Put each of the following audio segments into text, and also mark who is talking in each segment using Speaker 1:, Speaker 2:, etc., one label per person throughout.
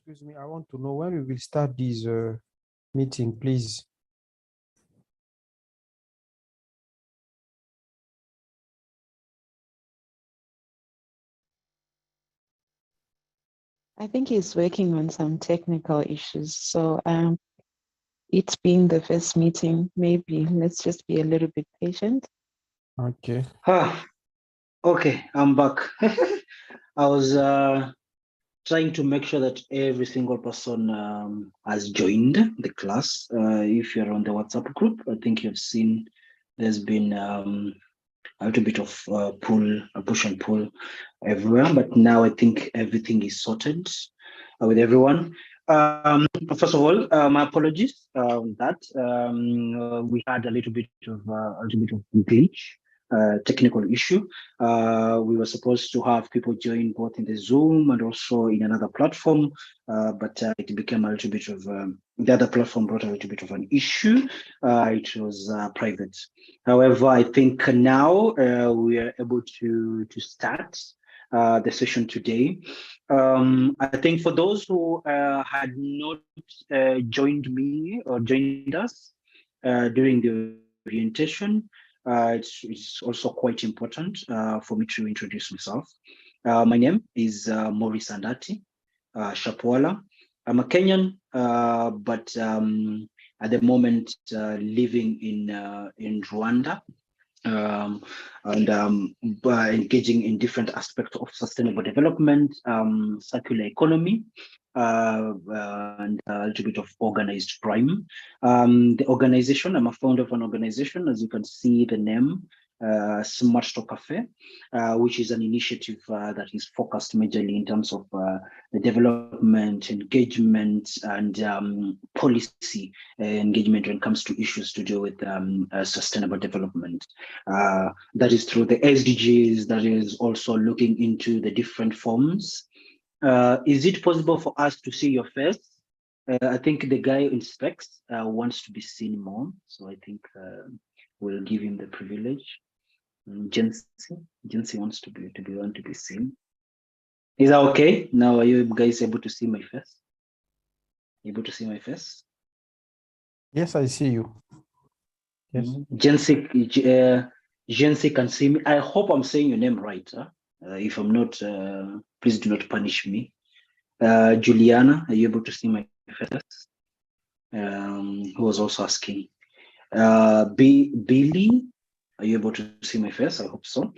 Speaker 1: Excuse me, I want to know when we will start this meeting, please.
Speaker 2: I think he's working on some technical issues. So it being the first meeting, maybe let's just be a little bit patient.
Speaker 1: Okay.
Speaker 3: Okay, I'm back. I was trying to make sure that every single person has joined the class. If you're on the WhatsApp group, I think you've seen there's been a little bit of push and pull everywhere, but now I think everything is sorted with everyone. First of all, my apologies on that. We had a little bit of glitch, technical issue. We were supposed to have people join both in the Zoom and also in another platform, but it became a little bit of the other platform brought a little bit of an issue. It was private. However, I think now we are able to start the session today. I think for those who had not joined me or joined us during the orientation, it's also quite important for me to introduce myself. My name is Maurice Andati Shapwala. I'm a Kenyan, but at the moment living in Rwanda. And by engaging in different aspects of sustainable development, circular economy, and a little bit of organized crime. The organization, I'm a founder of an organization, as you can see the name, Smart Store Cafe, which is an initiative that is focused majorly in terms of the development, engagement, and policy engagement when it comes to issues to do with sustainable development. That is through the SDGs, that is also looking into the different forms. Is it possible for us to see your face? I think the guy in specs wants to be seen more, so I think we'll give him the privilege. Jency wants to be seen. Is that okay? Now, are you guys able to see my face? Able to see my face?
Speaker 1: Yes, I see you. Yes.
Speaker 3: Jency can see me. I hope I'm saying your name right. Huh? If I'm not, please do not punish me. Juliana, are you able to see my face? Who was also asking. Billy, are you able to see my face? I hope so.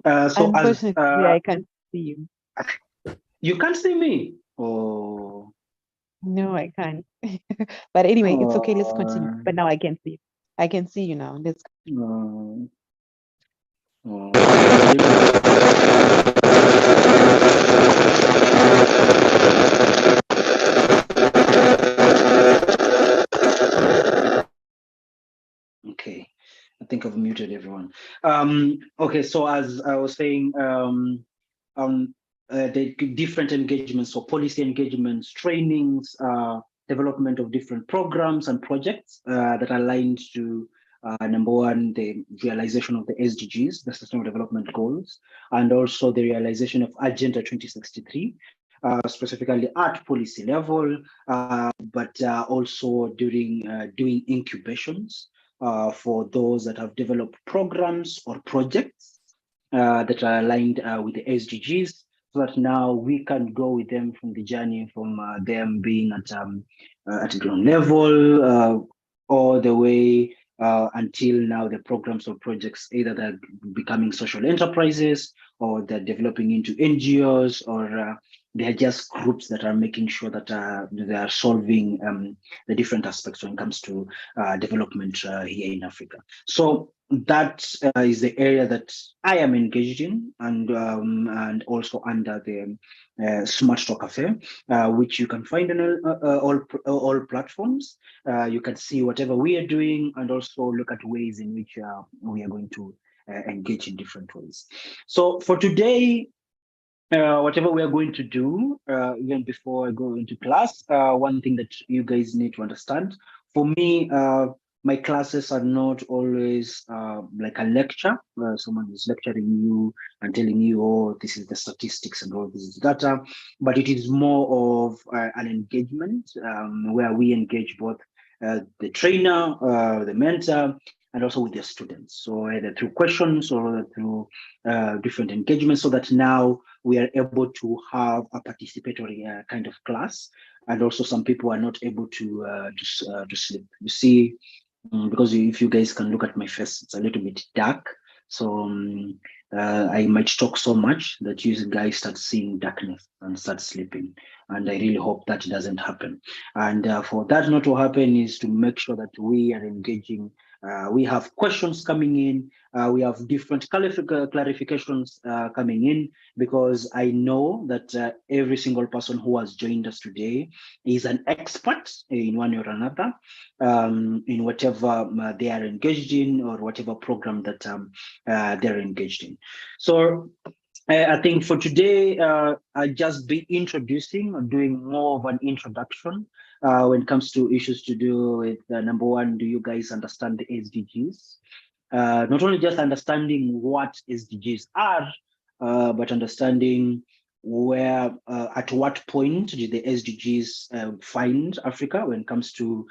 Speaker 2: Unfortunately, I can't see you.
Speaker 3: You can't see me. Oh.
Speaker 2: No, I can't. But anyway, it's okay. Let's continue. But now I can see you. I can see you now. Let's
Speaker 3: go. Okay, I think I've muted everyone. Okay, so as I was saying, the different engagements, so policy engagements, trainings, development of different programs and projects that are aligned to number one, the realization of the SDGs, the Sustainable Development Goals, and also the realization of Agenda 2063, specifically at policy level, but also during doing incubations for those that have developed programs or projects that are aligned with the SDGs, so that now we can go with them from the journey from them being at ground level all the way until now the programs or projects, either they're becoming social enterprises or they're developing into NGOs, or they're just groups that are making sure that they are solving the different aspects when it comes to development here in Africa. So that is the area that I am engaged in, and also under the Smart Store Cafe, which you can find on all platforms. You can see whatever we are doing and also look at ways in which we are going to engage in different ways. So for today, whatever we are going to do, even before I go into class, one thing that you guys need to understand, for me, my classes are not always like a lecture where someone is lecturing you and telling you, oh, this is the statistics and all this is data, but it is more of an engagement where we engage both the trainer, the mentor, and also with their students. So either through questions or through different engagements, so that now we are able to have a participatory kind of class. And also some people are not able to sleep. You see, because if you guys can look at my face, it's a little bit dark. So I might talk so much that you guys start seeing darkness and start sleeping. And I really hope that doesn't happen. And for that not to happen is to make sure that we are engaging. We have questions coming in. We have different clarifications coming in, because I know that every single person who has joined us today is an expert in one or another, in whatever they are engaged in, or whatever program that they're engaged in. So I think for today, I'll just be introducing or doing more of an introduction when it comes to issues to do with number one, do you guys understand the SDGs? Not only just understanding what SDGs are, but understanding where, at what point did the SDGs find Africa when it comes to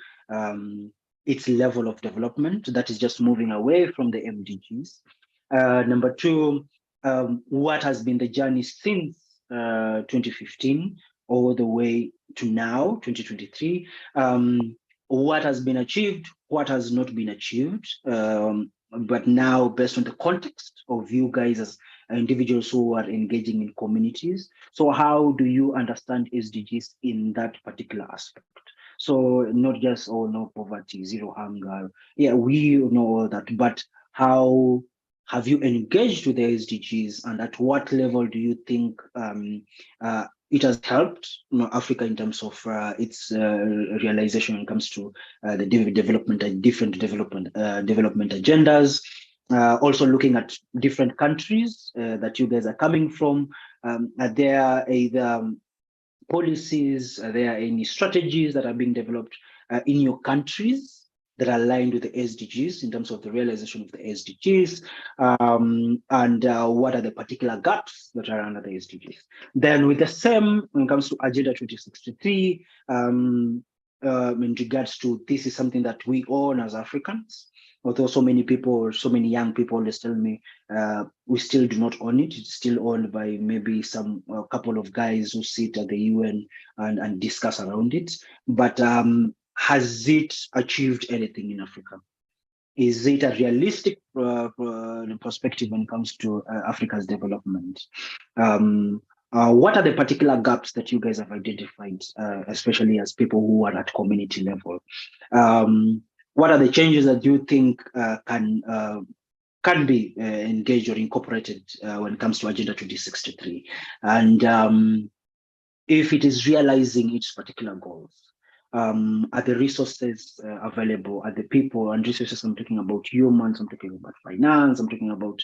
Speaker 3: its level of development that is just moving away from the MDGs. Number two, what has been the journey since 2015 all the way to now, 2023, what has been achieved, what has not been achieved, but now based on the context of you guys as individuals who are engaging in communities. So how do you understand SDGs in that particular aspect? So not just, oh, no poverty, zero hunger. Yeah, we know all that, but how have you engaged with the SDGs, and at what level do you think it has helped Africa in terms of its realization when it comes to the development and different development agendas? Also looking at different countries that you guys are coming from. Are there either policies, are there any strategies that are being developed in your countries that are aligned with the SDGs in terms of the realization of the SDGs, and what are the particular gaps that are under the SDGs? Then with the same, when it comes to Agenda 2063, in regards to this is something that we own as Africans, although so many people, so many young people always tell me we still do not own it. It's still owned by maybe a couple of guys who sit at the UN and discuss around it. But has it achieved anything in Africa? Is it a realistic perspective when it comes to Africa's development? What are the particular gaps that you guys have identified, especially as people who are at community level? What are the changes that you think can be engaged or incorporated when it comes to Agenda 2063? And if it is realizing its particular goals? Are the resources available? Are the people and resources? I'm talking about humans, I'm talking about finance, I'm talking about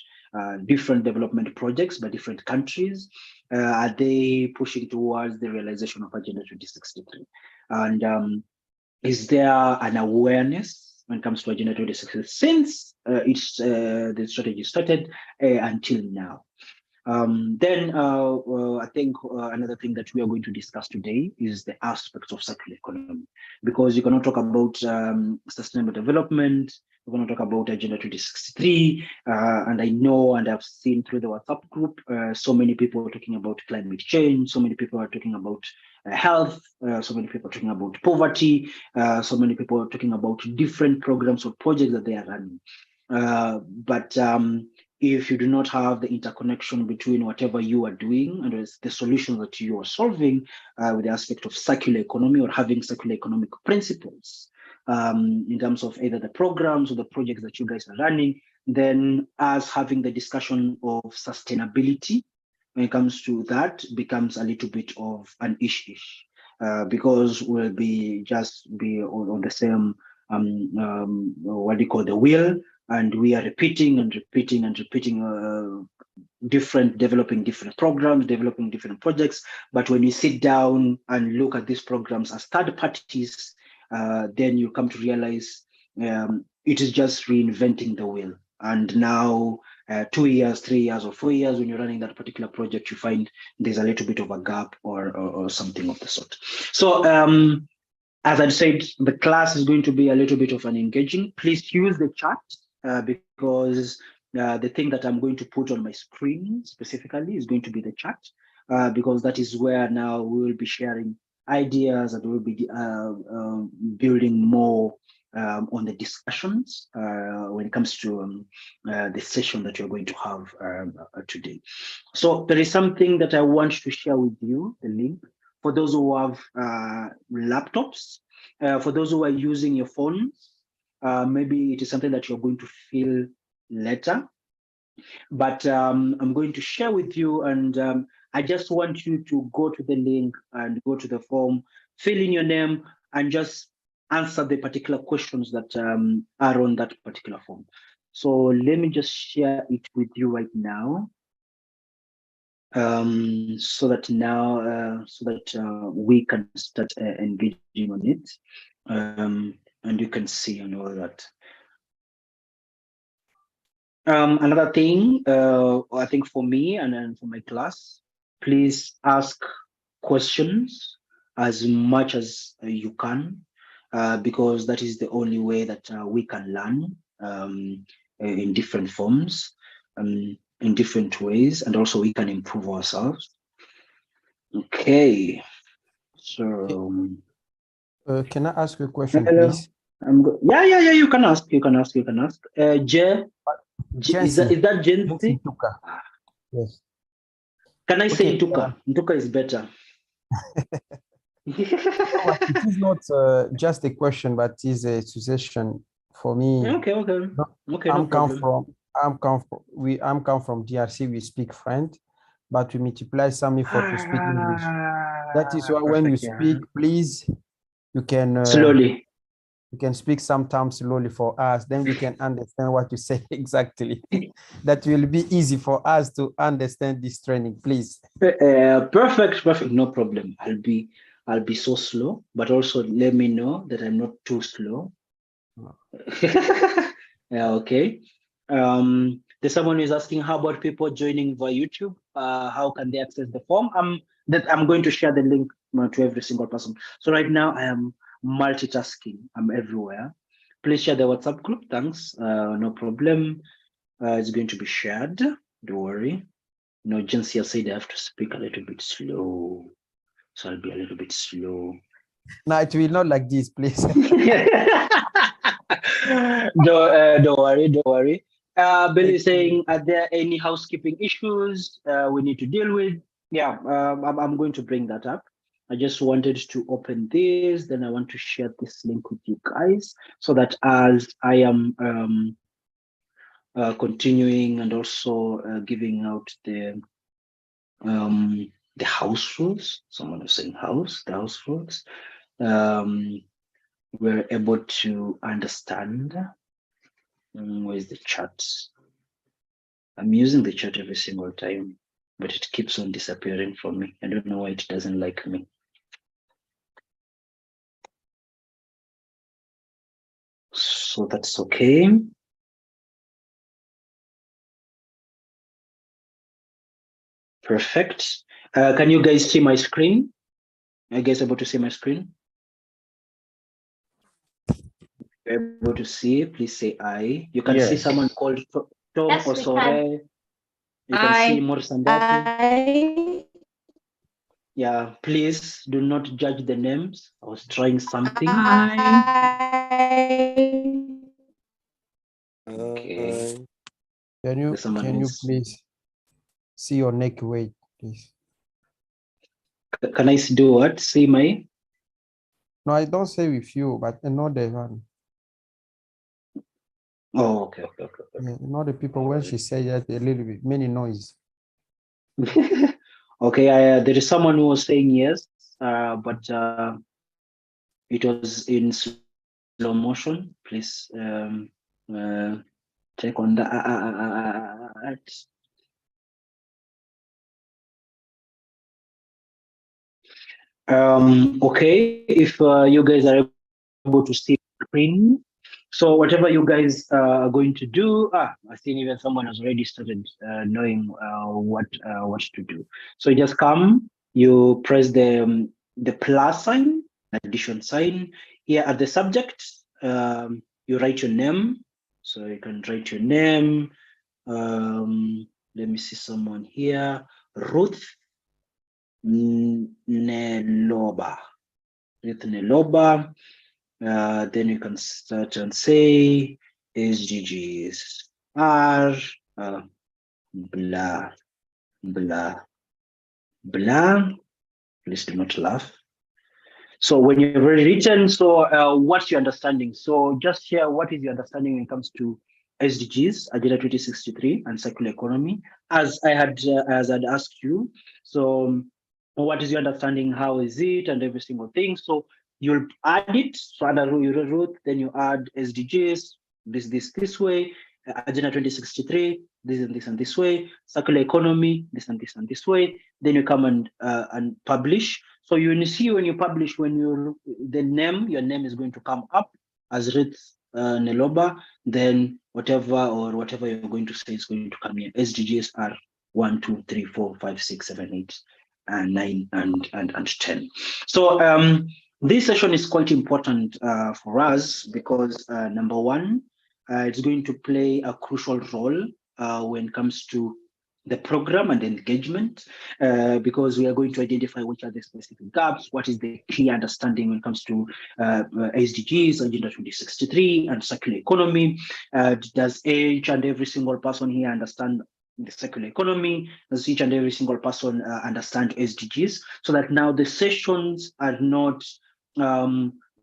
Speaker 3: different development projects by different countries. Are they pushing towards the realization of Agenda 2063? And is there an awareness when it comes to Agenda 2063 since the strategy started until now? Then I think another thing that we are going to discuss today is the aspects of circular economy, because you cannot talk about sustainable development, we're going to talk about Agenda 2063, and I know and I've seen through the WhatsApp group, so many people are talking about climate change, so many people are talking about health, so many people are talking about poverty, so many people are talking about different programs or projects that they are running. But if you do not have the interconnection between whatever you are doing and the solutions that you are solving with the aspect of circular economy or having circular economic principles in terms of either the programs or the projects that you guys are running, then us having the discussion of sustainability when it comes to that becomes a little bit of an issue, because we'll be on the same what do you call the wheel, and we are repeating and repeating and repeating developing different programs, developing different projects. But when you sit down and look at these programs as third parties, then you come to realize it is just reinventing the wheel. And now 2 years, 3 years, or 4 years, when you're running that particular project, you find there's a little bit of a gap or something of the sort. So as I said, the class is going to be a little bit of an engaging. Please use the chat because the thing that I'm going to put on my screen specifically is going to be the chat because that is where now we will be sharing ideas and we'll be building more on the discussions when it comes to the session that you're going to have today. So there is something that I want to share with you, the link. For those who have laptops, for those who are using your phones, maybe it is something that you're going to feel later. But I'm going to share with you, and I just want you to go to the link and go to the form, fill in your name, and just answer the particular questions that are on that particular form. So let me just share it with you right now. So that we can start engaging on it, and you can see and all that. Another thing, I think for me and then for my class, please ask questions as much as you can, because that is the only way that we can learn in different forms. In different ways, and also we can improve ourselves. Okay, so
Speaker 1: can I ask you a question,
Speaker 3: hello.
Speaker 1: please?
Speaker 3: Yeah. You can ask. J. Is that Jency?
Speaker 1: Yes.
Speaker 3: Can I say Ntuka? Ntuka is better.
Speaker 1: It is not just a question, but it is a suggestion for me.
Speaker 3: Okay.
Speaker 1: I'm come from DRC. We speak French, but we multiply some effort to speak English. That is why when you speak, please, you can
Speaker 3: slowly.
Speaker 1: You can speak sometimes slowly for us. Then we can understand what you say exactly. That will be easy for us to understand this training, please.
Speaker 3: Perfect. No problem. I'll be so slow, but also let me know that I'm not too slow. Yeah, okay. There's someone who's asking, how about people joining via YouTube? How can they access the form? I'm going to share the link to every single person. So right now I am multitasking. I'm everywhere. Please share the WhatsApp group. Thanks. No problem. It's going to be shared. Don't worry. No, Jensia said I have to speak a little bit slow. So I'll be a little bit slow.
Speaker 1: No, it will not like this, please.
Speaker 3: Don't worry. Billy is saying, are there any housekeeping issues we need to deal with? Yeah, I'm going to bring that up. I just wanted to open this, then I want to share this link with you guys so that as I am continuing and also giving out the house rules, someone was saying the house rules, we're able to understand. Where's the chat? I'm using the chat every single time, but it keeps on disappearing from me. I don't know why it doesn't like me. So that's okay. Perfect. Can you guys see my screen? Are you guys able to see my screen? Able to see, please say aye. You can see someone called Tom Osore. You can see Morsandati. Yeah, please do not judge the names. I was trying something. Okay.
Speaker 1: Can you please see your neck weight, please?
Speaker 3: Can I do what? See my?
Speaker 1: No, I don't say with you, but another one.
Speaker 3: Oh, okay.
Speaker 1: Yeah, not the people when she said that a little bit, many noise.
Speaker 3: Okay, there is someone who was saying yes, but it was in slow motion. Please check on that. Okay, if you guys are able to see the screen, So whatever you guys are going to do, I think even someone has already started knowing what to do. So you just come, you press the plus sign, addition sign. Here at the subject, you write your name. So you can write your name. Let me see someone here. Ruth Neloba. Ruth Neloba. Then you can start and say SDGs are blah, blah, blah. Please do not laugh. So when you've already written, so what's your understanding? So just share what is your understanding when it comes to SDGs, Agenda 2063, and circular economy, as I'd asked you. So what is your understanding? How is it? And every single thing. So you'll add it. So under you wrote, then you add SDGs, this way, Agenda 2063, this and this way, circular economy, this and this way. Then you come and publish. So you see when you publish, when your name is going to come up as Ruth Neloba, then whatever you're going to say is going to come here. SDGs are 1, 2, 3, 4, 5, 6, 7, 8, and 9, and 10. So this session is quite important for us because number one, it's going to play a crucial role when it comes to the program and engagement, because we are going to identify which are the specific gaps, what is the key understanding when it comes to SDGs, Agenda 2063, and circular economy. Does each and every single person here understand the circular economy? Does each and every single person understand SDGs? So that now the sessions are not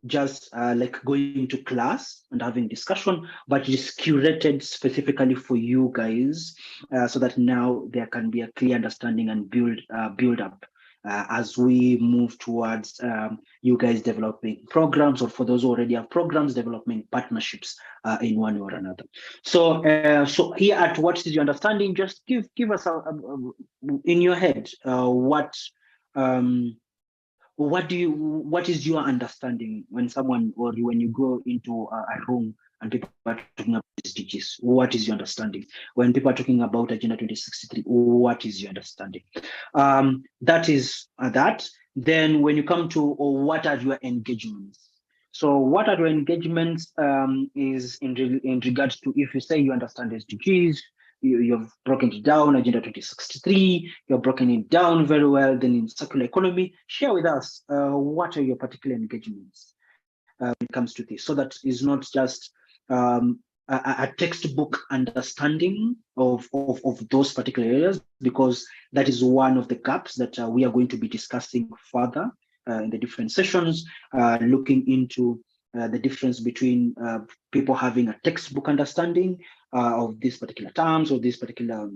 Speaker 3: just like going to class and having discussion, but it's curated specifically for you guys, so that now there can be a clear understanding and build up as we move towards you guys developing programs, or for those who already have programs, developing partnerships in one way or another. So so here at What Is Your Understanding, just give us in your head what is your understanding when someone, or when you go into a room and people are talking about SDGs? What is your understanding? When people are talking about Agenda 2063, what is your understanding? That is that. Then when you come to what are your engagements? So what are your engagements is in regards to, if you say you understand SDGs, you've broken it down, Agenda 2063, you've broken it down very well. Then in circular economy, share with us what are your particular engagements when it comes to this, so that is not just a textbook understanding of those particular areas, because that is one of the gaps that we are going to be discussing further in the different sessions, looking into the difference between people having a textbook understanding of these particular terms, or these particular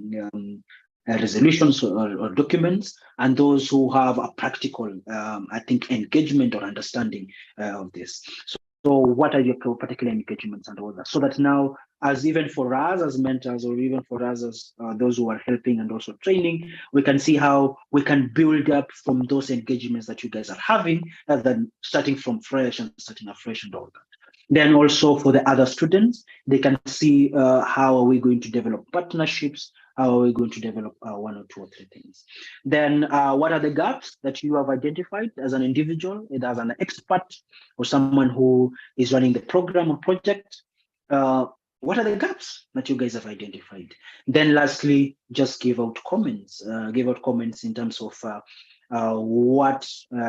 Speaker 3: resolutions or documents, and those who have a practical, I think, engagement or understanding of this. So what are your particular engagements and all that? So that now, as even for us as mentors, or even for us as those who are helping and also training, we can see how we can build up from those engagements that you guys are having, rather than starting from fresh and starting afresh and all that. Then also for the other students, they can see how are we going to develop partnerships, how are we going to develop 1 or 2 or 3 things. Then what are the gaps that you have identified as an individual, either as an expert or someone who is running the program or project? What are the gaps that you guys have identified? Then lastly, just give out comments in terms of what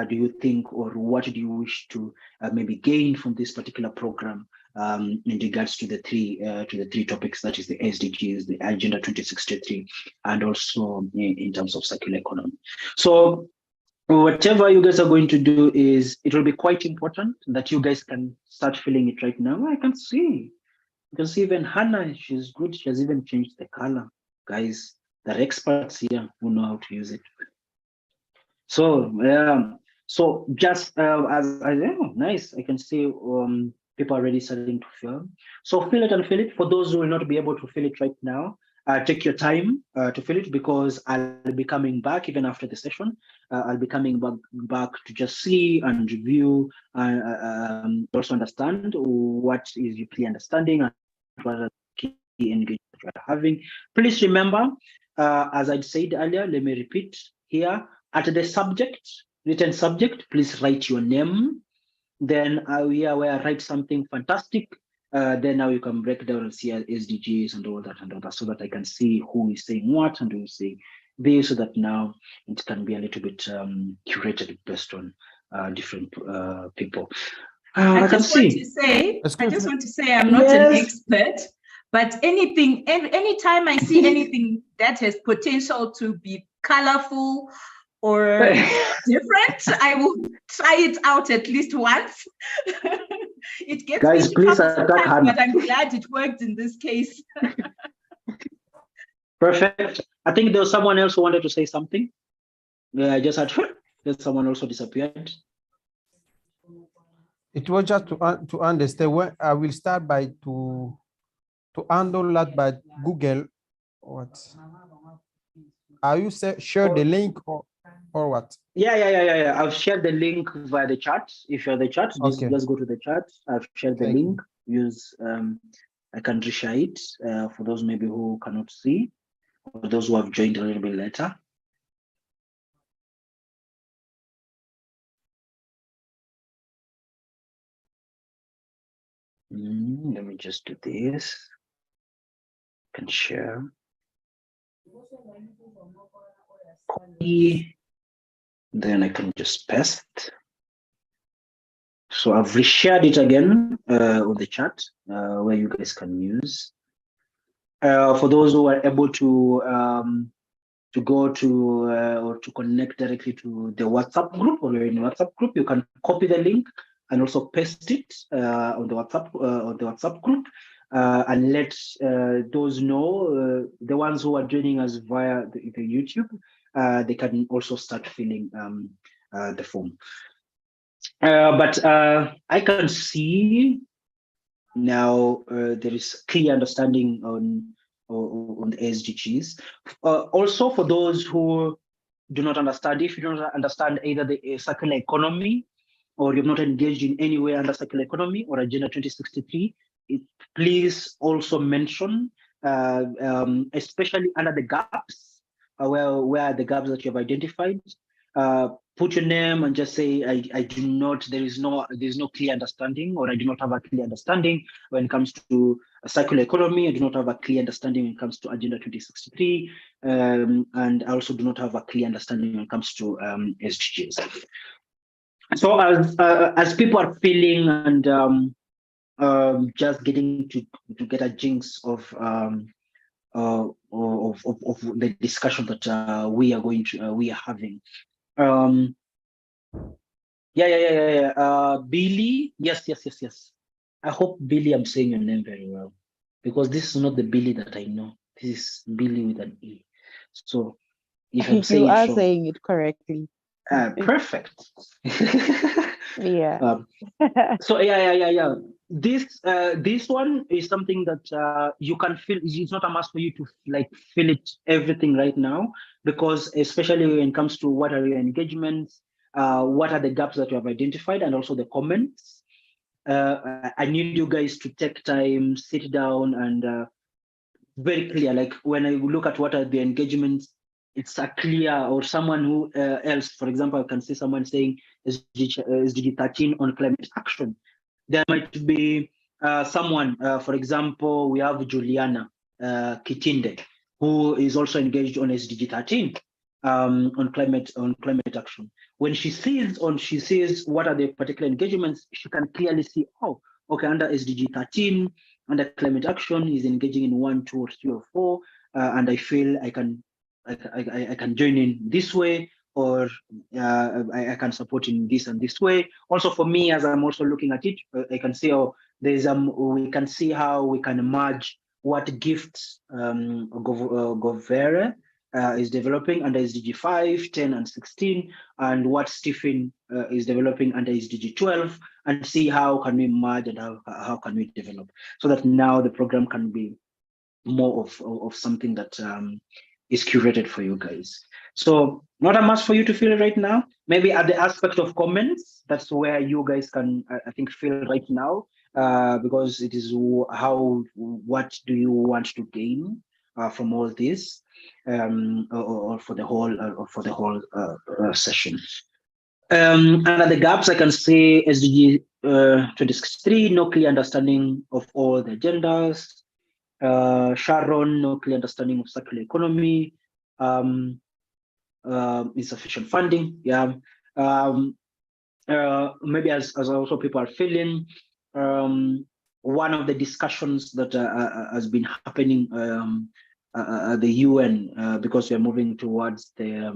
Speaker 3: do you think, or what do you wish to maybe gain from this particular program in regards to the three topics, that is the SDGs, the Agenda 2063, and also in terms of circular economy. So whatever you guys are going to do, is it will be quite important that you guys can start feeling it right now. I can see. You can see even Hannah, she's good. She has even changed the color. Guys, there are experts here who know how to use it. So so just as nice, I can see people are already starting to feel. So feel it and feel it. For those who will not be able to feel it right now, take your time to fill it, because I'll be coming back even after the session. I'll be coming back to just see and review and also understand what is your clear understanding and what are the key engagement you are having. Please remember, as I said earlier, let me repeat here, at the subject, written subject, please write your name. Then where I write something fantastic, then now you can break down and see SDGs and all that, so that I can see who is saying what and who is saying this, so that now it can be a little bit curated based on different people.
Speaker 4: I just want to say I'm not an expert, but anytime I see anything that has potential to be colorful or different, I will try it out at least once. It gets me in trouble sometimes, but I'm glad it worked in this case.
Speaker 3: Perfect. I think there was someone else who wanted to say something. I just had that someone also disappeared.
Speaker 1: It was just to understand. When I will start by to handle that by Google. What? Are you share the link or what?
Speaker 3: Yeah. I've shared the link via the chat. If you're the chat, just go to the chat. I've shared the link. Use I can reshare it for those maybe who cannot see, or those who have joined a little bit later. Let me just do this. Can share. Copy. Then I can just paste. So I've reshared it again on the chat where you guys can use. For those who are able to go to or to connect directly to the WhatsApp group, or in the WhatsApp group, you can copy the link and also paste it on the WhatsApp group, and let those know, the ones who are joining us via the YouTube, they can also start filling the form. But I can see now there is clear understanding on the SDGs. Also, for those who do not understand, if you don't understand either the circular economy, or you're not engaged in any way under circular economy or Agenda 2063, please also mention, especially under the gaps, where are the gaps that you have identified. Put your name and just say, I do not, there's no clear understanding, or I do not have a clear understanding when it comes to a circular economy. I do not have a clear understanding when it comes to Agenda 2063. And I also do not have a clear understanding when it comes to SDGs. So as people are feeling and just getting to get a jinx of the discussion that we are having. Billy, yes. I hope, Billy, I'm saying your name very well, because this is not the Billy that I know. This is Billy with an E. So if I'm saying
Speaker 2: you are saying it correctly.
Speaker 3: Perfect.
Speaker 2: Yeah.
Speaker 3: So yeah. This one is something that you can feel. It's not a must for you to feel it everything right now, because especially when it comes to what are your engagements, what are the gaps that you have identified, and also the comments. I need you guys to take time, sit down, and very clear. Like when I look at what are the engagements, it's a clear, or someone who else, for example, I can see someone saying SDG 13 on climate action. There might be someone, for example, we have Juliana Kitinde, who is also engaged on SDG 13 on climate action. When she sees what are the particular engagements, she can clearly see, oh, okay, under SDG 13, under climate action, is engaging in 1, 2, or 3, or 4, and I feel I can join in this way, or I can support in this and this way. Also, for me, as I'm also looking at it, I can see we can see how we can merge what gifts Govere is developing under SDG 5, 10, and 16, and what Stephen is developing under SDG 12, and see how can we merge and how can we develop, so that now the program can be more of something that is curated for you guys. So not a must for you to fill right now. Maybe at the aspect of comments, that's where you guys can, I think, fill right now, because it is what do you want to gain from all this, or for the whole session. And at the gaps, I can say SDG 2063, no clear understanding of all the agendas. Sharon, no clear understanding of circular economy. Insufficient funding. Yeah. Maybe as also people are feeling, one of the discussions that has been happening at the UN, because we are moving towards the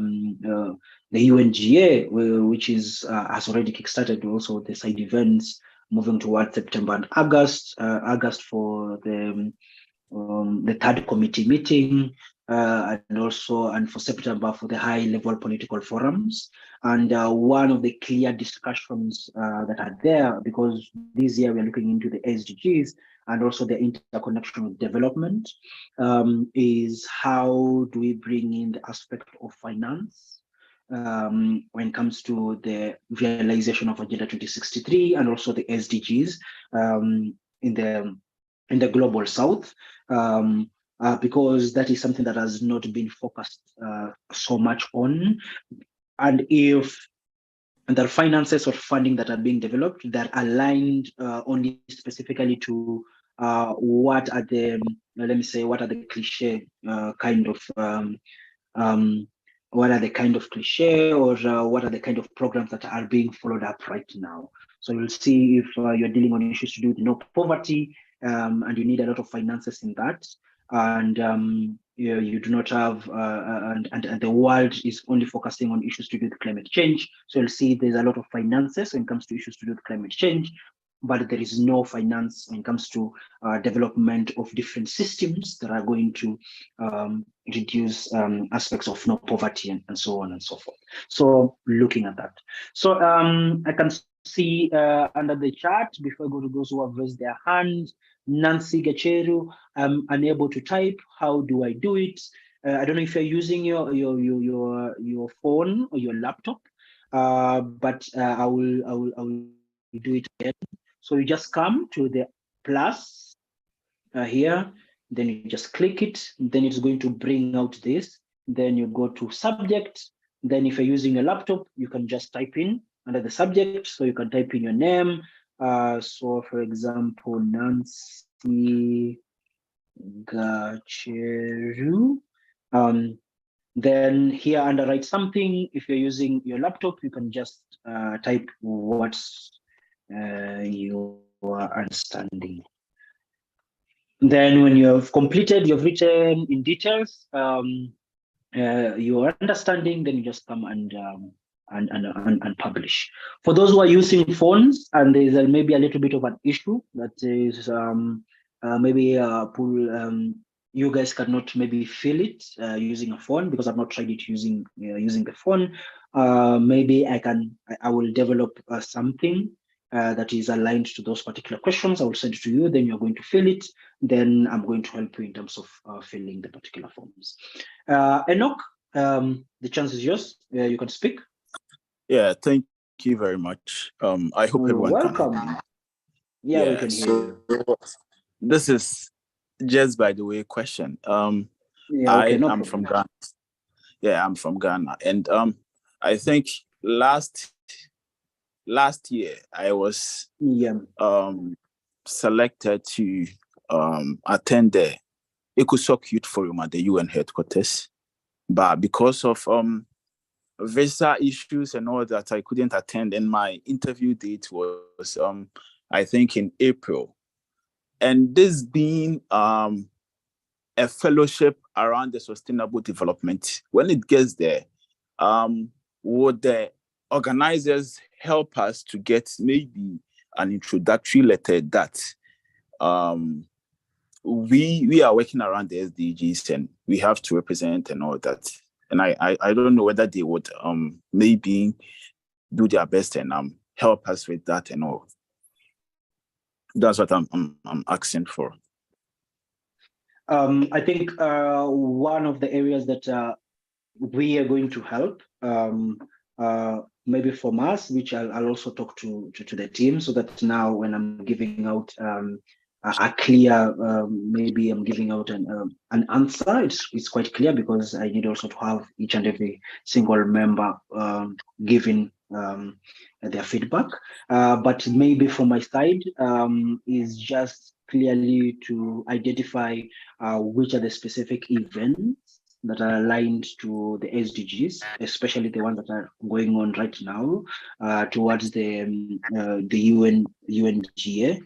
Speaker 3: UNGA, which has already kickstarted also the side events, moving towards September and August. August for the third committee meeting, and for September for the high-level political forums. And one of the clear discussions that are there, because this year we are looking into the SDGs and also the interconnection with development, is how do we bring in the aspect of finance when it comes to the realization of Agenda 2063 and also the SDGs in the global south, because that is something that has not been focused so much on. And if the finances or funding that are being developed, they're aligned only specifically to what are the, let me say, what are the cliche kind of what are the kind of cliche, or what are the kind of programs that are being followed up right now. So you'll see if you're dealing on issues to do with no poverty, and you need a lot of finances in that, and you do not have, and the world is only focusing on issues to do with climate change. So you'll see there's a lot of finances when it comes to issues to do with climate change, but there is no finance when it comes to development of different systems that are going to reduce aspects of no poverty and so on and so forth. So looking at that. So I can see under the chat, before I go to those who have raised their hands, Nancy Gacheru, I'm unable to type. How do I do it? I don't know if you're using your phone or your laptop, but I will do it again. So you just come to the plus here, then you just click it, then it's going to bring out this. Then you go to subject. Then if you're using a laptop, you can just type in under the subject. So you can type in your name. So for example, Nancy Gacheru. Then here under write something, if you're using your laptop, you can just type what's you are understanding. Then when you have completed, you've written in details your understanding, then you just come and publish. For those who are using phones and there's maybe a little bit of an issue that is maybe you guys cannot maybe fill it using a phone, because I've not tried it using the phone. Maybe I will develop something that is aligned to those particular questions. I will send it to you, then you're going to fill it. Then I'm going to help you in terms of filling the particular forms. Enoch, the chance is yours. You can speak.
Speaker 5: Yeah, thank you very much. I hope everyone
Speaker 3: welcome.
Speaker 5: Can.
Speaker 3: Yeah, we can hear you.
Speaker 5: This is just by the way question.
Speaker 3: Okay,
Speaker 5: I'm from Ghana. Yeah, I'm from Ghana, and I think last year I was selected to attend the ECOSOC Youth Forum at the UN headquarters, but because of visa issues and all that, I couldn't attend, and my interview date was I think in April. And this being a fellowship around the sustainable development, when it gets there, would the organizers help us to get maybe an introductory letter that we are working around the SDGs and we have to represent and all that? And I don't know whether they would maybe do their best and help us with that and all. That's what I'm asking for.
Speaker 3: I think one of the areas that we are going to help, maybe from us, which I'll also talk to the team, so that now when I'm giving out a clear, maybe I'm giving out an answer, it's quite clear, because I need also to have each and every single member giving their feedback. But maybe from my side is just clearly to identify which are the specific events that are aligned to the SDGs, especially the ones that are going on right now towards the UNGA,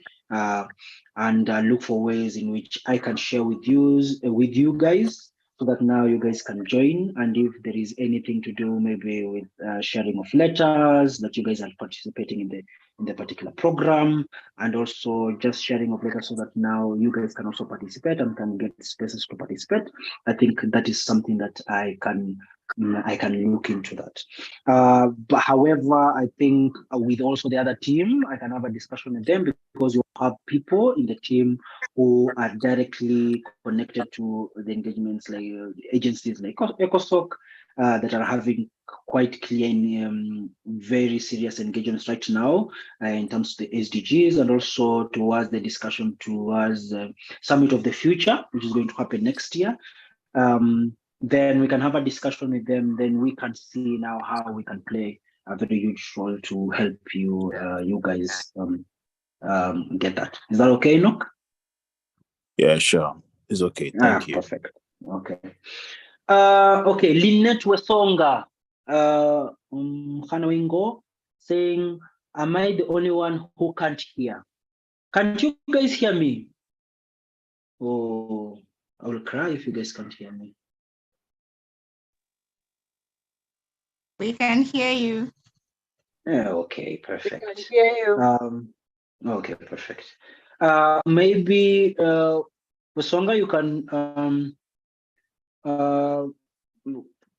Speaker 3: and look for ways in which I can share with you guys, so that now you guys can join. And if there is anything to do maybe with sharing of letters that you guys are participating in the particular program, and also just sharing of letters, so that now you guys can also participate and can get spaces to participate. I think that is something that I can look into that. But however, I think with also the other team, I can have a discussion with them, because you have people in the team who are directly connected to the engagements, like agencies like ECOSOC, that are having quite clear and very serious engagements right now in terms of the SDGs, and also towards the discussion towards Summit of the Future, which is going to happen next year. Then we can have a discussion with them. Then we can see now how we can play a very huge role to help you, you guys get that. Is that okay, Enoch?
Speaker 5: Yeah, sure. It's okay. Thank you.
Speaker 3: Perfect. Okay. Okay, Lynette Wesonga, Hanoingo, saying, am I the only one who can't hear? Can't you guys hear me? Oh, I will cry if you guys can't hear me.
Speaker 6: We can hear you.
Speaker 3: Okay, perfect.
Speaker 2: We can hear you.
Speaker 3: Okay, perfect. Maybe Wesonga, you can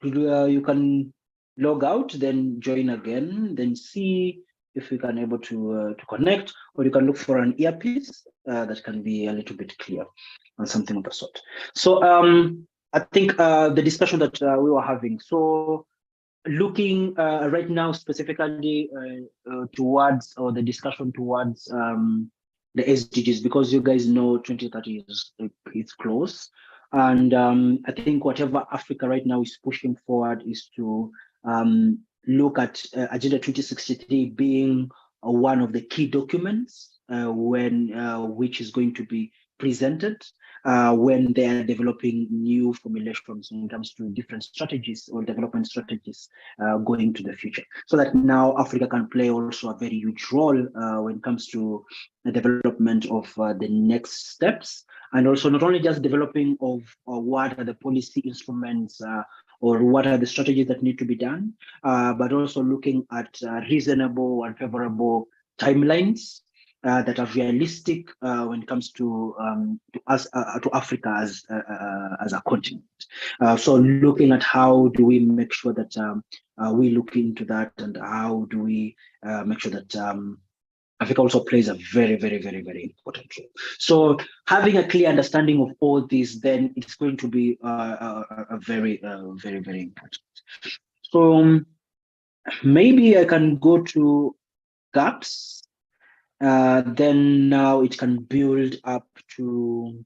Speaker 3: you can log out, then join again, then see if we can able to connect, or you can look for an earpiece that can be a little bit clear on something of the sort. So I think the discussion that we were having, so looking right now specifically towards, or the discussion towards the SDGs, because you guys know 2030 is close. And I think whatever Africa right now is pushing forward is to look at Agenda 2063 being one of the key documents which is going to be presented when they are developing new formulations when it comes to different strategies or development strategies going to the future. So that now Africa can play also a very huge role when it comes to the development of the next steps, and also not only just developing of what are the policy instruments or what are the strategies that need to be done, but also looking at reasonable and favorable timelines that are realistic when it comes to us, to Africa as a continent. So looking at how do we make sure that we look into that, and how do we make sure that Africa also plays a very, very, very, very important role. So having a clear understanding of all this, then it's going to be a very, very, very important. So maybe I can go to gaps. Then now it can build up to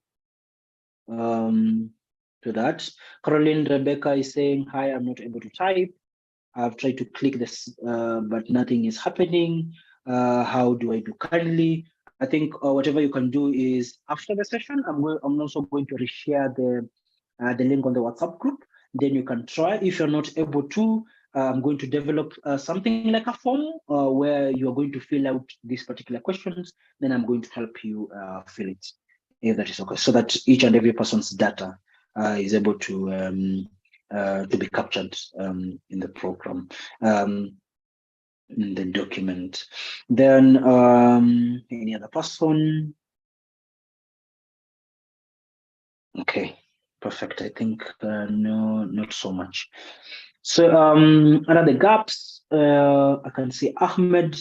Speaker 3: that. Caroline Rebecca is saying, hi, I'm not able to type. I've tried to click this, but nothing is happening. How do I do currently? I think whatever you can do is after the session, I'm also going to reshare the link on the WhatsApp group. Then you can try. If you're not able to, I'm going to develop something like a form where you are going to fill out these particular questions. Then I'm going to help you fill it, if that is okay, so that each and every person's data is able to be captured in the program, in the document. Then any other person? Okay, perfect. I think no, not so much. So another gaps, I can see Ahmed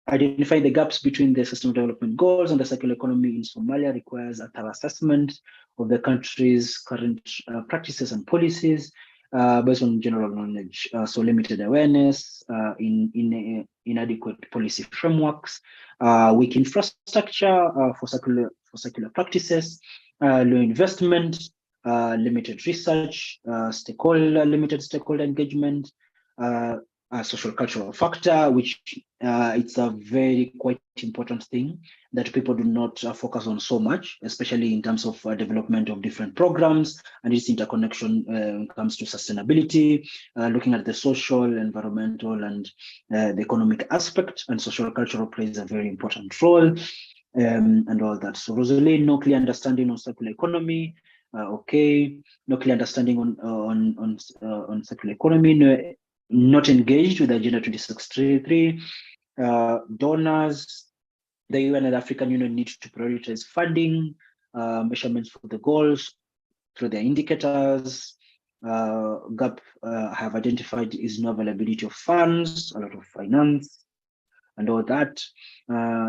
Speaker 3: identifying the gaps between the Sustainable Development Goals and the circular economy in Somalia requires a thorough assessment of the country's current practices and policies based on general knowledge. So limited awareness, inadequate policy frameworks, weak infrastructure for circular practices, low investment, limited research, limited stakeholder engagement, a social cultural factor, which it's a very quite important thing that people do not focus on so much, especially in terms of development of different programs and its interconnection when it comes to sustainability, looking at the social, environmental, and the economic aspect, and social cultural plays a very important role, and all that. So Rosalie, no clear understanding on circular economy. Okay, no clear understanding on circular economy. Not engaged with Agenda 2063. Donors, the UN and the African Union need to prioritize funding, measurements for the goals through their indicators. Gap have identified is no availability of funds, a lot of finance, and all that.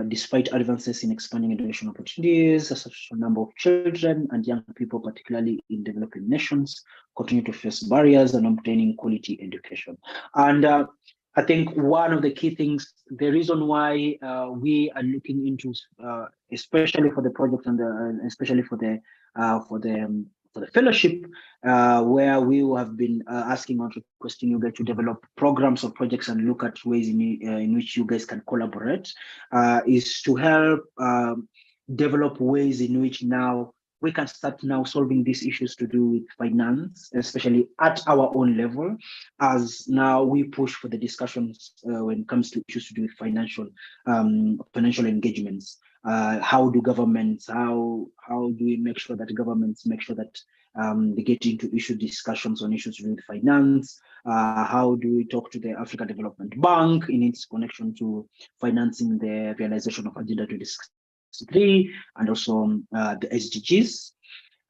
Speaker 3: Despite advances in expanding education opportunities, a substantial number of children and young people, particularly in developing nations, continue to face barriers in obtaining quality education. And I think one of the key things, the reason why we are looking into, especially for the project and especially for the fellowship, where we have been asking and requesting you guys to develop programs or projects and look at ways in which you guys can collaborate, is to help develop ways in which now we can start now solving these issues to do with finance, especially at our own level, as now we push for the discussions when it comes to issues to do with financial engagements. How do governments, how do we make sure that governments make sure that they get into issue discussions on issues to do with finance? How do we talk to the African Development Bank in its connection to financing the realization of Agenda 2063 and also the SDGs?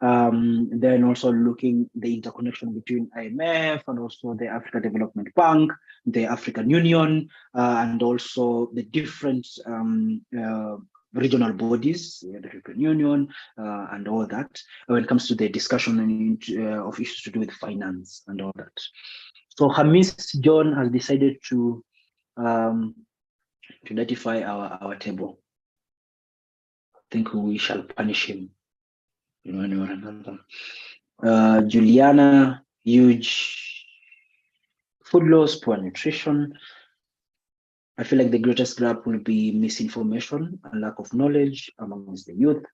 Speaker 3: Then also looking the interconnection between IMF and also the African Development Bank, the African Union, and also the different regional bodies, the European Union, and all that, when it comes to the discussion of issues to do with finance and all that. So Hamis John has decided to identify our table. I think we shall punish him in one way or another. Juliana, huge food loss, poor nutrition. I feel like the greatest gap will be misinformation and lack of knowledge amongst the youth.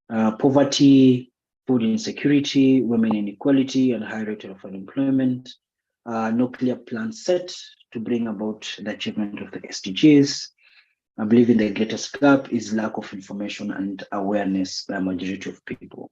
Speaker 3: Poverty, food insecurity, women inequality, and high rate of unemployment. No clear plan set to bring about the achievement of the SDGs. I believe in the greatest gap is lack of information and awareness by a majority of people.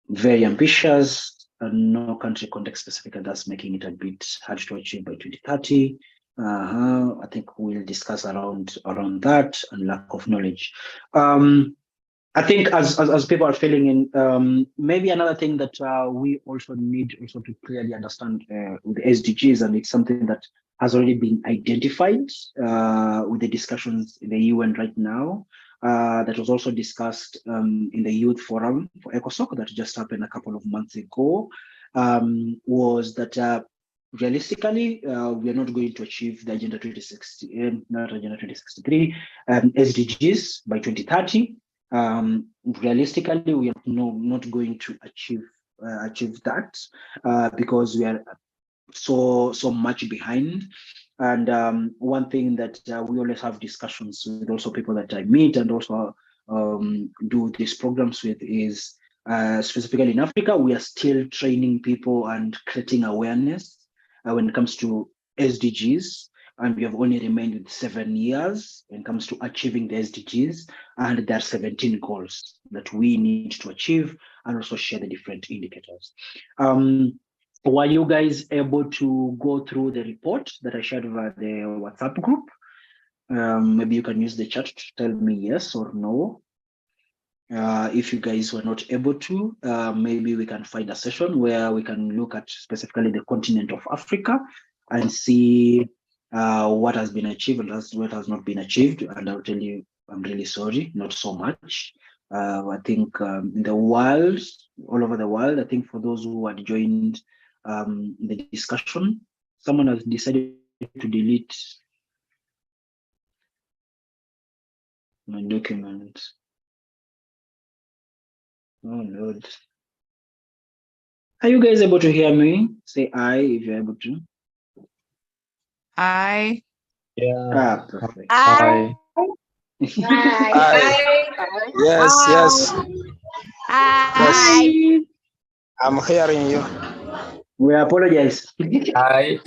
Speaker 3: Very ambitious, no country context specific, and thus making it a bit hard to achieve by 2030. I think we'll discuss around that and lack of knowledge. I think as people are filling in, maybe another thing that we also need also to clearly understand with the SDGs, and it's something that has already been identified with the discussions in the UN right now, that was also discussed in the Youth Forum for ECOSOC that just happened a couple of months ago, was that realistically, we are not going to achieve the Agenda 2060, not Agenda 2063, SDGs by 2030. Realistically, we are not going to achieve that because we are so much behind. And one thing that we always have discussions with also people that I meet and also do these programs with is specifically in Africa, we are still training people and creating awareness when it comes to SDGs. And we have only remained with 7 years when it comes to achieving the SDGs. And there are 17 goals that we need to achieve and also share the different indicators. Were you guys able to go through the report that I shared over the WhatsApp group? Maybe you can use the chat to tell me yes or no. If you guys were not able to, maybe we can find a session where we can look at specifically the continent of Africa and see what has been achieved and what has not been achieved. And I'll tell you, I'm really sorry, not so much. I think in the world, all over the world, I think for those who had joined the discussion, someone has decided to delete my document. Oh Lord. Are you guys able to hear me? Say aye if you're able to.
Speaker 6: I.
Speaker 3: Yeah. Perfect.
Speaker 6: I.
Speaker 1: Yes.
Speaker 6: I.
Speaker 1: I'm hearing you.
Speaker 3: We apologize.
Speaker 1: Aye.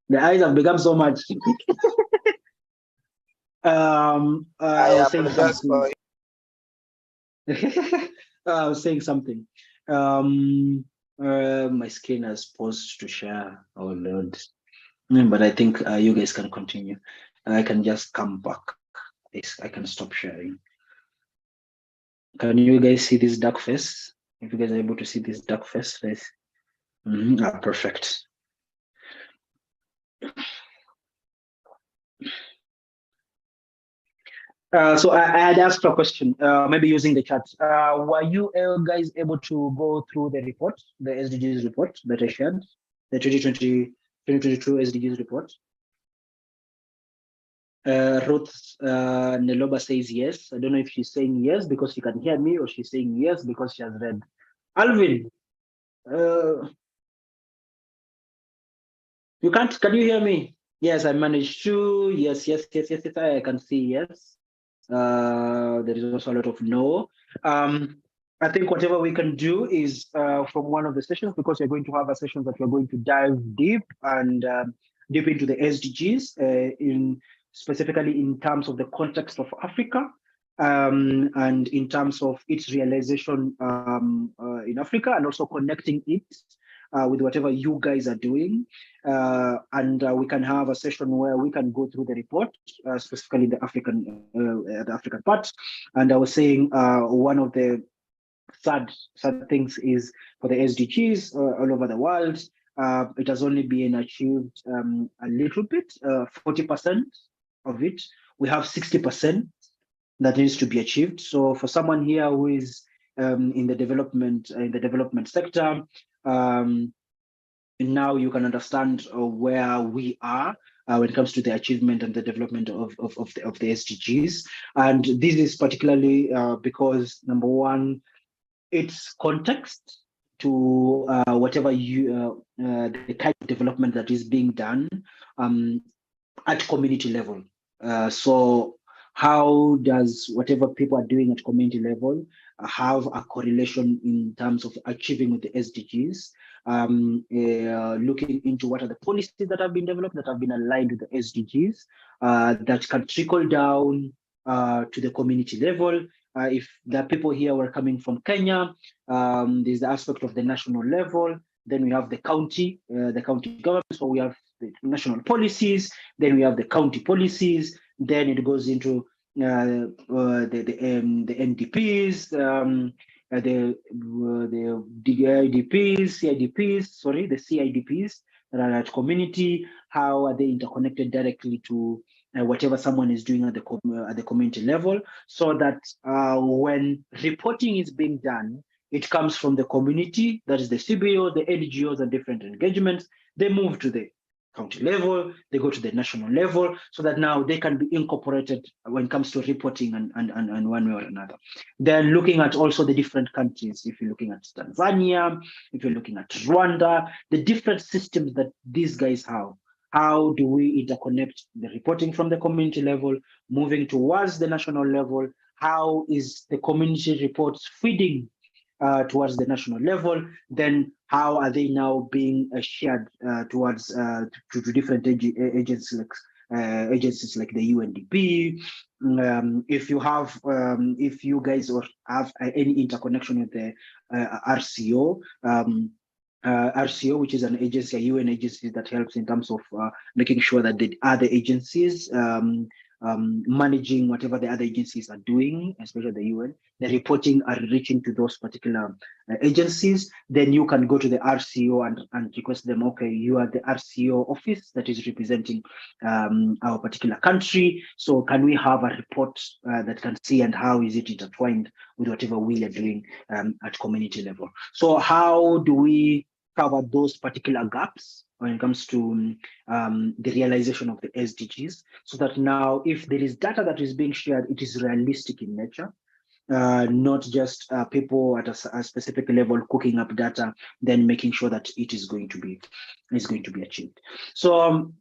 Speaker 3: The eyes have become so much. I was saying something. I was saying something. My screen has paused to share. Oh Lord. But I think you guys can continue. I can just come back. I can stop sharing. Can you guys see this dark face? If you guys are able to see this dark face. Perfect. So I had asked a question, maybe using the chat. Were you guys able to go through the report, the SDGs report that I shared, the 2022 SDGs report? Ruth Neloba says yes. I don't know if she's saying yes because she can hear me, or she's saying yes because she has read. Alvin, you can't. Can you hear me? Yes, I managed to. Yes, I can see yes. There is also a lot of no. I think whatever we can do is from one of the sessions, because we're going to have a session that we're going to dive deep and deep into the SDGs specifically in terms of the context of Africa and in terms of its realization in Africa, and also connecting it with whatever you guys are doing. We can have a session where we can go through the report, specifically the African part. And I was saying one of the sad things is for the SDGs all over the world, it has only been achieved a little bit, 40% of it. We have 60% that needs to be achieved. So for someone here who is in the development sector, now you can understand where we are when it comes to the achievement and the development of the SDGs. And this is particularly because, number one, it's context to whatever the kind of development that is being done at community level. So how does whatever people are doing at community level have a correlation in terms of achieving with the SDGs? Looking into what are the policies that have been developed that have been aligned with the SDGs that can trickle down to the community level. If there are people here who are coming from Kenya, there's the aspect of the national level. Then we have the county government. So we have the national policies. Then we have the county policies. Then it goes into the NDPs, the CIDPs that are at community. How are they interconnected directly to whatever someone is doing at the community level, so that when reporting is being done, it comes from the community, that is the CBO, the NGOs, and different engagements. They move to the county level, they go to the national level, so that now they can be incorporated when it comes to reporting and one way or another. Then looking at also the different countries, if you're looking at Tanzania, if you're looking at Rwanda, the different systems that these guys have. How do we interconnect the reporting from the community level, moving towards the national level? How is the community reports feeding towards the national level? Then how are they now being shared towards to different agencies like the UNDP? If you guys have any interconnection with the RCO, RCO, which is an agency, a UN agency that helps in terms of making sure that the other agencies managing whatever the other agencies are doing, especially the UN. The reporting are reaching to those particular agencies. Then you can go to the RCO and request them, okay, you are the RCO office that is representing our particular country. So can we have a report that can see and how is it intertwined with whatever we are doing at community level? So how do we cover those particular gaps when it comes to the realization of the SDGs, so that now if there is data that is being shared, it is realistic in nature, not just people at a specific level cooking up data, then making sure that it is going to be achieved. So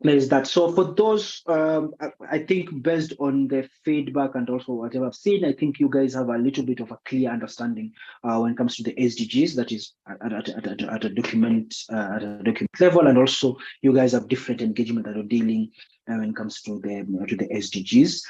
Speaker 3: there's that. So for those, I think based on the feedback and also whatever I've seen, I think you guys have a little bit of a clear understanding when it comes to the SDGs, that is at a document level, and also you guys have different engagement that are dealing when it comes to the SDGs.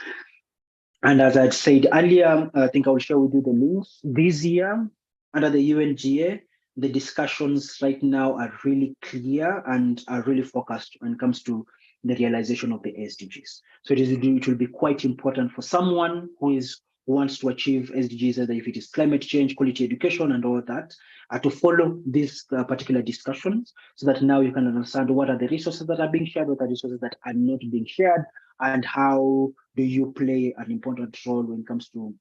Speaker 3: And as I said earlier, I think I will share with you the links. This year, under the UNGA, the discussions right now are really clear and are really focused when it comes to the realization of the SDGs. So it will be quite important for someone who wants to achieve SDGs, either if it is climate change, quality education, and all that, to follow these particular discussions, so that now you can understand what are the resources that are being shared, what are the resources that are not being shared, and how do you play an important role when it comes to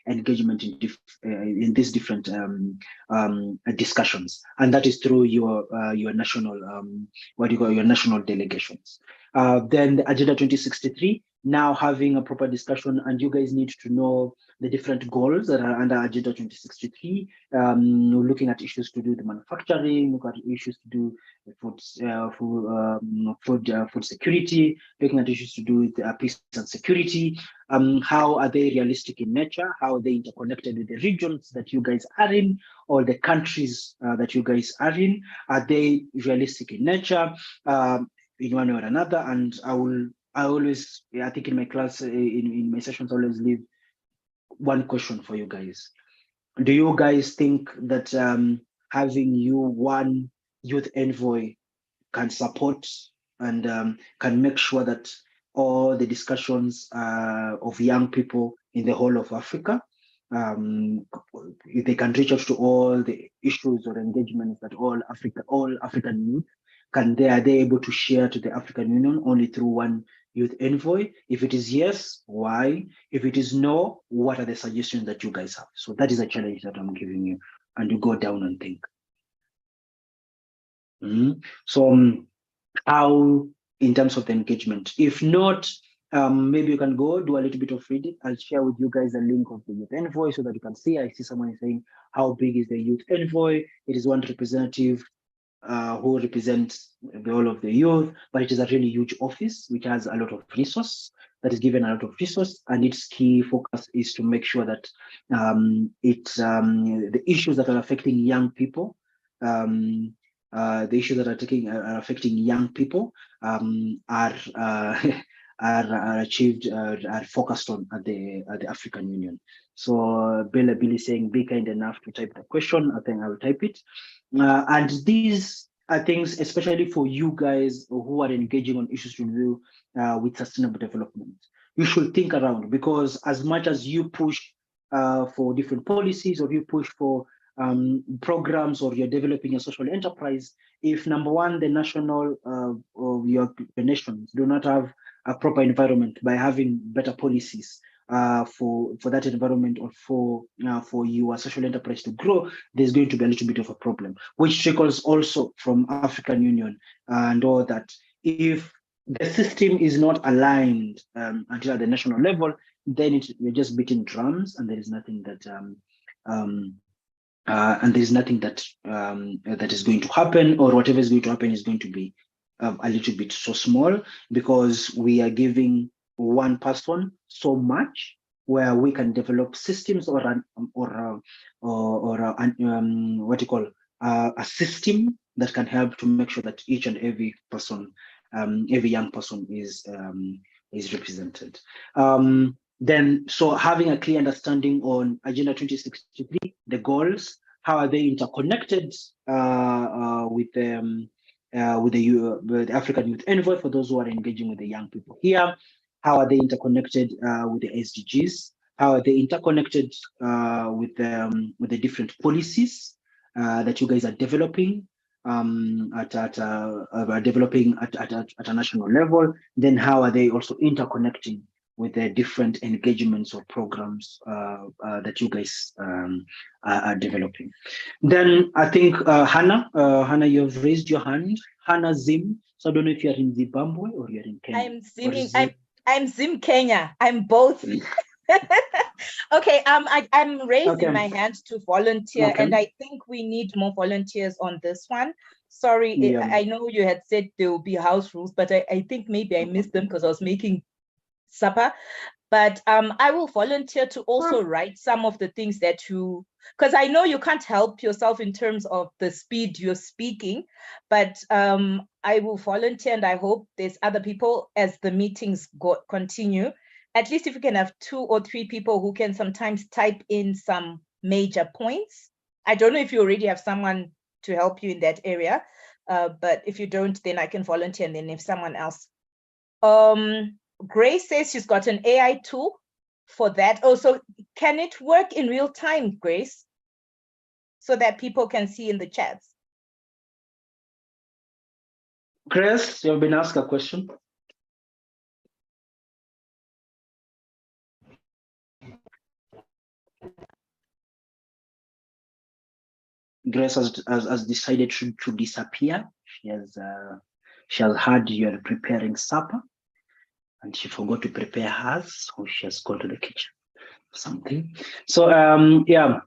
Speaker 3: engagement in these different discussions, and that is through your national your national delegations. Then the Agenda 2063, now having a proper discussion, and you guys need to know the different goals that are under Agenda 2063, looking at issues to do with manufacturing, look at issues to do with food security, looking at issues to do with peace and security. How are they realistic in nature? How are they interconnected with the regions that you guys are in, or the countries that you guys are in? Are they realistic in nature, in one way or another? And I think in my class, in my sessions, I always leave one question for you guys. Do you guys think that having one youth envoy can support and can make sure that all the discussions of young people in the whole of Africa, if they can reach out to all the issues or engagements that all African youth are they able to share to the African Union only through one youth envoy? If it is yes, why? If it is no, what are the suggestions that you guys have? So that is a challenge that I'm giving you, and you go down and think. So how, in terms of the engagement, if not, maybe you can go do a little bit of reading. I'll share with you guys a link of the youth envoy so that you can see. I see someone saying, how big is the youth envoy? It is one representative who represents the whole of the youth, but it is a really huge office which has a lot of resource, that is given a lot of resource, and its key focus is to make sure that the issues that are affecting young people, are achieved, are focused on at the African Union. So Billy saying, be kind enough to type the question. I think I will type it. And these are things, especially for you guys who are engaging on issues to do with sustainable development. You should think around, because as much as you push for different policies, or you push for programs, or you're developing a social enterprise, if number one, the national or your nations do not have a proper environment by having better policies for that environment, or for your social enterprise to grow, there's going to be a little bit of a problem, which trickles also from African Union and all that. If the system is not aligned until at the national level, then we're just beating drums, and there is nothing that that is going to happen, or whatever is going to happen is going to be a little bit so small, because we are giving one person so much where we can develop systems or a system that can help to make sure that each and every person, every young person is represented. Then, so having a clear understanding on Agenda 2063, the goals, how are they interconnected with the African Youth Envoy, for those who are engaging with the young people here. how are they interconnected with the SDGs? How are they interconnected with the different policies that you guys are developing at a national level? Then how are they also interconnecting with the different engagements or programs that you guys are developing? Then I think Hannah, you've raised your hand. Hannah Zim. So I don't know if you're in Zimbabwe or you're in Kenya.
Speaker 4: I'm Zim Kenya. I'm both. Okay, I'm raising my hand to volunteer, and I think we need more volunteers on this one. Sorry, I know you had said there will be house rules, but I think maybe I missed them because I was making supper. But I will volunteer to also write some of the things that you, because I know you can't help yourself in terms of the speed you're speaking, but I will volunteer, and I hope there's other people as the meetings continue. At least if you can have 2 or 3 people who can sometimes type in some major points. I don't know if you already have someone to help you in that area, but if you don't, then I can volunteer, and then if someone else. Grace says she's got an AI tool for that. Also, can it work in real time, Grace? So that people can see in the chats.
Speaker 3: Grace, you've been asked a question. Grace has decided to disappear. She has heard you are preparing supper, and she forgot to prepare hers, or she has gone to the kitchen or something. So yeah,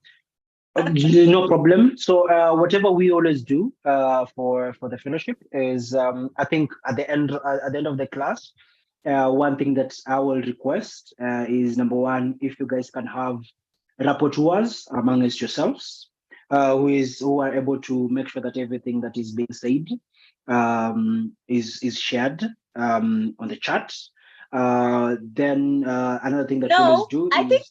Speaker 3: no problem. So whatever we always do for the fellowship is, I think at the end of the class, one thing that I will request is, number one, if you guys can have rapporteurs amongst yourselves, who are able to make sure that everything that is being said is shared on the chat. Then another thing that we always do
Speaker 4: I think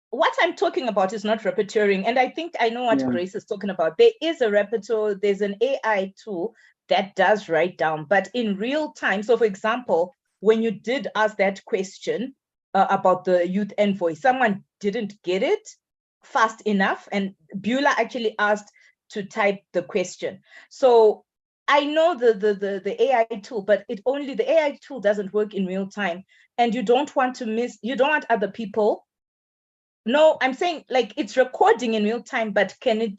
Speaker 4: what I'm talking about is not rapporteuring, and I think I know what Grace is talking about. There is a rapporteur, there's an AI tool that does write down, but in real time. So for example, when you did ask that question about the youth envoy, someone didn't get it fast enough, and Beulah actually asked to type the question. So I know the AI tool, but the AI tool doesn't work in real time, and you don't want other people. No, I'm saying like it's recording in real time, but can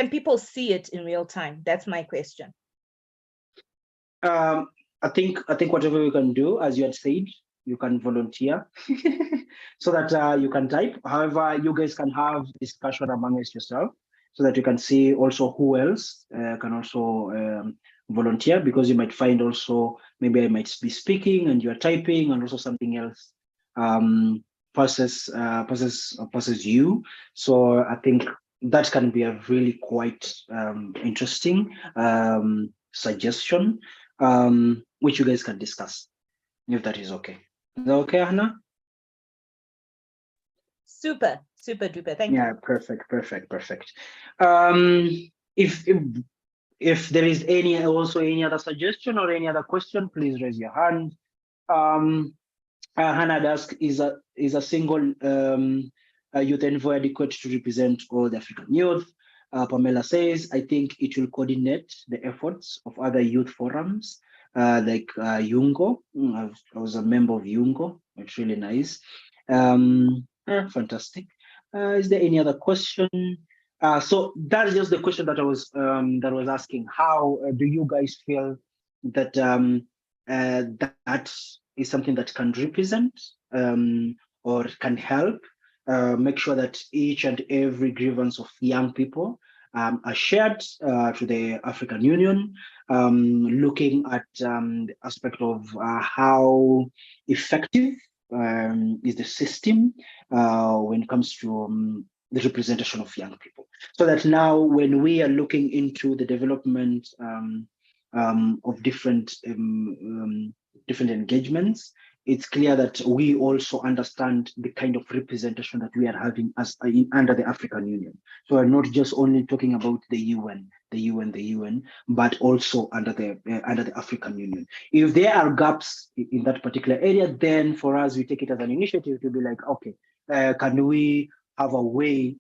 Speaker 4: people see it in real time? That's my question.
Speaker 3: I think whatever you can do, as you had said, you can volunteer so that you can type. However, you guys can have discussion amongst yourself so that you can see also who else can also volunteer, because you might find also maybe I might be speaking and you're typing, and also something else passes you. So I think that can be a really quite interesting suggestion, which you guys can discuss, if that is okay. Is that okay, Hannah?
Speaker 4: Super duper. Thank you.
Speaker 3: Yeah, perfect. If there is any other suggestion or any other question, please raise your hand. Hannah asks, is a single youth envoy adequate to represent all the African youth? Pamela says, I think it will coordinate the efforts of other youth forums like Yungo. I was a member of Yungo. It's really nice. Fantastic. Is there any other question? So that's just the question that I was asking. How do you guys feel that that is something that can represent or can help make sure that each and every grievance of young people are shared to the African Union, looking at the aspect of how effective is the system when it comes to the representation of young people. So that now when we are looking into the development of different engagements it's clear that we also understand the kind of representation that we are having as under the African Union. So we're not just only talking about the UN, but also under the African Union. If there are gaps in that particular area, then for us, we take it as an initiative to be like, okay, can we have a way?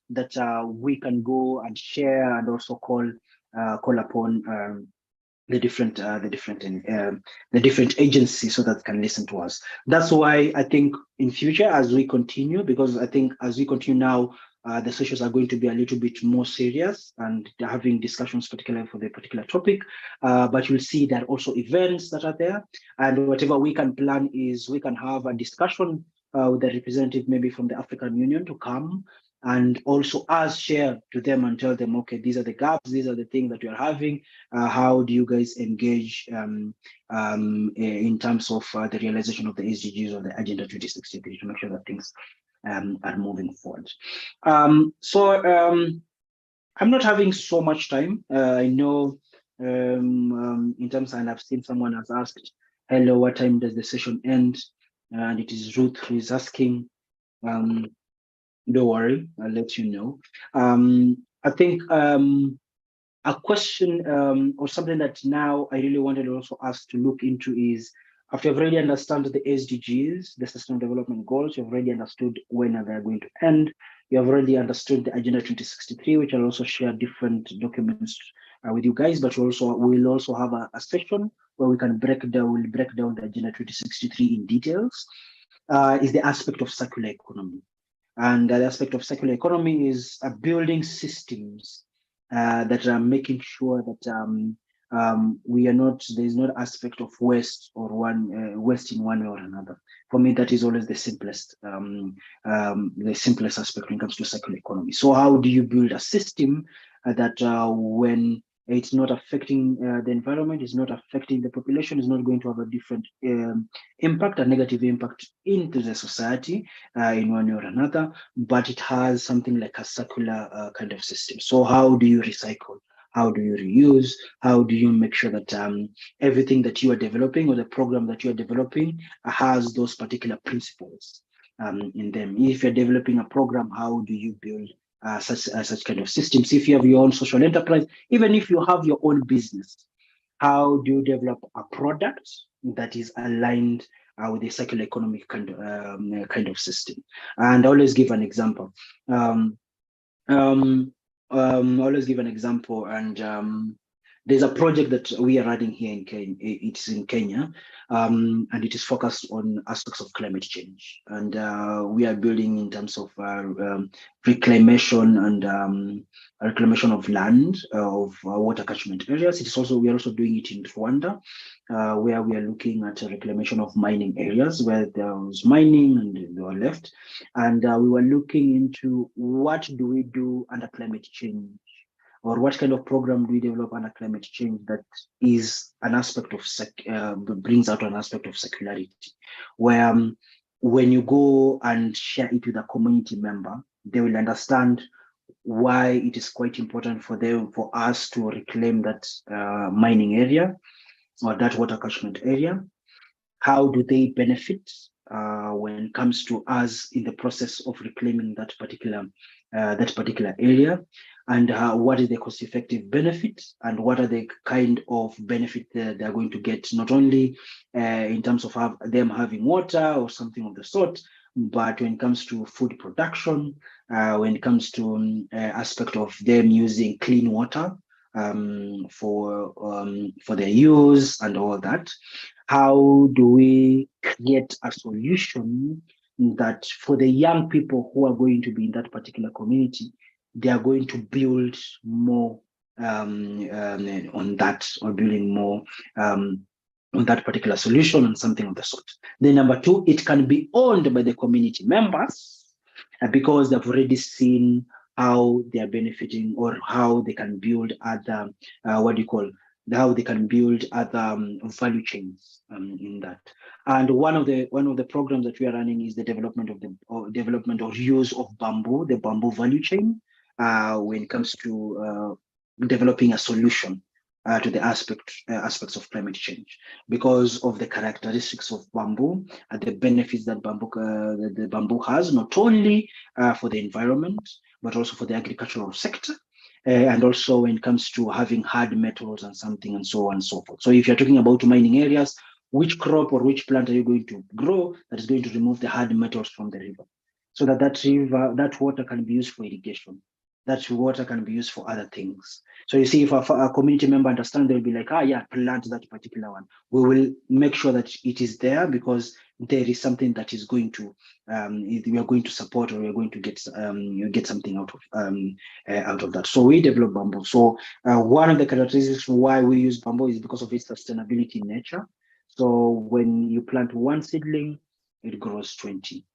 Speaker 3: That we can go and share and also call upon the different agencies so that can listen to us. That's why I think in future, as we continue, because I think as we continue now, the sessions are going to be a little bit more serious and they're having discussions particularly for the particular topic. But you'll see there are also events that are there, and whatever we can plan is we can have a discussion with the representative maybe from the African Union to come and also us share to them and tell them, okay, these are the gaps, these are the things that we are having. How do you guys engage in terms of the realization of the SDGs or the Agenda 2063 to make sure that things are moving forward. So I'm not having so much time. I know in terms, and I've seen someone has asked, hello, what time does the session end? And it is Ruth who is asking. Don't worry, I'll let you know. I think a question or something that now I really wanted also us to look into is, after you've already understood the SDGs, the Sustainable Development Goals, you've already understood when they're going to end. You have already understood the Agenda 2063, which I'll also share different documents with you guys, but we'll also have a session where we can break down the Agenda 2063 in details, is the aspect of circular economy. And the aspect of circular economy is building systems that are making sure that we are not, there's not aspect of waste or waste in one way or another. For me, that is always the simplest aspect when it comes to circular economy. So how do you build a system that when it's not affecting the environment, it's not affecting the population, it's not going to have a different impact, a negative impact into the society in one way or another, but it has something like a circular kind of system. So how do you recycle? How do you reuse? How do you make sure that everything that you are developing or the program that you are developing has those particular principles in them? If you're developing a program, how do you build such kind of systems? If you have your own social enterprise, even if you have your own business, how do you develop a product that is aligned with the circular economic kind of system? And I always give an example. Always give an example, and there's a project that we are running here in Kenya. It's in Kenya, and it is focused on aspects of climate change. And we are building in terms of reclamation and reclamation of land, of water catchment areas. It is also, we are also doing it in Rwanda, where we are looking at a reclamation of mining areas where there was mining and they were left. And we were looking into what do we do under climate change, or what kind of program do we develop under climate change that is an aspect of brings out an aspect of circularity, where when you go and share it with a community member, they will understand why it is quite important for us to reclaim that mining area or that water catchment area. How do they benefit when it comes to us in the process of reclaiming that particular area, and what is the cost-effective benefit, and what are the kind of benefit that they're going to get, not only in terms of them having water or something of the sort, but when it comes to food production, when it comes to aspect of them using clean water for their use and all that. How do we create a solution that for the young people who are going to be in that particular community, they are going to build more on that, or building more on that particular solution and something of the sort. Then number two, it can be owned by the community members because they've already seen how they are benefiting, or how they can build other, how they can build other value chains in that. And one of the programs that we are running is the development or use of bamboo, the bamboo value chain, when it comes to developing a solution to the aspects of climate change because of the characteristics of bamboo and the benefits that the bamboo has, not only for the environment, but also for the agricultural sector. And also when it comes to having hard metals and something and so on and so forth. So if you're talking about mining areas, which crop or which plant are you going to grow that is going to remove the hard metals from the river? So that water can be used for irrigation. That water can be used for other things. So you see, if a community member understands, they'll be like, yeah, plant that particular one. We will make sure that it is there because there is something that is going to, we are going to support, or we are going to get, you get something out of that. So we develop bamboo. So one of the characteristics why we use bamboo is because of its sustainability in nature. So when you plant one seedling, it grows 20.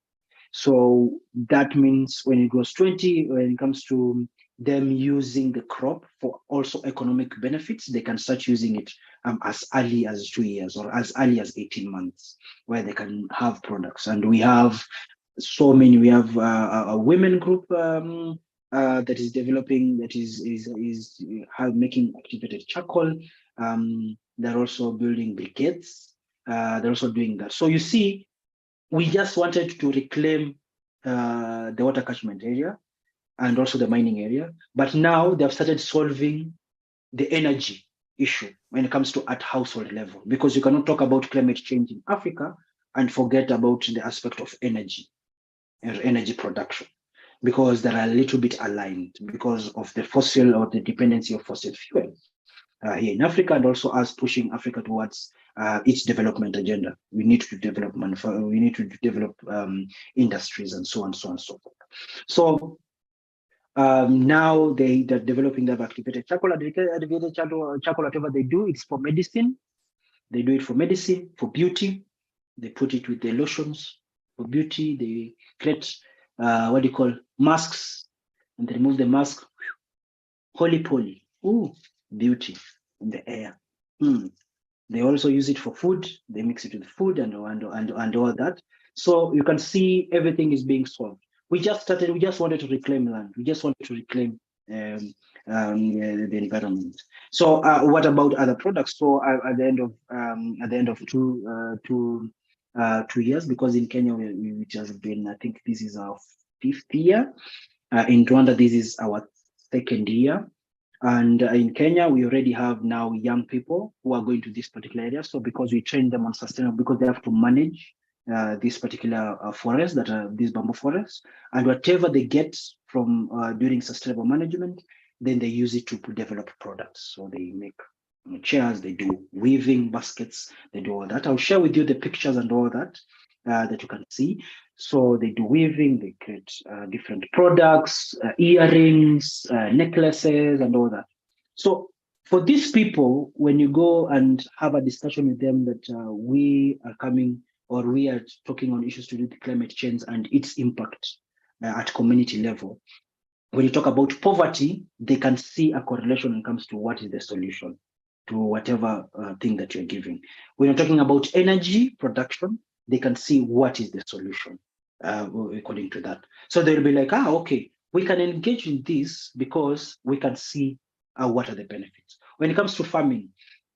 Speaker 3: So that means when it grows 20, when it comes to them using the crop for also economic benefits, they can start using it as early as 2 years or as early as 18 months, where they can have products. And we have so many. We have a women group that is developing, that is making activated charcoal. They're also building briquettes. They're also doing that. So you see, we just wanted to reclaim the water catchment area and also the mining area. But now they've started solving the energy issue when it comes to at household level, because you cannot talk about climate change in Africa and forget about the aspect of energy and energy production, because they are a little bit aligned because of the fossil or the dependency of fossil fuels here in Africa, and also us pushing Africa towards its development agenda. We need to develop we need to develop industries and so on, so on, so forth. So now they're developing the activated charcoal. Activated charcoal, whatever they do, it's for medicine. They do it for medicine, for beauty. They put it with the lotions for beauty. They create what do you call masks, and they remove the mask. Holy poly, ooh, beauty in the air. They also use it for food. They mix it with food and all that. So you can see everything is being solved. We just wanted to reclaim land. We just wanted to reclaim the environment. So what about other products? So at the end of 2 years, because in Kenya which has been, I think this is our 5th year. In Rwanda, this is our 2nd year. And in Kenya, we already have now young people who are going to this particular area. So because we train them on sustainable, because they have to manage this particular forest, that are these bamboo forests, and whatever they get from during sustainable management, then they use it to develop products. So they make chairs, they do weaving baskets, they do all that. I'll share with you the pictures and all that that you can see. So they do weaving, they create different products, earrings, necklaces, and all that. So for these people, when you go and have a discussion with them that we are coming, or we are talking on issues to do with climate change and its impact at community level, when you talk about poverty, they can see a correlation when it comes to what is the solution to whatever thing that you're giving. When you're talking about energy production, they can see what is the solution according to that. So they'll be like, okay, we can engage in this because we can see what are the benefits. When it comes to farming,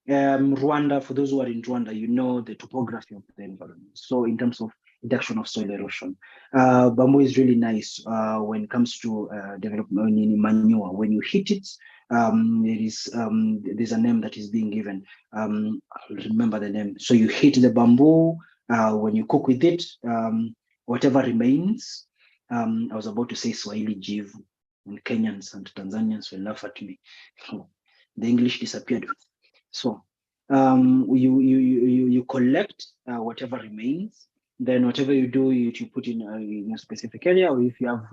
Speaker 3: Rwanda, for those who are in Rwanda, you know the topography of the environment. So in terms of reduction of soil erosion, bamboo is really nice when it comes to development in manure. When you hit it, there's a name that is being given. I'll remember the name. So you hit the bamboo, when you cook with it, whatever remains, I was about to say Swahili jivu, and Kenyans and Tanzanians will laugh at me. The English disappeared. So you collect whatever remains. Then whatever you do, you put in a specific area, or if you have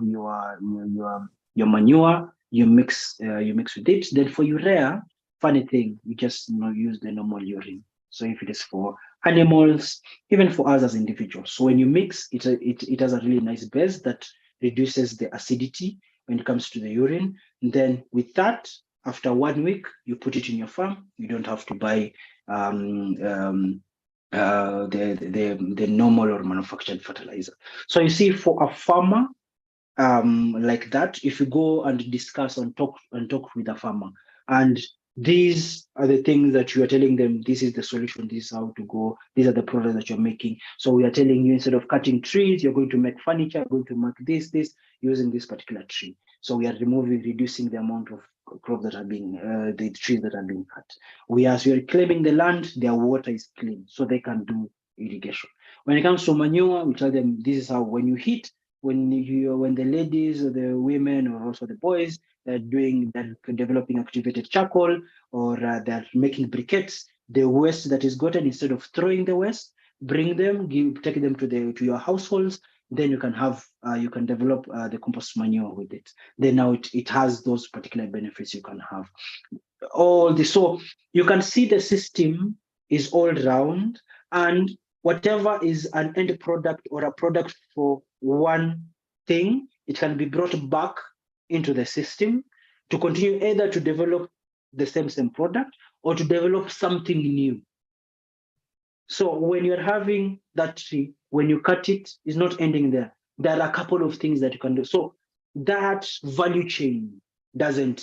Speaker 3: your manure, you mix with it. Then for urea, funny thing, you just use the normal urine. So if it is for animals, even for us as individuals. So when you mix, it has a really nice base that reduces the acidity when it comes to the urine. And then with that, after 1 week, you put it in your farm. You don't have to buy the normal or manufactured fertilizer. So you see, for a farmer like that, if you go and discuss and talk with a farmer, and these are the things that you are telling them, this is the solution, this is how to go, these are the products that you're making. So we are telling you, instead of cutting trees, you're going to make furniture, you're going to make this, using this particular tree. So we are reducing the amount of crop that are being, the trees that are being cut. We are claiming the land, their water is clean, so they can do irrigation. When it comes to manure, we tell them this is how, when you heat, when the ladies or the women or also the boys, they're developing activated charcoal, or they're making briquettes, the waste that is gotten, instead of throwing the waste, bring them, take them to your households. Then you can have you can develop the compost manure with it. Then now it has those particular benefits you can have. All this, so you can see the system is all round, and whatever is an end product or a product for one thing, it can be brought back into the system to continue either to develop the same product or to develop something new. So when you're having that tree, when you cut it, it's not ending there. There are a couple of things that you can do. So that value chain doesn't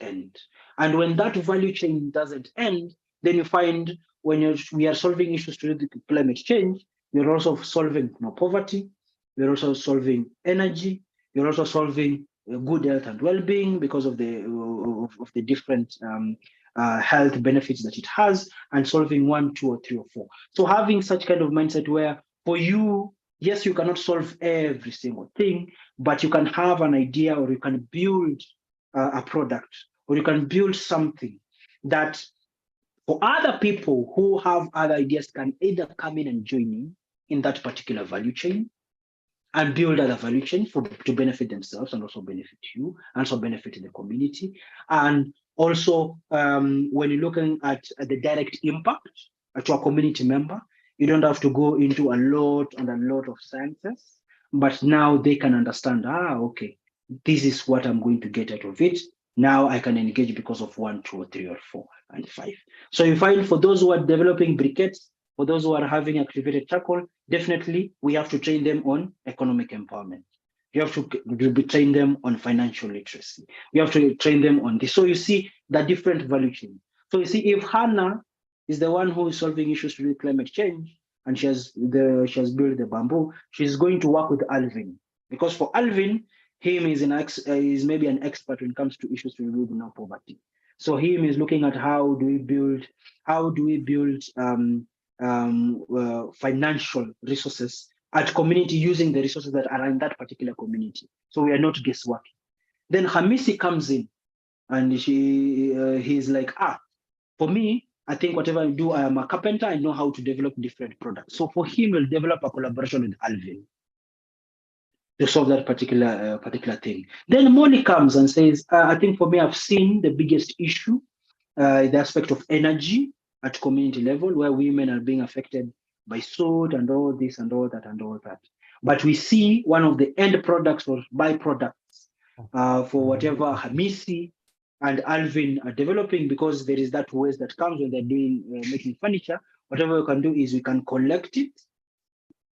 Speaker 3: end. And when that value chain doesn't end, then you find when we are solving issues to do with climate change, you're also solving poverty, you're also solving energy, you're also solving good health and well-being because of the different health benefits that it has, and solving 1, 2, or 3, or 4. So having such kind of mindset where for you, yes, you cannot solve every single thing, but you can have an idea, or you can build a product, or you can build something that for other people who have other ideas can either come in and join in that particular value chain and build other value chain to benefit themselves and also benefit you, and also benefit the community. And also, when you're looking at the direct impact to a community member, you don't have to go into a lot of sciences, but now they can understand, okay, this is what I'm going to get out of it. Now I can engage because of 1, 2, or 3, or 4, and 5. So you find for those who are developing briquettes, for those who are having activated charcoal, definitely we have to train them on economic empowerment. You have to train them on financial literacy. We have to train them on this. So you see the different value chain. So you see, if Hannah is the one who is solving issues to do with climate change, and she has built the bamboo, she's going to work with Alvin, because for Alvin, him is maybe an expert when it comes to issues to do with poverty. So him is looking at how do we build financial resources at community using the resources that are in that particular community. So we are not guessworking. Then Hamisi comes in, and he's like, for me, I think whatever I do, I am a carpenter, I know how to develop different products. So for him, we'll develop a collaboration with Alvin to solve that particular thing. Then Molly comes and says, I think for me, I've seen the biggest issue, the aspect of energy at community level, where women are being affected by soot and all this and all that and all that. But we see one of the end products or byproducts for whatever Hamisi and Alvin are developing, because there is that waste that comes when they're doing making furniture. Whatever we can do is we can collect it,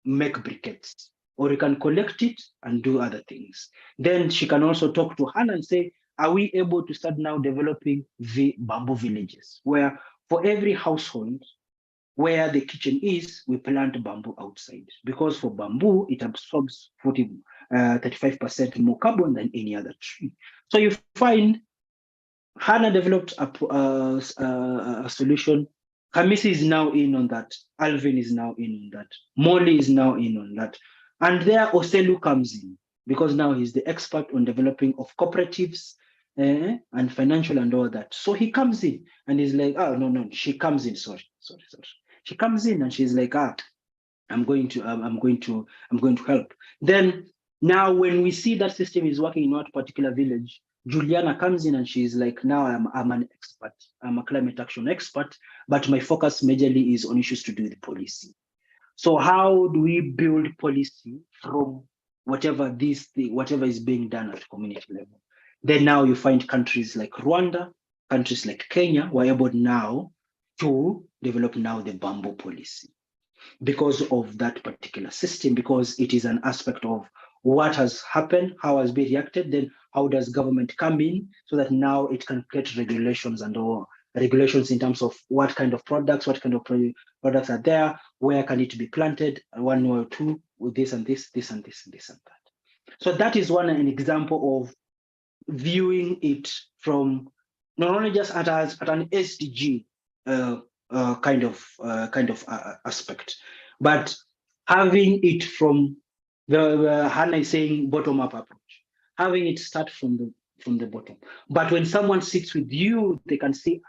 Speaker 3: make briquettes, or you can collect it and do other things. Then she can also talk to Hannah and say, are we able to start now developing the bamboo villages, where for every household where the kitchen is, we plant bamboo outside, because for bamboo, it absorbs 35% more carbon than any other tree. So you find Hannah developed a solution. Hamisi is now in on that. Alvin is now in on that. Molly is now in on that. And there Oselu comes in, because now he's the expert on developing of cooperatives and financial and all that. So he comes in and he's like, no, she comes in, sorry. She comes in and she's like, I'm going to help. Then now when we see that system is working in what particular village, Juliana comes in and she's like, now I'm an expert. I'm a climate action expert, but my focus majorly is on issues to do with policy. So how do we build policy from whatever is being done at community level? Then now you find countries like Rwanda, countries like Kenya were able now to develop now the bamboo policy because of that particular system, because it is an aspect of what has happened, how has been reacted, then how does government come in so that now it can create regulations and all regulations in terms of what kind of products, what kind of products are there, where can it be planted, 1 or 2 with this and this, this and this and this and that. So that is an example of viewing it from not only just at an SDG kind of aspect, but having it from the Hannah is saying bottom-up approach, having it start from the bottom. But when someone sits with you, they can see,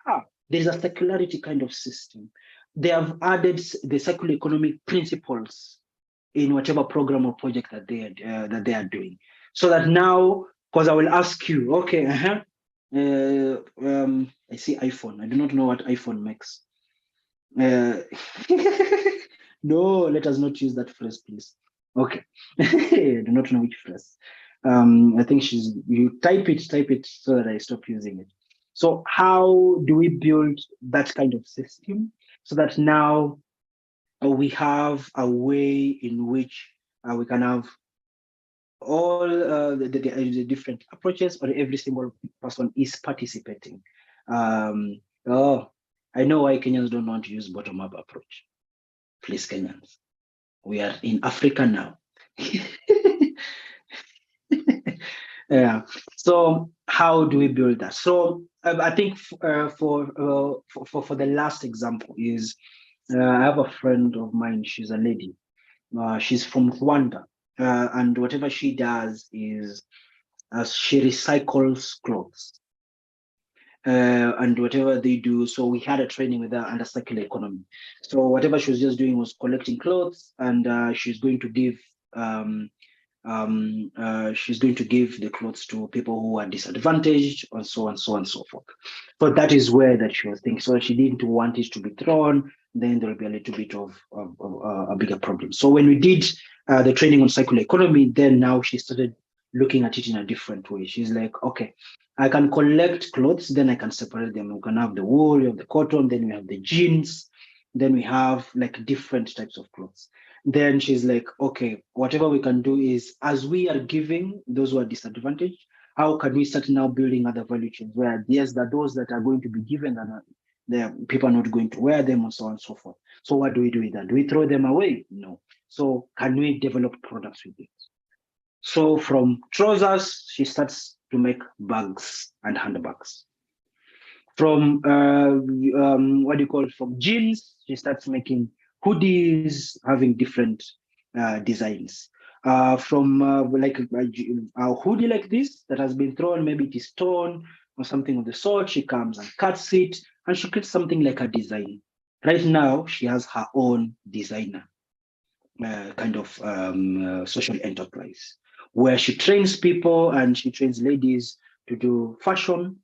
Speaker 3: there's a circularity kind of system. They have added the circular economic principles in whatever program or project that they are doing. So that now, because I will ask you, okay, I see iPhone. I do not know what iPhone makes. No, let us not use that phrase, please. Okay. I do not know which phrase. I think you type it so that I stop using it. So how do we build that kind of system so that now we have a way in which we can have all the different approaches, or every single person is participating. I know why Kenyans don't want to use bottom-up approach. Please, Kenyans, we are in Africa now. Yeah. So how do we build that? So I think for the last example is I have a friend of mine. She's a lady. She's from Rwanda, and whatever she does is she recycles clothes. And whatever they do, so we had a training with her under circular economy. So whatever she was just doing was collecting clothes, and she's going to give the clothes to people who are disadvantaged, and so on and so on and so forth. So that is where that she was thinking. So she didn't want it to be thrown, then there will be a little bit of a bigger problem. So when we did the training on circular economy, then now she started looking at it in a different way. She's like, okay, I can collect clothes, then I can separate them. We can have the wool, we have the cotton, then we have the jeans, then we have like different types of clothes. Then she's like, okay, whatever we can do is, as we are giving those who are disadvantaged, how can we start now building other value chains where yes, that those that are going to be given and the people are not going to wear them, and so on and so forth. So what do we do with that? Do we throw them away? No. So can we develop products with it? So from trousers, she starts to make bags and handbags. From from jeans, she starts making hoodies, having different designs. From like a hoodie like this that has been thrown, maybe it is torn or something of the sort, she comes and cuts it, and she creates something like a design. Right now, she has her own designer kind of social enterprise, where she trains people and she trains ladies to do fashion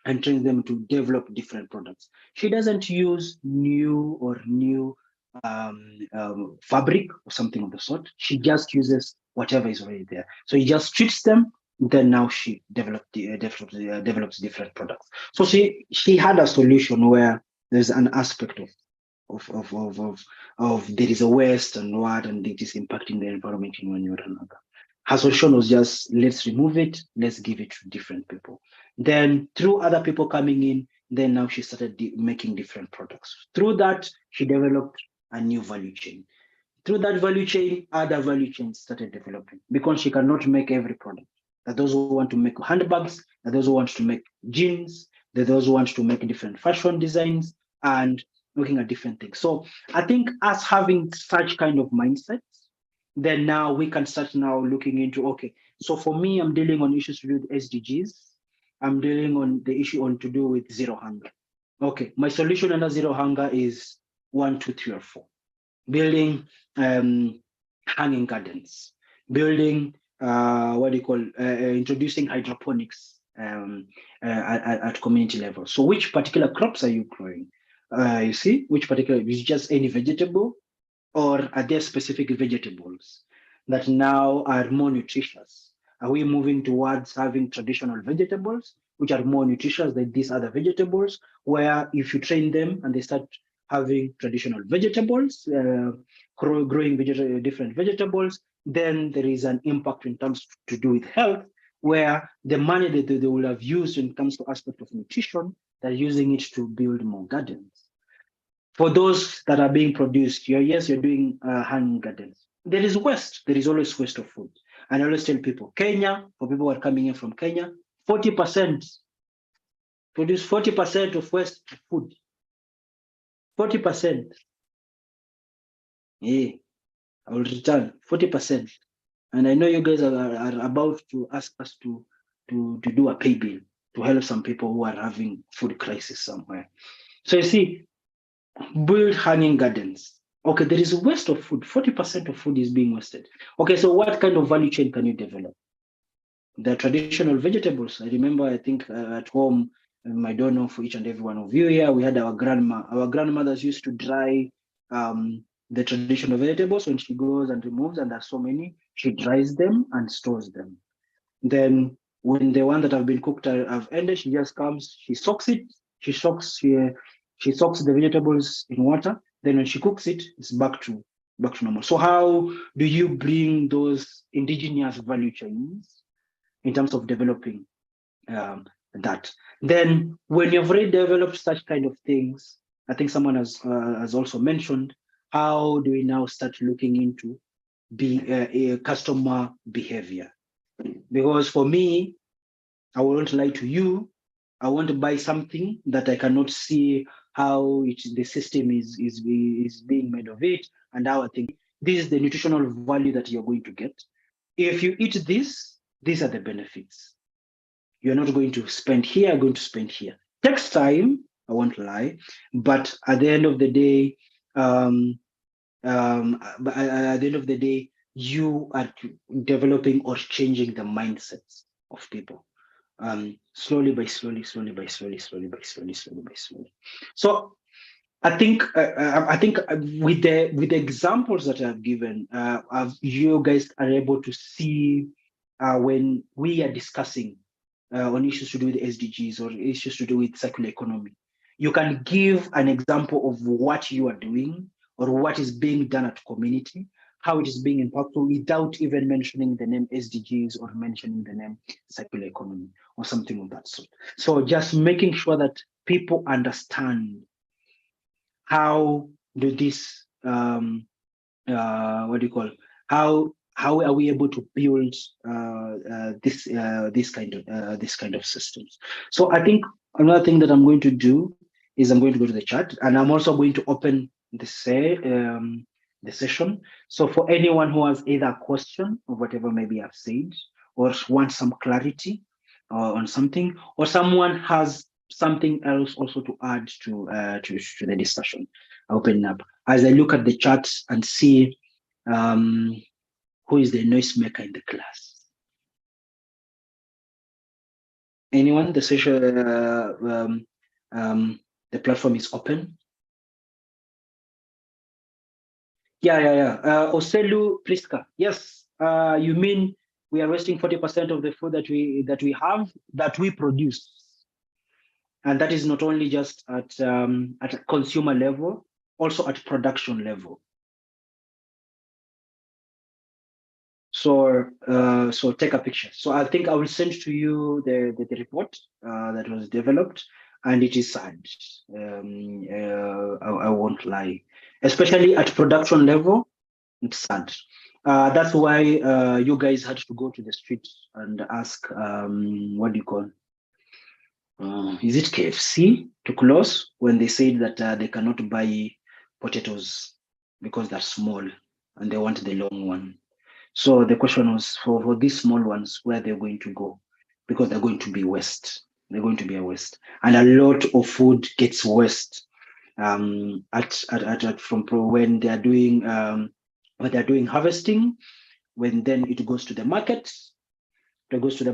Speaker 3: and trains them to develop different products. She doesn't use new fabric or something of the sort. She just uses whatever is already there. So he just treats them. Then now she develops different products. So she had a solution where there's an aspect of there is a waste and what, and it is impacting the environment in one way or another. Her solution was just, let's remove it, let's give it to different people. Then through other people coming in, then now she started making different products. Through that, she developed a new value chain. Through that value chain, other value chains started developing, because she cannot make every product. There are those who want to make handbags, there are those who want to make jeans, there are those who want to make different fashion designs, and looking at different things. So I think us having such kind of mindsets, then now we can start now looking into, okay, so for me, I'm dealing on issues to do with SDGs. I'm dealing on the issue on to do with zero hunger. Okay, my solution under zero hunger is 1, 2, 3, or 4. Building hanging gardens, building introducing hydroponics at community level. So which particular crops are you growing? You see, which particular, is it just any vegetable, or are there specific vegetables that now are more nutritious? Are we moving towards having traditional vegetables, which are more nutritious than these other vegetables, where if you train them and they start having traditional vegetables, growing different vegetables, then there is an impact in terms to do with health, where the money that they will have used when it comes to aspect of nutrition, they're using it to build more gardens. For those that are being produced, yes, you're doing hanging gardens. There is waste. There is always waste of food. And I always tell people, Kenya, for people who are coming in from Kenya, 40% produce 40% of waste food. 40%. Yeah, I will return 40%. And I know you guys are about to ask us to do a pay bill to help some people who are having food crisis somewhere. So you see, build hanging gardens. Okay, there is a waste of food. 40% of food is being wasted. Okay, so what kind of value chain can you develop? The traditional vegetables. I remember, I think at home, I don't know for each and every one of you here, we had our grandma. Our grandmothers used to dry the traditional vegetables. When she goes and removes, and there's so many, she dries them and stores them. Then when the one that have been cooked have ended, she just comes, she soaks it, she soaks the vegetables in water. Then when she cooks it, it's back to normal. So how do you bring those indigenous value chains in terms of developing that? Then when you've already developed such kind of things, I think someone has also mentioned, how do we now start looking into customer behavior? Because for me, I won't lie to you, I want to buy something that I cannot see how the system is being made of it, and how I think this is the nutritional value that you're going to get. If you eat this, these are the benefits. You're not going to spend here, you're going to spend here. Takes time, I won't lie, but at the end of the day, you are developing or changing the mindsets of people. Slowly by slowly. So I think with the examples that I've given, you guys are able to see when we are discussing on issues to do with SDGs or issues to do with circular economy, you can give an example of what you are doing or what is being done at community, how it is being impactful without even mentioning the name SDGs or mentioning the name circular economy or something of that sort. So just making sure that people understand how do this, how are we able to build this kind of systems? So I think another thing that I'm going to do is I'm going to go to the chat, and I'm also going to open the session. So for anyone who has either a question or whatever maybe I've said, or wants some clarity on something, or someone has something else also to add to the discussion, I open up as I look at the chat and see who is the noisemaker in the class. Anyone? The session, the platform is open. Yeah. Oselu Priska. Yes. You mean we are wasting 40% of the food that we produce, and that is not only just at a consumer level, also at production level. So take a picture. So I think I will send to you the report that was developed, and it is sad. I won't lie, especially at production level, it's sad. That's why you guys had to go to the street and ask, what do you call? Is it KFC to close when they said that they cannot buy potatoes because they're small and they want the long one. So the question was for these small ones, where they're going to go, because they're going to be waste. They're going to be a waste, and a lot of food gets waste from when they're doing harvesting. When then it goes to the market, it goes to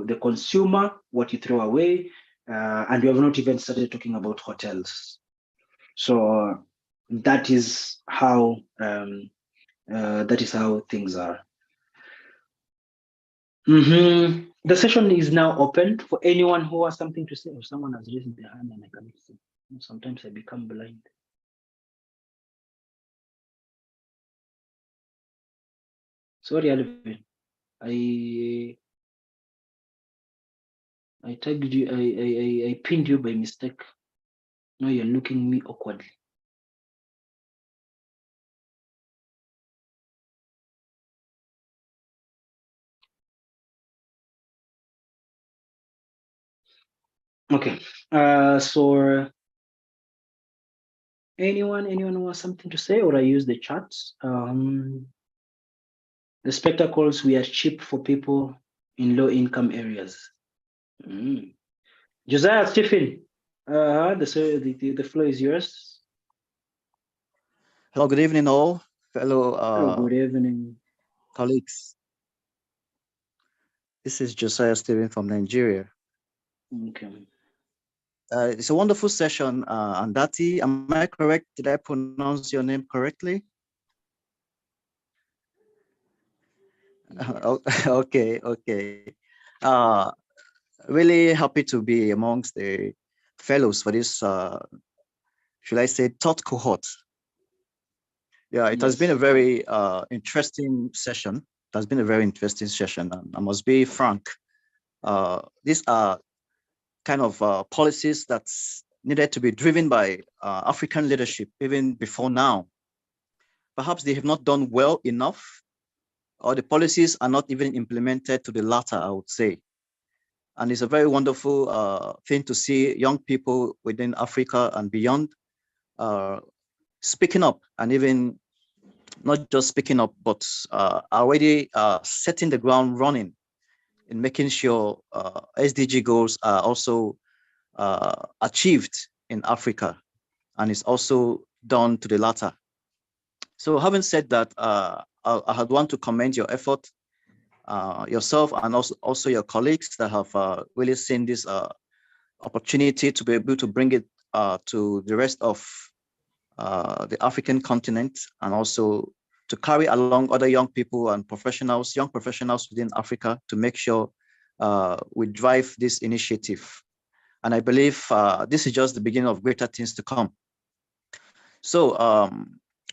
Speaker 3: the consumer, what you throw away, and we have not even started talking about hotels. So that is how. That is how things are. The session is now open for anyone who has something to say, or someone has raised their hand and I cannot see. Sometimes I become blind. Sorry, Alvin. I tagged you. I pinned you by mistake. Now you're looking at me awkwardly. Okay. So anyone who has something to say, or I use the chat? The spectacles we are cheap for people in low-income areas. Josiah, Stephen, the floor is yours.
Speaker 7: Hello, good evening, all fellow
Speaker 3: Good evening,
Speaker 7: colleagues. This is Josiah Stephen from Nigeria.
Speaker 3: Okay.
Speaker 7: It's a wonderful session, Andati. Am I correct? Did I pronounce your name correctly? Okay. Really happy to be amongst the fellows for this, should I say, third cohort. Yeah, it has been a very interesting session. It has been a very interesting session. I must be frank. These are kind of policies that's needed to be driven by African leadership even before now. Perhaps they have not done well enough, or the policies are not even implemented to the latter, I would say. And it's a very wonderful thing to see young people within Africa and beyond speaking up, and even not just speaking up, but already setting the ground running in making sure SDG goals are also achieved in Africa, and it's also done to the latter. So having said that, I had want to commend your effort, yourself, and also your colleagues that have really seen this opportunity to be able to bring it to the rest of the African continent, and also to carry along other young people and professionals, young professionals within Africa, to make sure we drive this initiative. And I believe this is just the beginning of greater things to come. So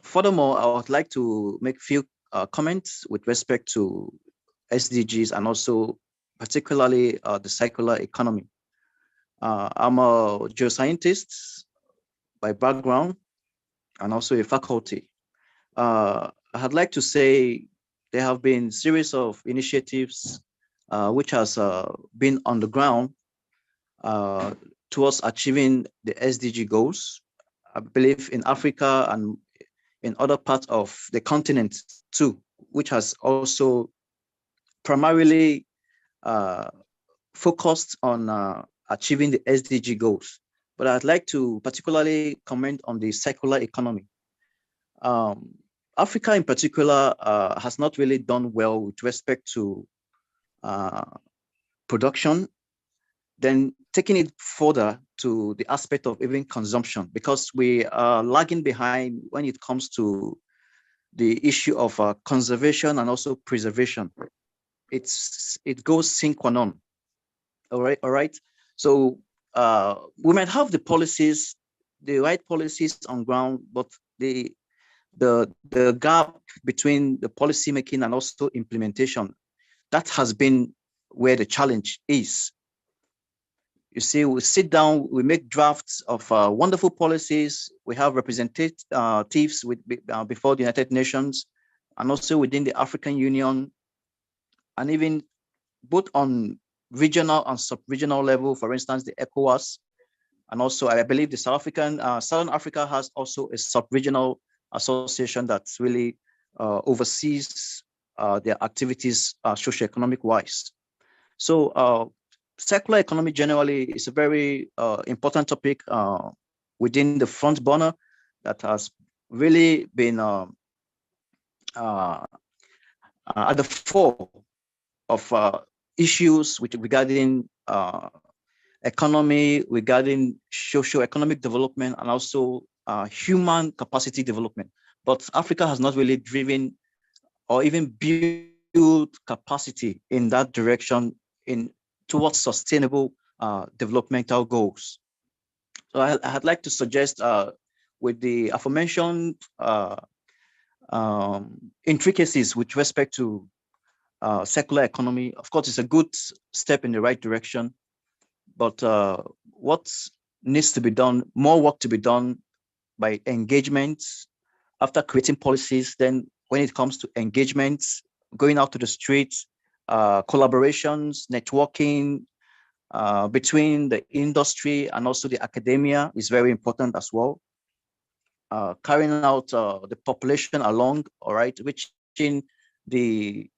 Speaker 7: furthermore, I would like to make a few comments with respect to SDGs, and also particularly the circular economy. I'm a geoscientist by background, and also a faculty. I'd like to say there have been series of initiatives which has been on the ground towards achieving the SDG goals. I believe in Africa and in other parts of the continent too, which has also primarily focused on achieving the SDG goals. But I'd like to particularly comment on the circular economy. Africa in particular has not really done well with respect to production, then taking it further to the aspect of even consumption, because we are lagging behind when it comes to the issue of conservation and also preservation. It goes sine qua non. All right. So we might have the policies, the right policies on ground, but the gap between the policy making and also implementation, that has been where the challenge is. You see, we sit down, we make drafts of wonderful policies. We have representatives before the United Nations, and also within the African Union, and even both on regional and sub-regional level, for instance, the ECOWAS, and also I believe the Southern Africa has also a sub-regional association that really oversees their activities socioeconomic wise. So circular economy generally is a very important topic within the front burner that has really been at the fore of issues regarding economy, regarding socio-economic development, and also human capacity development. But Africa has not really driven or even built capacity in that direction towards sustainable developmental goals. So I'd like to suggest with the aforementioned intricacies with respect to circular economy. Of course, it's a good step in the right direction, but what needs to be done, more work to be done by engagements after creating policies. Then when it comes to engagements, going out to the streets, collaborations, networking between the industry and also the academia is very important as well. Carrying out the population along, all right, reaching the,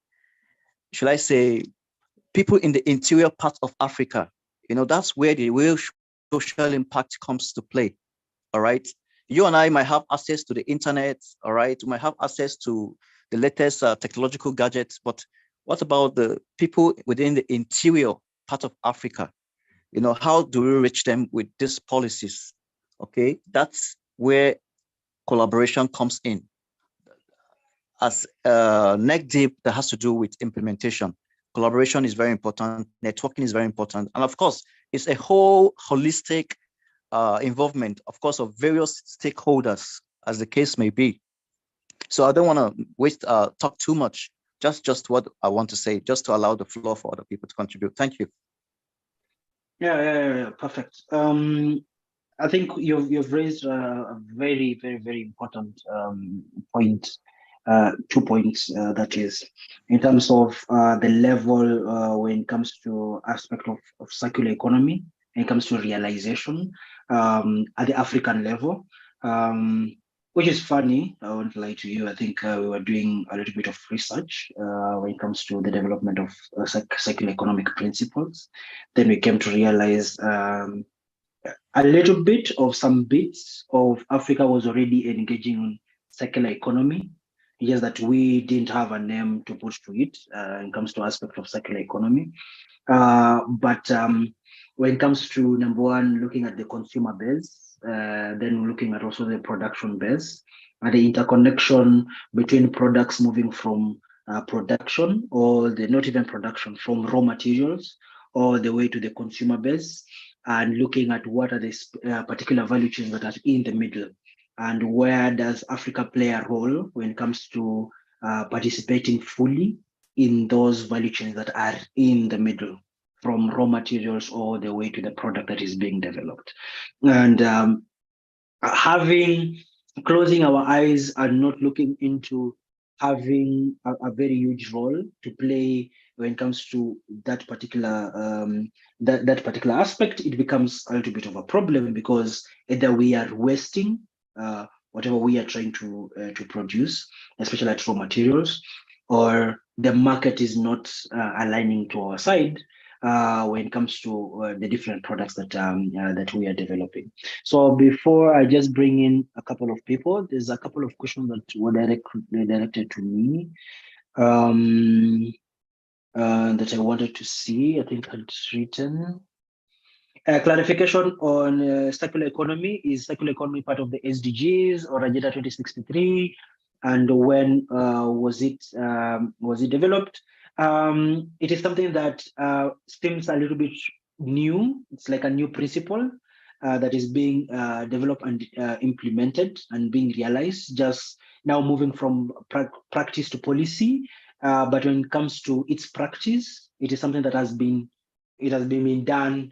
Speaker 7: should I say, people in the interior part of Africa. You know, that's where the real social impact comes to play, all right? You and I might have access to the internet, all right? We might have access to the latest technological gadgets, but what about the people within the interior part of Africa? You know, how do we reach them with these policies? Okay, that's where collaboration comes in. As neck deep, that has to do with implementation. Collaboration is very important. Networking is very important. And of course, it's a whole holistic involvement, of course, of various stakeholders, as the case may be. So I don't want to talk too much, just what I want to say, just to allow the floor for other people to contribute. Thank you.
Speaker 3: Yeah, perfect. I think you've raised a very, very, very important point. 2 points, that is, in terms of the level when it comes to aspect of circular economy, when it comes to realization at the African level, which is funny. I won't lie to you. I think we were doing a little bit of research when it comes to the development of circular economic principles. Then we came to realize a little bit of some bits of Africa was already engaging in circular economy. Just that we didn't have a name to put to it when it comes to aspect of circular economy. But when it comes to number one, looking at the consumer base, then looking at also the production base, and the interconnection between products moving from production, or the not even production, from raw materials all the way to the consumer base, and looking at what are the particular value chains that are in the middle. And where does Africa play a role when it comes to participating fully in those value chains that are in the middle, from raw materials all the way to the product that is being developed. And closing our eyes and not looking into having a very huge role to play when it comes to that particular that particular aspect, it becomes a little bit of a problem, because either we are wasting whatever we are trying to produce, especially at raw materials, or the market is not aligning to our side when it comes to the different products that that we are developing. So before I just bring in a couple of people, there's a couple of questions that were directed to me that I wanted to see. I think I'd written. Clarification on circular economy. Is circular economy part of the SDGs or Agenda 2063? And when was it developed? It is something that seems a little bit new. It's like a new principle that is being developed and implemented and being realized, just now moving from practice to policy. But when it comes to its practice, it is something that has been done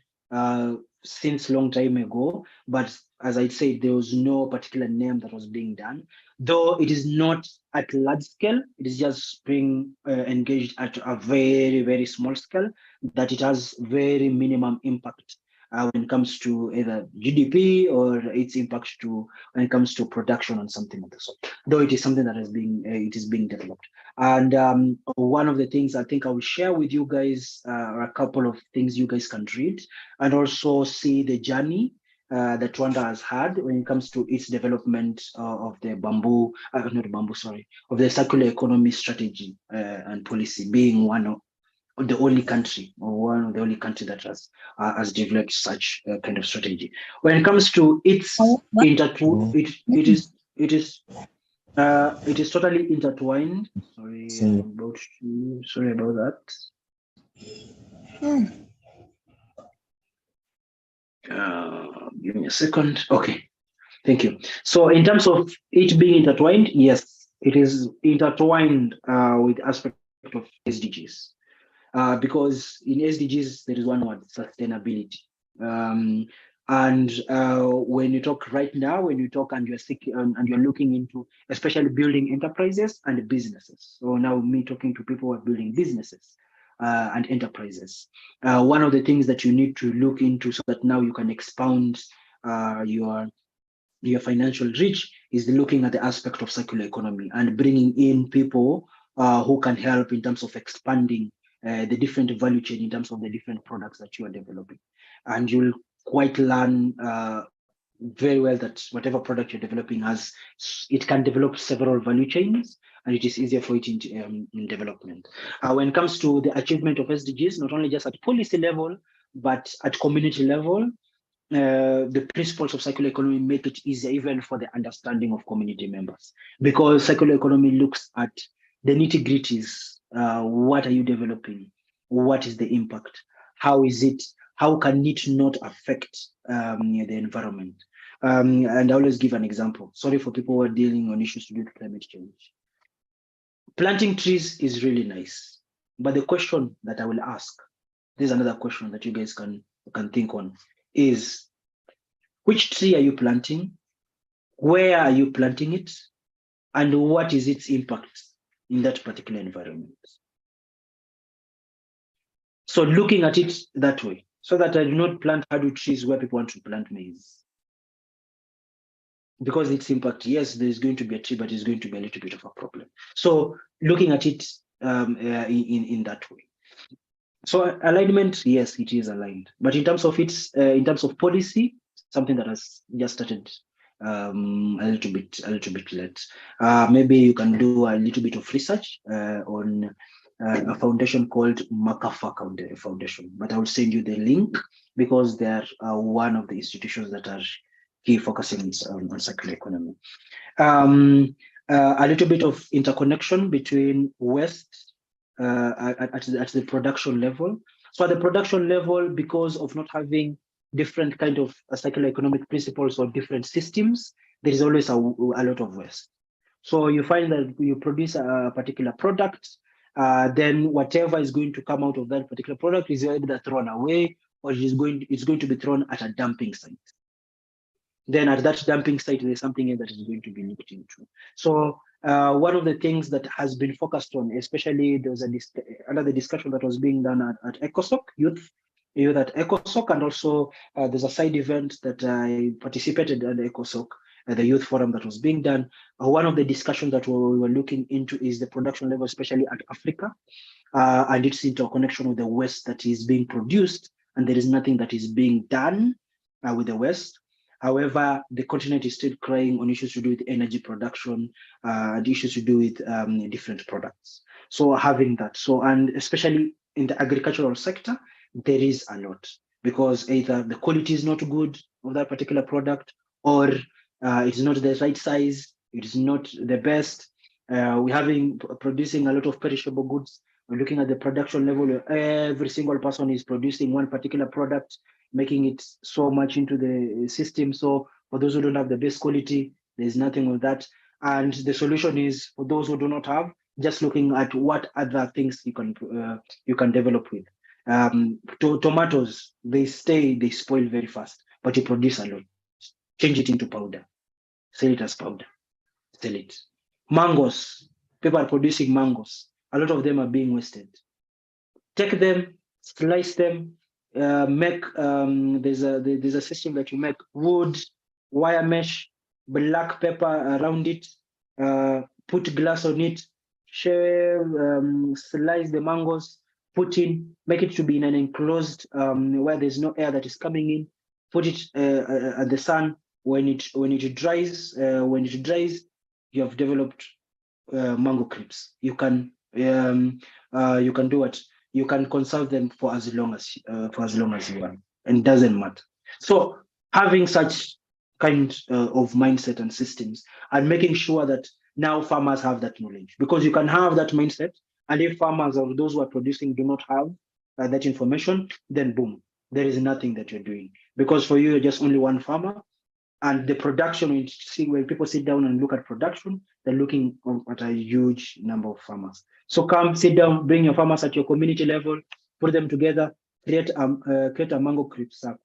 Speaker 3: since long time ago. But as I said, there was no particular name that was being done, though it is not at large scale. It is just being engaged at a very, very small scale, that it has very minimum impact when it comes to either GDP or its impact to when it comes to production and something like that. So, though it is something that is being developed. And one of the things I think I will share with you guys are a couple of things you guys can read and also see the journey that Rwanda has had when it comes to its development of the of the circular economy strategy and policy, being one of the only country that has developed such a kind of strategy. When it comes to its it is totally intertwined. Sorry about that. Give me a second. Okay, thank you. So in terms of it being intertwined, yes, it is intertwined with aspect of SDGs. Because in SDGs, there is one word, sustainability. And when you talk right now, when you talk and you're looking into especially building enterprises and businesses. So now me talking to people who are building businesses and enterprises. One of the things that you need to look into so that now you can expound your financial reach is looking at the aspect of circular economy and bringing in people who can help in terms of expanding the different value chain in terms of the different products that you are developing. And you'll quite learn very well that whatever product you're developing it can develop several value chains, and it is easier for it in development. When it comes to the achievement of SDGs, not only just at policy level, but at community level, the principles of circular economy make it easier even for the understanding of community members, because circular economy looks at the nitty-gritties. What are you developing? What is the impact? How can it not affect the environment? And I always give an example. Sorry for people who are dealing on issues to do with climate change. Planting trees is really nice, but the question that I will ask, there's another question that you guys can think on, is which tree are you planting? Where are you planting it? And what is its impact in that particular environment? So looking at it that way, so that I do not plant hardwood trees where people want to plant maize. Because its impact, yes, there's going to be a tree, but it's going to be a little bit of a problem. So looking at it in that way. So alignment, yes, it is aligned, but in terms of in terms of policy, something that has just started a little bit late. Maybe you can do a little bit of research on a foundation called MacArthur Foundation, but I will send you the link because they are one of the institutions that are key focusing on circular economy. A little bit of interconnection between waste at the production level. So at the production level, because of not having different kind of circular economic principles or different systems, there is always a lot of waste. So you find that you produce a particular product, then whatever is going to come out of that particular product is either thrown away or it's going to be thrown at a dumping site. Then at that dumping site, there's something that is going to be looked into. So one of the things that has been focused on, especially there was another discussion that was being done at ECOSOC, youth at ECOSOC, and also there's a side event that I participated at ECOSOC, the youth forum that was being done. One of the discussions that we were looking into is the production level, especially at Africa, and its interconnection with the waste that is being produced, and there is nothing that is being done with the waste. However, the continent is still crying on issues to do with energy production and issues to do with different products. So having that, and especially in the agricultural sector, there is a lot, because either the quality is not good of that particular product, or it is not the right size, it is not the best. We're producing a lot of perishable goods. We're looking at the production level where every single person is producing one particular product, making it so much into the system. So for those who don't have the best quality, there's nothing with that. And the solution is, for those who do not have, just looking at what other things you can develop with. Tomatoes, they spoil very fast, but you produce a lot. Change it into powder, sell it as powder, sell it. Mangoes, people are producing mangoes. A lot of them are being wasted. Take them, slice them, make there's a system that you make wood, wire mesh, black pepper around it, put glass on it, shave, slice the mangoes, make it to be in an enclosed where there's no air that is coming in, put it at the sun. When it dries, you have developed mango crisps. You can do it. You can conserve them for as long as you want, and it doesn't matter. So having such kind of mindset and systems, and making sure that now farmers have that knowledge, because you can have that mindset, and if farmers or those who are producing do not have that information, then boom, there is nothing that you're doing, because for you, you're just only one farmer. And the production, when people sit down and look at production, they're looking at a huge number of farmers. So come sit down, bring your farmers at your community level, put them together, create a mango crepe circle.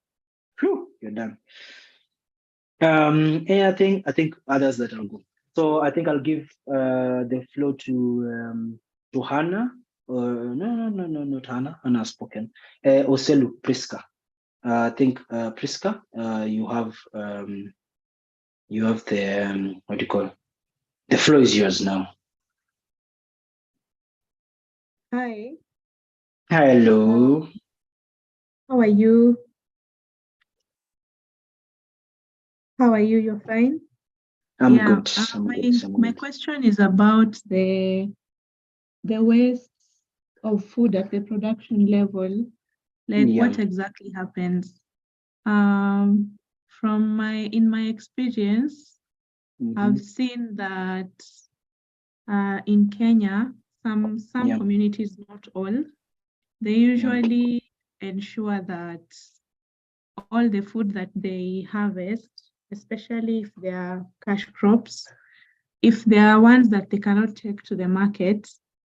Speaker 3: Phew, you're done. And I think others that are good. So I think I'll give the floor to Hannah. No, not Hannah. Hannah has spoken. Oselu, Priska. I think Priska, you have the what do you call it? The floor is yours now.
Speaker 4: Hi.
Speaker 3: Hello.
Speaker 4: How are you? How are you? You're fine?
Speaker 3: I'm good.
Speaker 4: My question is about the waste of food at the production level. Like what exactly happens? In my experience, I've seen that in Kenya, some communities, not all, they usually ensure that all the food that they harvest, especially if they are cash crops, if there are ones that they cannot take to the market,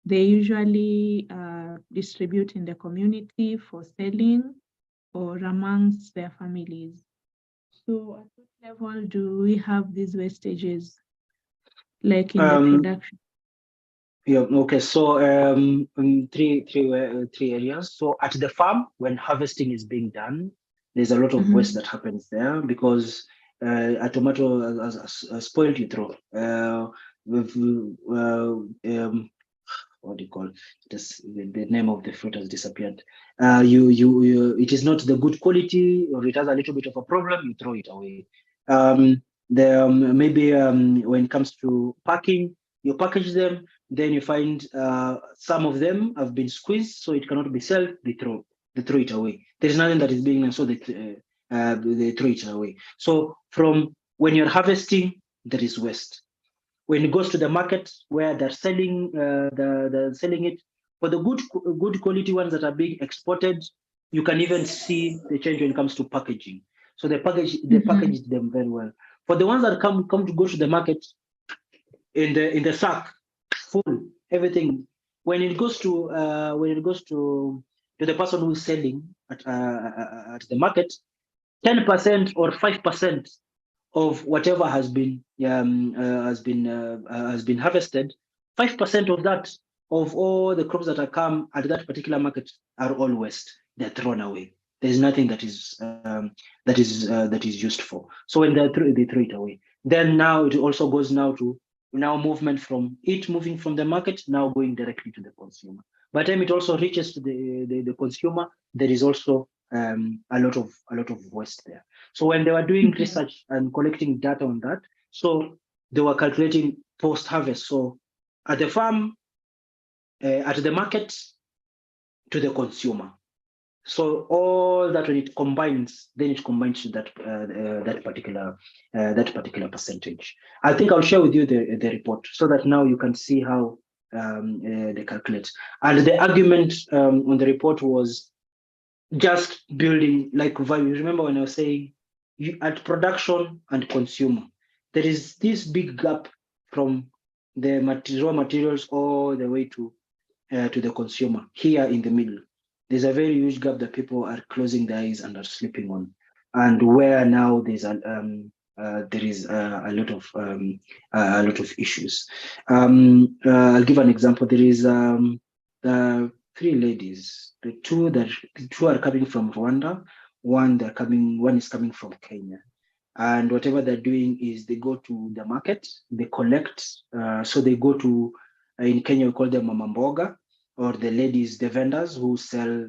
Speaker 4: they usually distribute in the community for selling or amongst their families. So at what level do we have these wastages, like in the production?
Speaker 3: Yeah, okay. So three areas. So at the farm, when harvesting is being done, there's a lot of waste that happens there because a tomato spoiled, you throw. What do you call this? The name of the fruit has disappeared. It is not the good quality, or it has a little bit of a problem, you throw it away. Maybe when it comes to packing, you package them, then you find some of them have been squeezed, so it cannot be sold. They throw it away. There is nothing that is being done, so they throw it away. So from when you're harvesting, there is waste. When it goes to the market where they're selling, they're selling it for the good quality ones that are being exported. You can even see the change when it comes to packaging. So they package them very well. For the ones that come to go to the market in the sack, full everything. When it goes to the person who's selling at the market, 10% or 5% of whatever has been harvested, 5% of that, of all the crops that are come at that particular market, are all waste. They're thrown away. There's nothing that is used for. So when they throw it away. Then now it also goes now to moving from the market, now going directly to the consumer. By the time it also reaches to the consumer, there is also a lot of waste there. So when they were doing research and collecting data on that, so they were calculating post-harvest. So at the farm, at the market, to the consumer. So all that, when it combines, then it combines to that particular percentage. I think I'll share with you the report so that now you can see how they calculate. And the argument on the report was just building like value. Remember when I was saying at production and consumer, there is this big gap from the raw materials all the way to the consumer. Here in the middle, there's a very huge gap that people are closing their eyes and are sleeping on, and where now there is a lot of issues. I'll give an example. There is three ladies. The two are coming from Rwanda. One is coming from Kenya. And whatever they're doing is they go to the market, they collect. So they go to, in Kenya, we call them mama mboga, or the ladies, the vendors who sell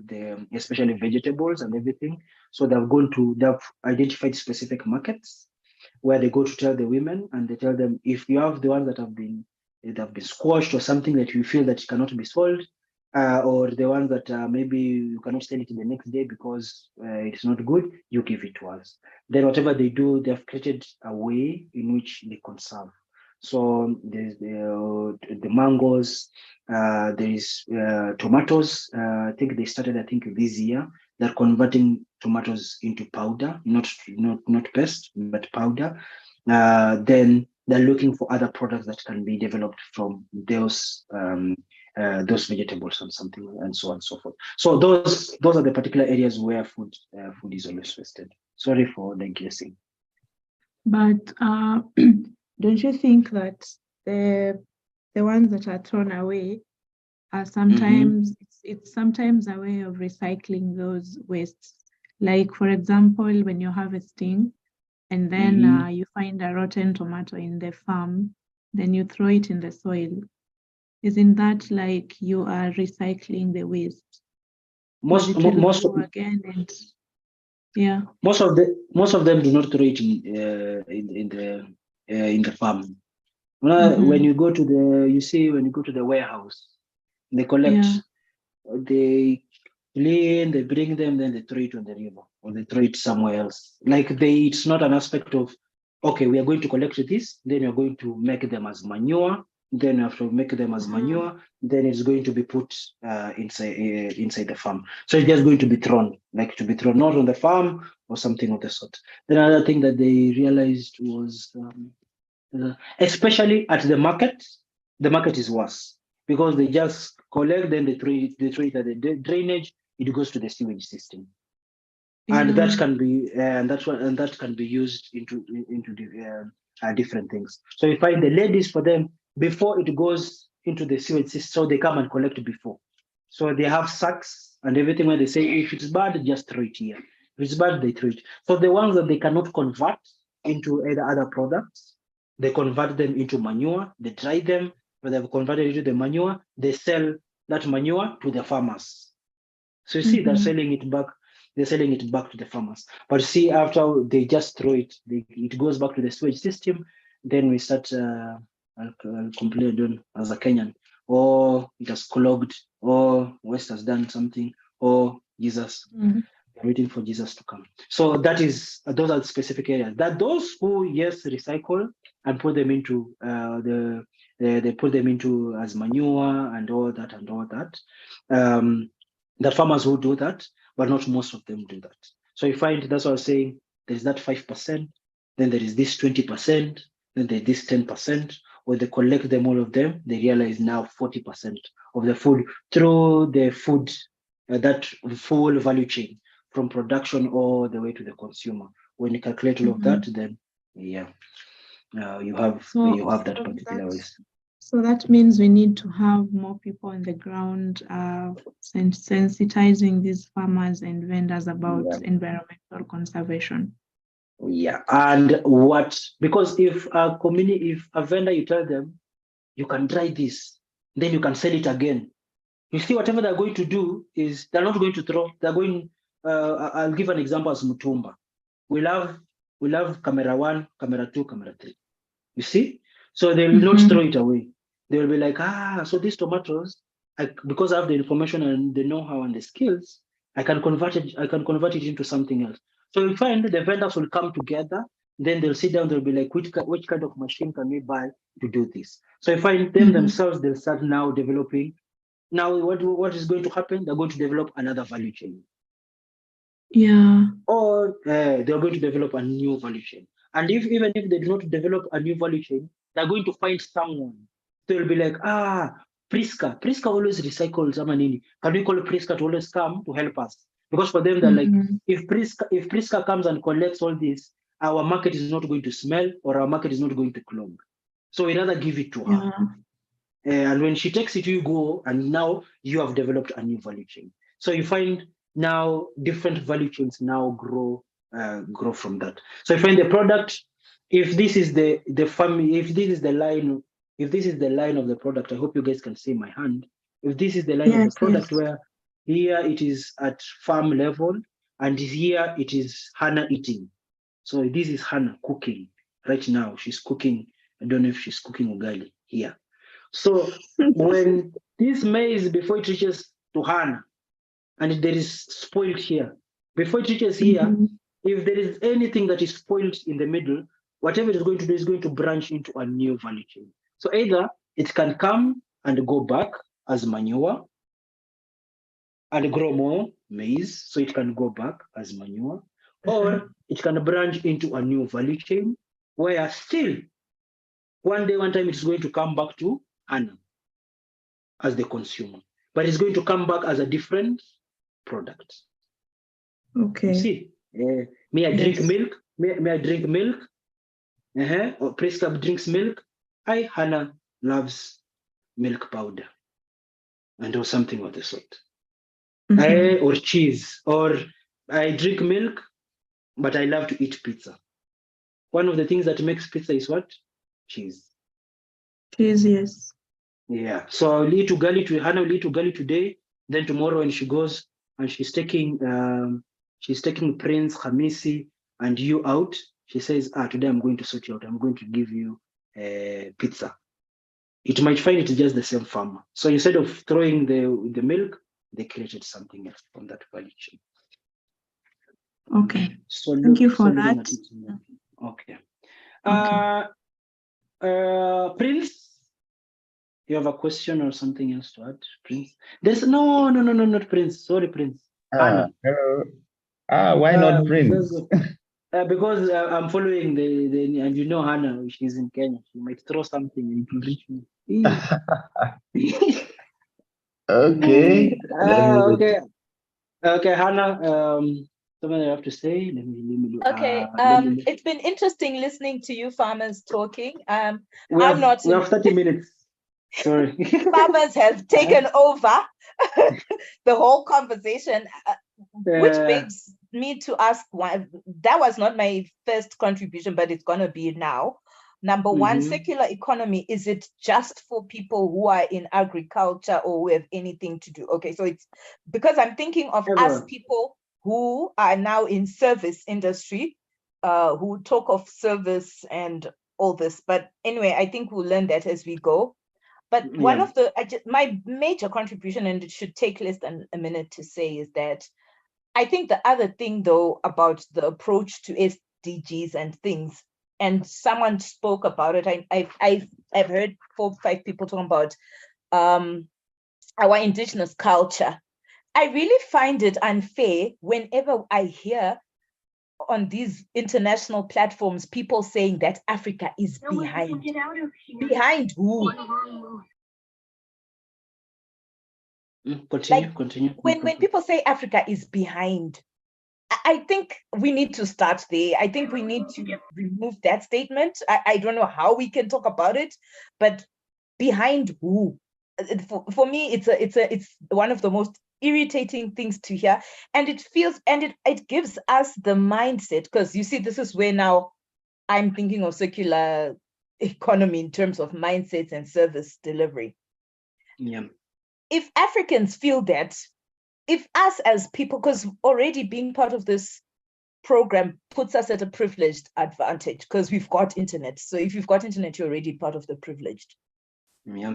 Speaker 3: especially vegetables and everything. So they've identified specific markets where they go to tell the women, and they tell them, if you have the ones that have been squashed or something that you feel that cannot be sold, or the ones that maybe you cannot sell it the next day because it's not good, you give it to us. Then whatever they do, they've created a way in which they conserve. So there's the mangoes, there is tomatoes. I think they started, this year. they're converting tomatoes into powder, not paste, but powder. Then they're looking for other products that can be developed from those vegetables and something, and so on and so forth. So those are the particular areas where food is always wasted. Sorry for digressing.
Speaker 4: But don't you think that the ones that are thrown away are sometimes it's sometimes a way of recycling those wastes? Like, for example, when you're harvesting and then you find a rotten tomato in the farm, then you throw it in the soil. Isn't that like you are recycling the waste?
Speaker 3: Most of them do not throw it in the farm. When you go to the warehouse, they collect, they clean, they bring them, then they throw it on the river or they throw it somewhere else. Like it's not an aspect of, okay, we are going to collect this, then you're going to make them as manure. Then after we make them as manure, then it's going to be put inside the farm. So it's just going to be thrown, not on the farm or something of the sort. Then another thing that they realized was, especially at the market is worse because they just collect, then they throw it at the drainage. It goes to the sewage system, and that can be that can be used into different things. So you find the ladies, for them, before it goes into the sewage system, so they come and collect before. So they have sacks and everything where they say, if it's bad, just throw it here. If it's bad, they throw it. So the ones that they cannot convert into other products, they convert them into manure, they dry them, when they've converted into the manure, they sell that manure to the farmers. So you see, they're selling it back to the farmers. But see, after they just throw it, it goes back to the sewage system. Then we start I'll complain as a Kenyan, or it has clogged, or West has done something, or Jesus. They're waiting for Jesus to come. So those are the specific areas that those who recycle and put them into they put them into as manure and all that. The farmers will do that, but not most of them do that. So you find, that's what I was saying, there's that 5%, then there is this 20%, then there's this 10%. When they collect them, all of them, they realize now 40% of the food through the food, that full value chain from production all the way to the consumer. When you calculate all of that, then you have that particular waste.
Speaker 4: So that means we need to have more people on the ground sensitizing these farmers and vendors about environmental conservation.
Speaker 3: Yeah, and because if a vendor, you tell them, you can dry this, then you can sell it again. You see, whatever they're going to do is they're not going to throw, they're going, I'll give an example as Mutumba. We love camera 1, camera 2, camera 3. You see? So they will not throw it away. They will be like, so these tomatoes, because I have the information and the know-how and the skills, I can convert it into something else. So you find the vendors will come together, then they'll sit down, they'll be like, which kind of machine can we buy to do this? So you find them themselves, they'll start now developing. Now what is going to happen? They're going to develop another value chain.
Speaker 4: Yeah.
Speaker 3: Or they're going to develop a new value chain. And even if they do not develop a new value chain, they're going to find someone. They'll be like, Priska always recycles Amanini. Can we call Priska to always come to help us? Because for them, they're like, if Priska comes and collects all this, our market is not going to smell or our market is not going to clog. So we rather give it to her. And when she takes it, you go, and now you have developed a new value chain. So you find now different value chains now grow from that. So you find the product, if this is the family, if this is the line of the product, I hope you guys can see my hand. If this is the line of the product, where here it is at farm level, and here it is Hannah eating. So this is Hannah cooking right now. She's cooking. I don't know if she's cooking ugali here. So when this maize, before it reaches to Hannah, and there is spoiled here, before it reaches here, if there is anything that is spoiled in the middle, whatever it is going to do is going to branch into a new value chain. So either it can come and go back as manure, and grow more maize so it can go back as manure, or it can branch into a new value chain where still one time it's going to come back to Hannah as the consumer, but it's going to come back as a different product.
Speaker 4: Okay.
Speaker 3: You see, may I drink milk? May I drink milk? Or Press Club drinks milk. Hannah loves milk powder, and or something of the sort. Or cheese, or I drink milk, but I love to eat pizza. One of the things that makes pizza is what? Cheese.
Speaker 4: Cheese, yes.
Speaker 3: Yeah. So I'll eat ugali to Hannah will eat ugali today. Then tomorrow when she goes and she's taking Prince, Hamisi, and you out, she says, today I'm going to sort you out. I'm going to give you pizza. It might find it's just the same farmer. So instead of throwing the milk, they created something else from that value chain.
Speaker 4: Okay.
Speaker 3: So
Speaker 4: thank you for that.
Speaker 3: Okay.
Speaker 4: Okay.
Speaker 3: Prince, you have a question or something else to add, Prince? There's no, not Prince. Sorry, Prince.
Speaker 8: Hello. Why not Prince?
Speaker 3: Because I'm following the and you know Hannah, she's in Kenya. She might throw something and it will reach me.
Speaker 8: Okay.
Speaker 3: Okay, Hannah. Something I have to say. Let me look.
Speaker 4: Okay. It's been interesting listening to you farmers talking.
Speaker 3: We have 30 minutes. Sorry.
Speaker 4: Farmers have taken over the whole conversation, which begs me to ask why. That was not my first contribution, but it's going to be now. Number one, circular economy, is it just for people who are in agriculture or who have anything to do? Okay, so it's because I'm thinking of us people who are now in service industry, who talk of service and all this. But anyway, I think we'll learn that as we go. But one of my major contribution, and it should take less than a minute to say, is that I think the other thing, though, about the approach to SDGs and things, and someone spoke about it. I've heard 4 or 5 people talking about our indigenous culture. I really find it unfair whenever I hear on these international platforms people saying that Africa is behind. Behind who?
Speaker 3: Continue.
Speaker 4: When people say Africa is behind, I think we need to start there. I think we need to remove that statement. I don't know how we can talk about it, but behind who? For me, it's one of the most irritating things to hear, and it gives us the mindset, because you see, this is where now I'm thinking of circular economy in terms of mindsets and service delivery.
Speaker 3: Yeah.
Speaker 4: If Africans feel that, if us as people, because already being part of this program puts us at a privileged advantage because we've got internet. So if you've got internet, you're already part of the privileged.
Speaker 3: Yeah.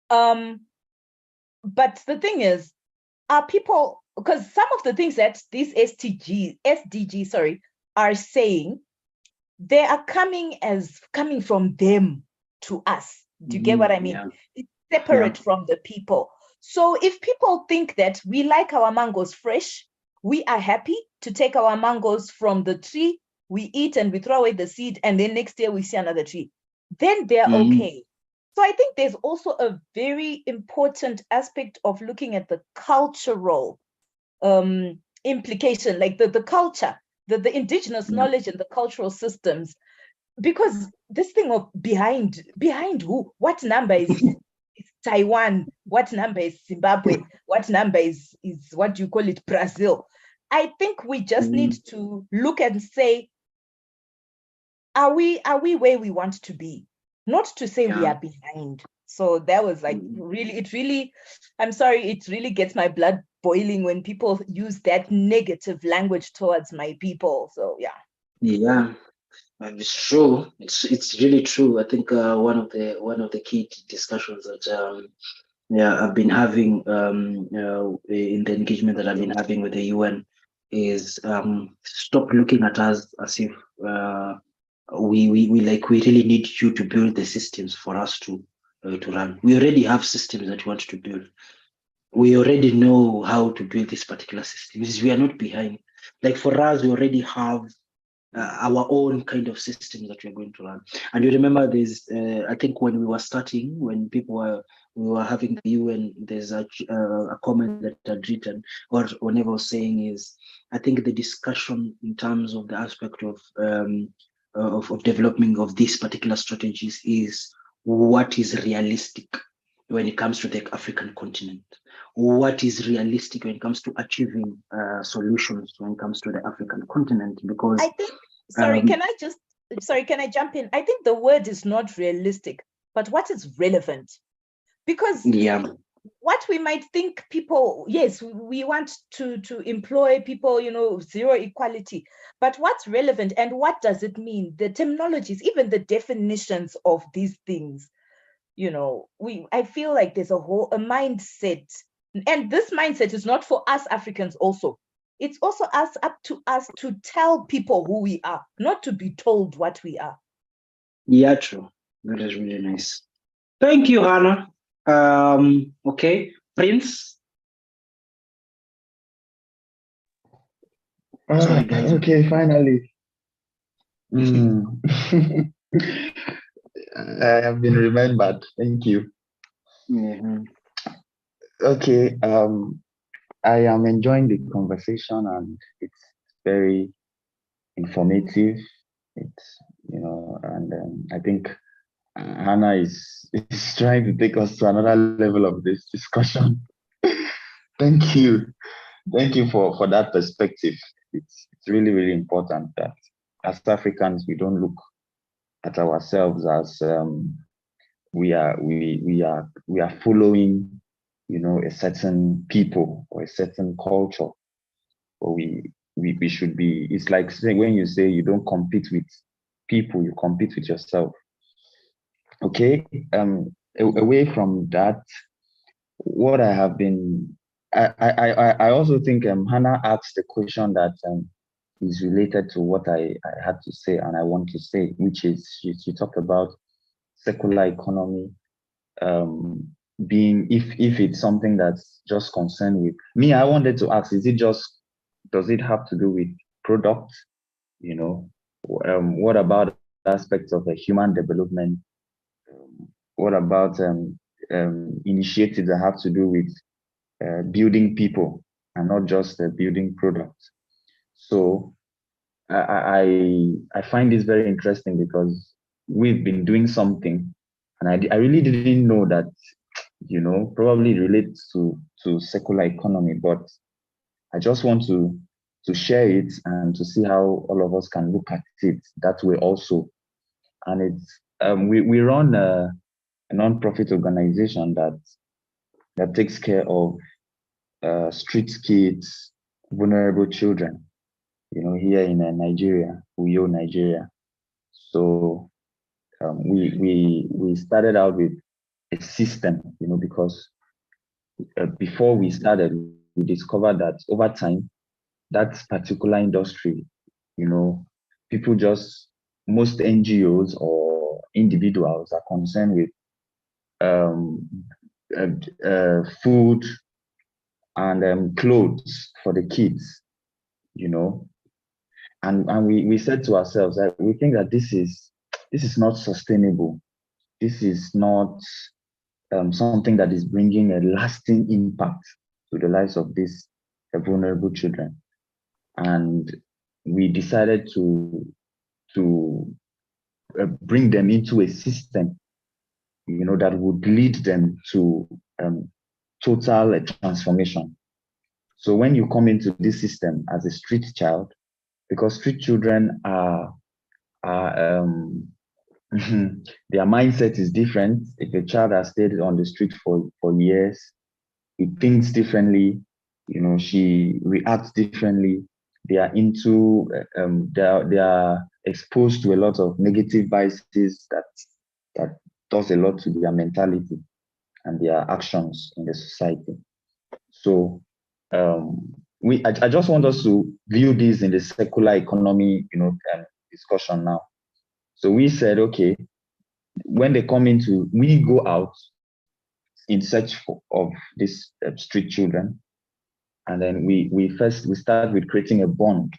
Speaker 4: But the thing is, are people, because some of the things that these SDGs are saying, they are coming from them to us. Do you get what I mean?
Speaker 3: Yeah.
Speaker 4: It's separate from the people. So if people think that we like our mangoes fresh, we are happy to take our mangoes from the tree, we eat and we throw away the seed, and then next year we see another tree, then they're okay. So I think there's also a very important aspect of looking at the cultural implication, like the culture, the indigenous knowledge and the cultural systems, because this thing of behind who? What number is Taiwan? What number is Zimbabwe? What number is what do you call it, Brazil? I think we just need to look and say, are we where we want to be? Not to say we are behind. So that was like I'm sorry, it really gets my blood boiling when people use that negative language towards my people. So
Speaker 3: yeah, it's true. It's really true. I think one of the key discussions that I've been having in the engagement that I've been having with the UN is stop looking at us as if we really need you to build the systems for us to run. We already have systems that we want to build. we already know how to build this particular system. We are not behind. Like for us, we already have our own kind of system that we're going to learn. And you remember there's, I think when we were starting, when we were having the UN, there's a comment that I'd written, or whenever I was saying is, I think the discussion in terms of the aspect of development of these particular strategies is what is realistic when it comes to the African continent. What is realistic when it comes to achieving solutions when it comes to the African continent? Because
Speaker 4: I think, can I jump in? I think the word is not realistic, but what is relevant? Because what we might think people, yes, we want to employ people, zero equality, but what's relevant and what does it mean? The terminologies, even the definitions of these things, I feel like there's a mindset, and this mindset is not for us Africans also. It's also up to us to tell people who we are, not to be told what we are.
Speaker 3: Yeah, true. That is really nice. Thank you, Hannah. Okay, Prince.
Speaker 8: Sorry, guys. Okay, finally. I have been remembered. Thank you. Okay. I am enjoying the conversation and it's very informative. It's and I think Hannah is trying to take us to another level of this discussion. Thank you for that perspective. It's really, really important that as Africans we don't look at ourselves as we are following a certain people or a certain culture, or we should be. It's like when you say you don't compete with people, you compete with yourself. Okay, away from that, what I have been, I also think Hannah asked the question that is related to what I had to say and I want to say, which is she talked about secular economy being, if it's something that's just concerned with me. I wanted to ask, does it have to do with product? What about aspects of the human development? What about initiatives that have to do with building people and not just building products? So I find this very interesting because we've been doing something, and I really didn't know that, probably relates to secular economy, but I just want to share it and to see how all of us can look at it that way also. And it's we run a non-profit organization that takes care of street kids, vulnerable children, here in Nigeria, Uyo, Nigeria. So we started out with a system, because before we started, we discovered that over time, that particular industry, people most NGOs or individuals are concerned with food and clothes for the kids, and we said to ourselves that we think that this is not sustainable. This is not something that is bringing a lasting impact to the lives of these vulnerable children. And we decided to bring them into a system, that would lead them to total transformation. So when you come into this system as a street child, because street children are their mindset is different. If a child has stayed on the street for years, he thinks differently, she reacts differently. They are into they are exposed to a lot of negative biases that does a lot to their mentality and their actions in the society. So I just want us to view this in the secular economy discussion now. So we said, okay, when they come we go out in search of these street children. And then we start with creating a bond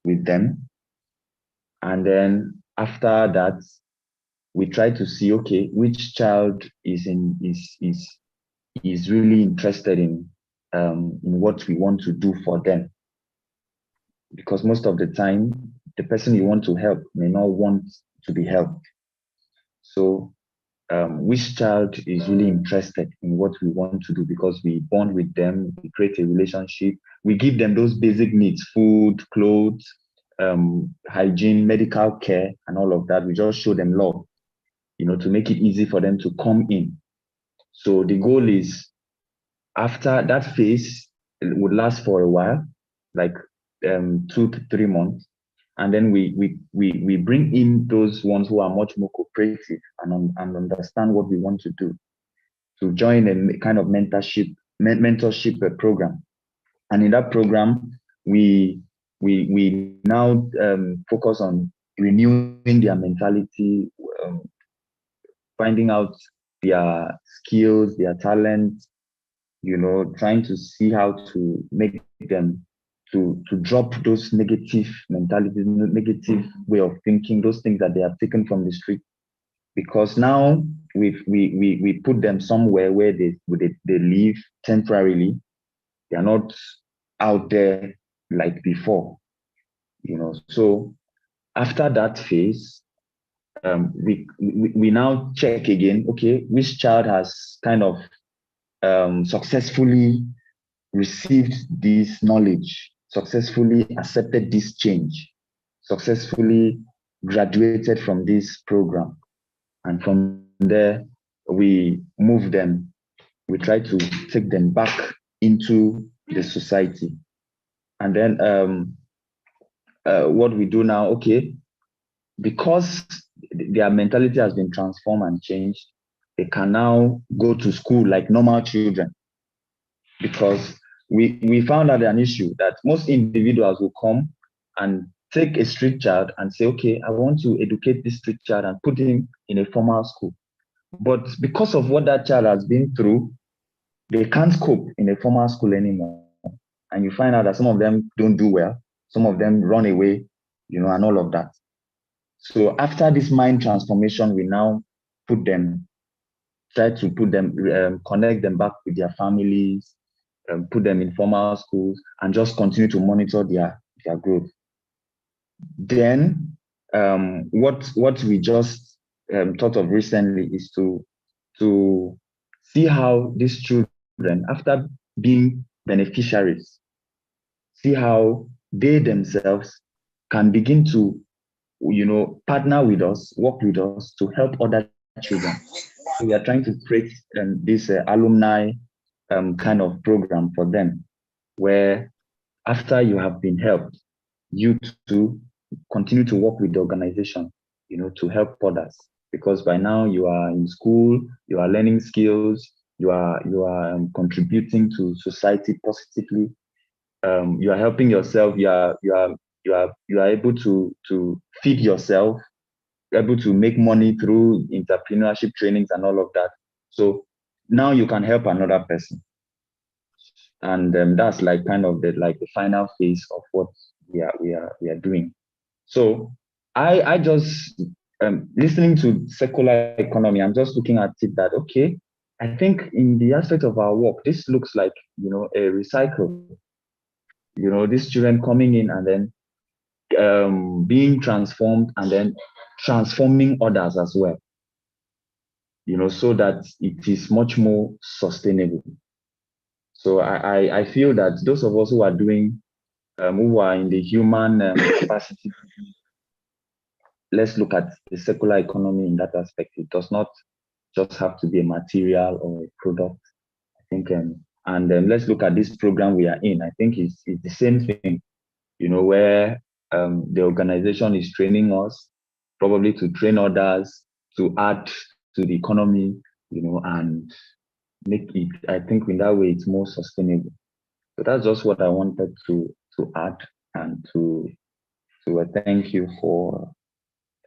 Speaker 8: with them. And then after that, we try to see, okay, which child is really interested in what we want to do for them. Because most of the time, the person you want to help may not want to be helped. So which child is really interested in what we want to do, because we bond with them, we create a relationship, we give them those basic needs, food, clothes, hygiene, medical care, and all of that. We just show them love, to make it easy for them to come in. So the goal is, after that phase, it would last for a while, like 2 to 3 months. And then we bring in those ones who are much more cooperative and understand what we want to do, to join a kind of mentorship program. And in that program, we now focus on renewing their mentality, finding out their skills, their talents, trying to see how to make them to drop those negative mentalities, negative way of thinking, those things that they have taken from the street. Because now we put them somewhere where they live temporarily. They are not out there like before, So after that phase, we now check again, okay, which child has kind of successfully received this knowledge, successfully accepted this change, successfully graduated from this program. And from there, we move them. We try to take them back into the society. And then what we do now, okay, because their mentality has been transformed and changed, they can now go to school like normal children. Because we found out an issue that most individuals will come and take a street child and say, okay, I want to educate this street child and put him in a formal school. But because of what that child has been through, they can't cope in a formal school anymore. And you find out that some of them don't do well, some of them run away, and all of that. So after this mind transformation, we now try to put them, connect them back with their families, put them in formal schools, and just continue to monitor their growth. Then what we just thought of recently is to see how these children, after being beneficiaries, see how they themselves can begin to partner with us, work with us to help other children. So we are trying to create this alumni kind of program for them, where after you have been helped, you to continue to work with the organization, to help others. Because by now you are in school, you are learning skills, you are contributing to society positively. You are helping yourself. You are able to feed yourself, able to make money through entrepreneurship trainings and all of that. So now you can help another person. And that's like kind of the final phase of what we are doing. So I just listening to circular economy, I'm just looking at it that, okay, I think in the aspect of our work, this looks like a recycle. These children coming in and then being transformed and then transforming others as well. So that it is much more sustainable. So I feel that those of us who are doing, who are in the human capacity, let's look at the circular economy in that aspect. It does not just have to be a material or a product. I think, and let's look at this program we are in. I think it's the same thing, where the organization is training us, probably to train others, to add to the economy, and make it, I think in that way, it's more sustainable. So that's just what I wanted to add, and to thank you for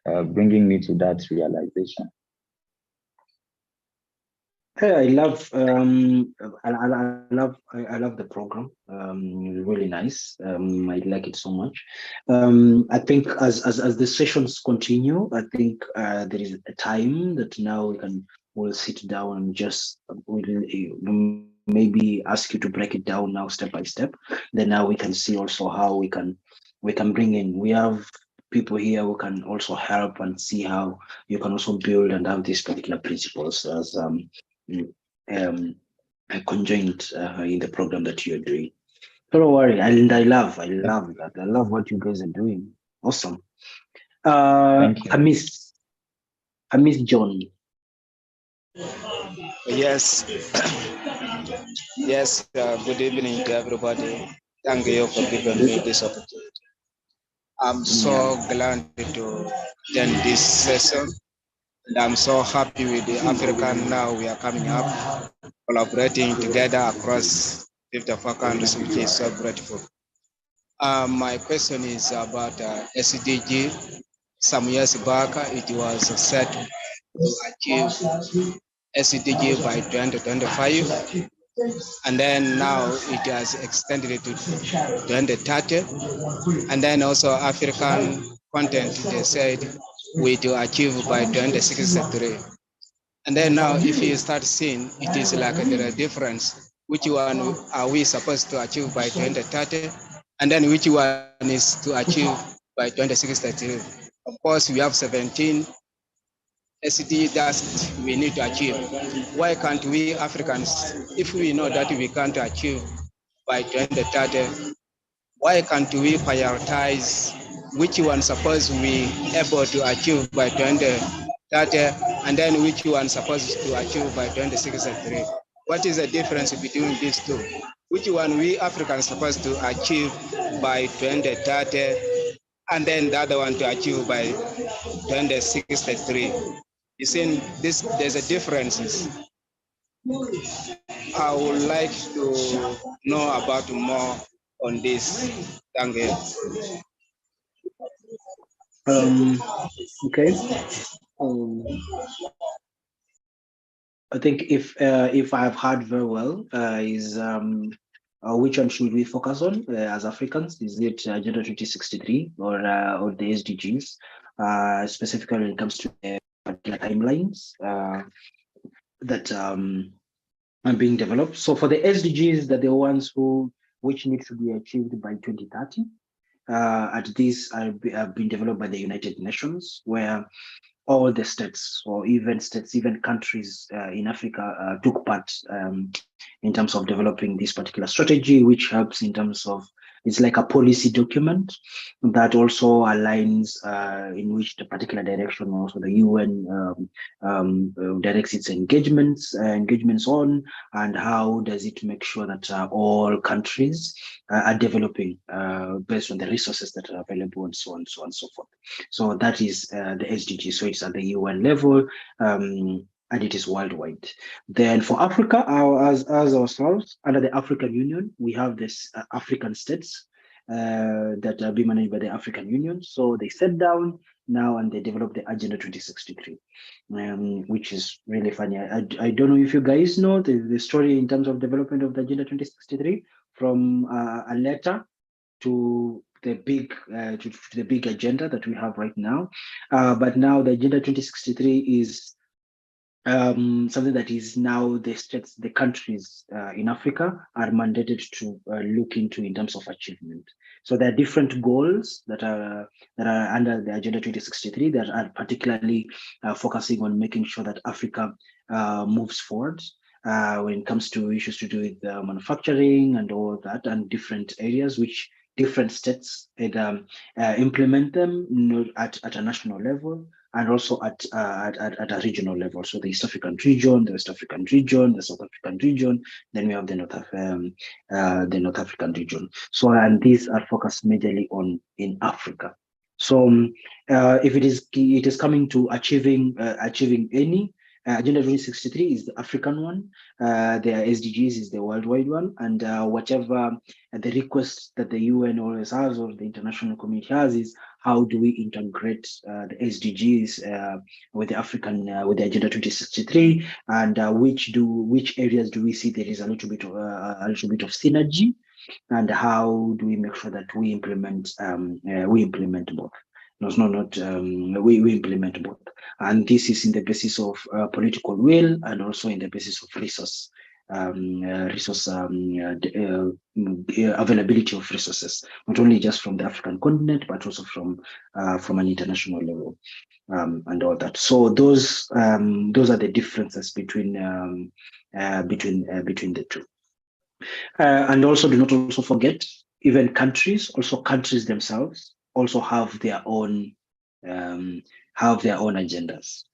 Speaker 8: bringing me to that realization.
Speaker 3: Hey, I love I love the program. Really nice. I like it so much. I think as the sessions continue, I think there is a time that now we'll sit down and just we'll maybe ask you to break it down now step by step. Then now we can see also how we can bring in. We have people here who can also help and see how you can also build and have these particular principles as um, conjoined in the program that you're doing. Don't worry, I love that. I love what you guys are doing. Awesome.
Speaker 8: Thank you.
Speaker 3: I miss John.
Speaker 9: Yes. Yes. Good evening to everybody. Thank you for giving me this opportunity. I'm so glad to attend this session. And I'm so happy with the African now we are coming up, collaborating together across 54 countries, which is so grateful. My question is about SDG. Some years back, it was set to achieve SDG by 2025. And then now it has extended to 2030. And then also African content, they said we to achieve by 2063. And then now if you start seeing, it is like there are difference. Which one are we supposed to achieve by 2030? And then which one is to achieve by 2063? Of course, we have 17 SD that we need to achieve. Why can't we Africans, if we know that we can't achieve by 2030, why can't we prioritize which one suppose we able to achieve by 2030 and then which one supposed to achieve by 2063? What is the difference between these two? Which one we Africans supposed to achieve by 2030 and then the other one to achieve by 2063? You see, there's a difference. I would like to know about more on this. Thank you.
Speaker 3: Okay. I think if I have heard very well, is which one should we focus on as Africans? Is it Agenda 2063 or the SDGs? Specifically when it comes to particular timelines that are being developed. So for the SDGs, that the ones which need to be achieved by 2030. At these have been developed by the United Nations, where all the states, or even countries in Africa took part in terms of developing this particular strategy, which helps in terms of, it's like a policy document that also aligns in which the particular direction also the UN directs its engagements on, and how does it make sure that all countries are developing based on the resources that are available, and so on and so forth. So that is the SDG. So it's at the UN level, and it is worldwide. Then for Africa, as ourselves, under the African Union, we have this African states that are being managed by the African Union. So they sat down now and they developed the Agenda 2063, which is really funny. I don't know if you guys know the story in terms of development of the Agenda 2063, from a letter to the big agenda that we have right now. But now the Agenda 2063 is something that is now the states, the countries in Africa are mandated to look into in terms of achievement. So there are different goals that are under the Agenda 2063 that are particularly focusing on making sure that Africa moves forward when it comes to issues to do with manufacturing and all of that, and different areas which different states implement them at a national level, and also at a regional level. So the East African region, the West African region, the South African region, then we have the North African region. So, and these are focused majorly on in Africa. So if it is coming to achieving any, Agenda 2063 is the African one. Their SDGs is the worldwide one, and whatever the request that the UN always has or the international community has is how do we integrate the SDGs with the African with the Agenda 2063, and which areas do we see there is a little bit of synergy, and how do we make sure that we implement both. We implement both, and this is in the basis of political will and also in the basis of resource availability of resources, not only just from the African continent but also from an international level, and all that. So those are the differences between the two. And also, do not also forget, even countries themselves also have their own agendas.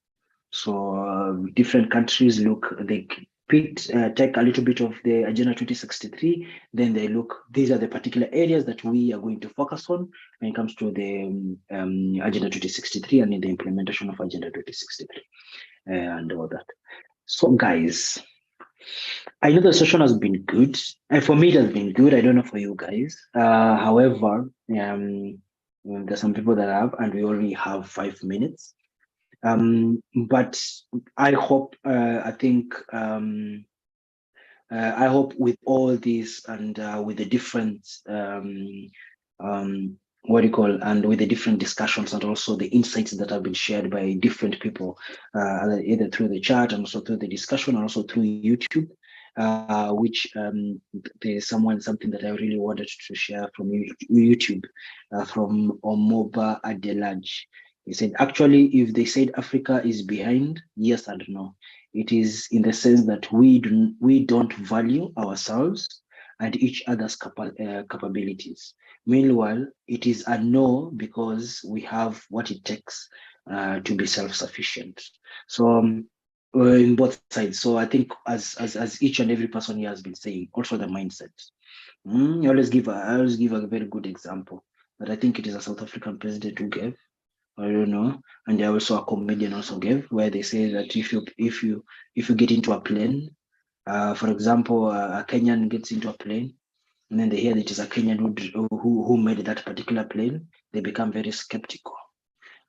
Speaker 3: So different countries take a little bit of the Agenda 2063, then they look, these are the particular areas that we are going to focus on when it comes to the Agenda 2063 and in the implementation of Agenda 2063 and all that. So guys, I know the session has been good, and for me it has been good. I don't know for you guys. However, there's some people that have, and we only have 5 minutes. But I hope, I hope with all this and with the different and with the different discussions and also the insights that have been shared by different people, either through the chat and also through the discussion and also through YouTube, which there's something that I really wanted to share from YouTube, from Omoba Adelaj. He said, actually, if they said Africa is behind, yes and no. It is in the sense that we don't value ourselves and each other's capabilities. Meanwhile, it is a no because we have what it takes to be self-sufficient. So in both sides. So I think as each and every person here has been saying, also the mindset. I always give a very good example, but I think it is a South African president who gave. I don't know, and there also a comedian also gave, where they say that if you get into a plane, for example, a Kenyan gets into a plane, and then they hear that it is a Kenyan who made that particular plane, they become very skeptical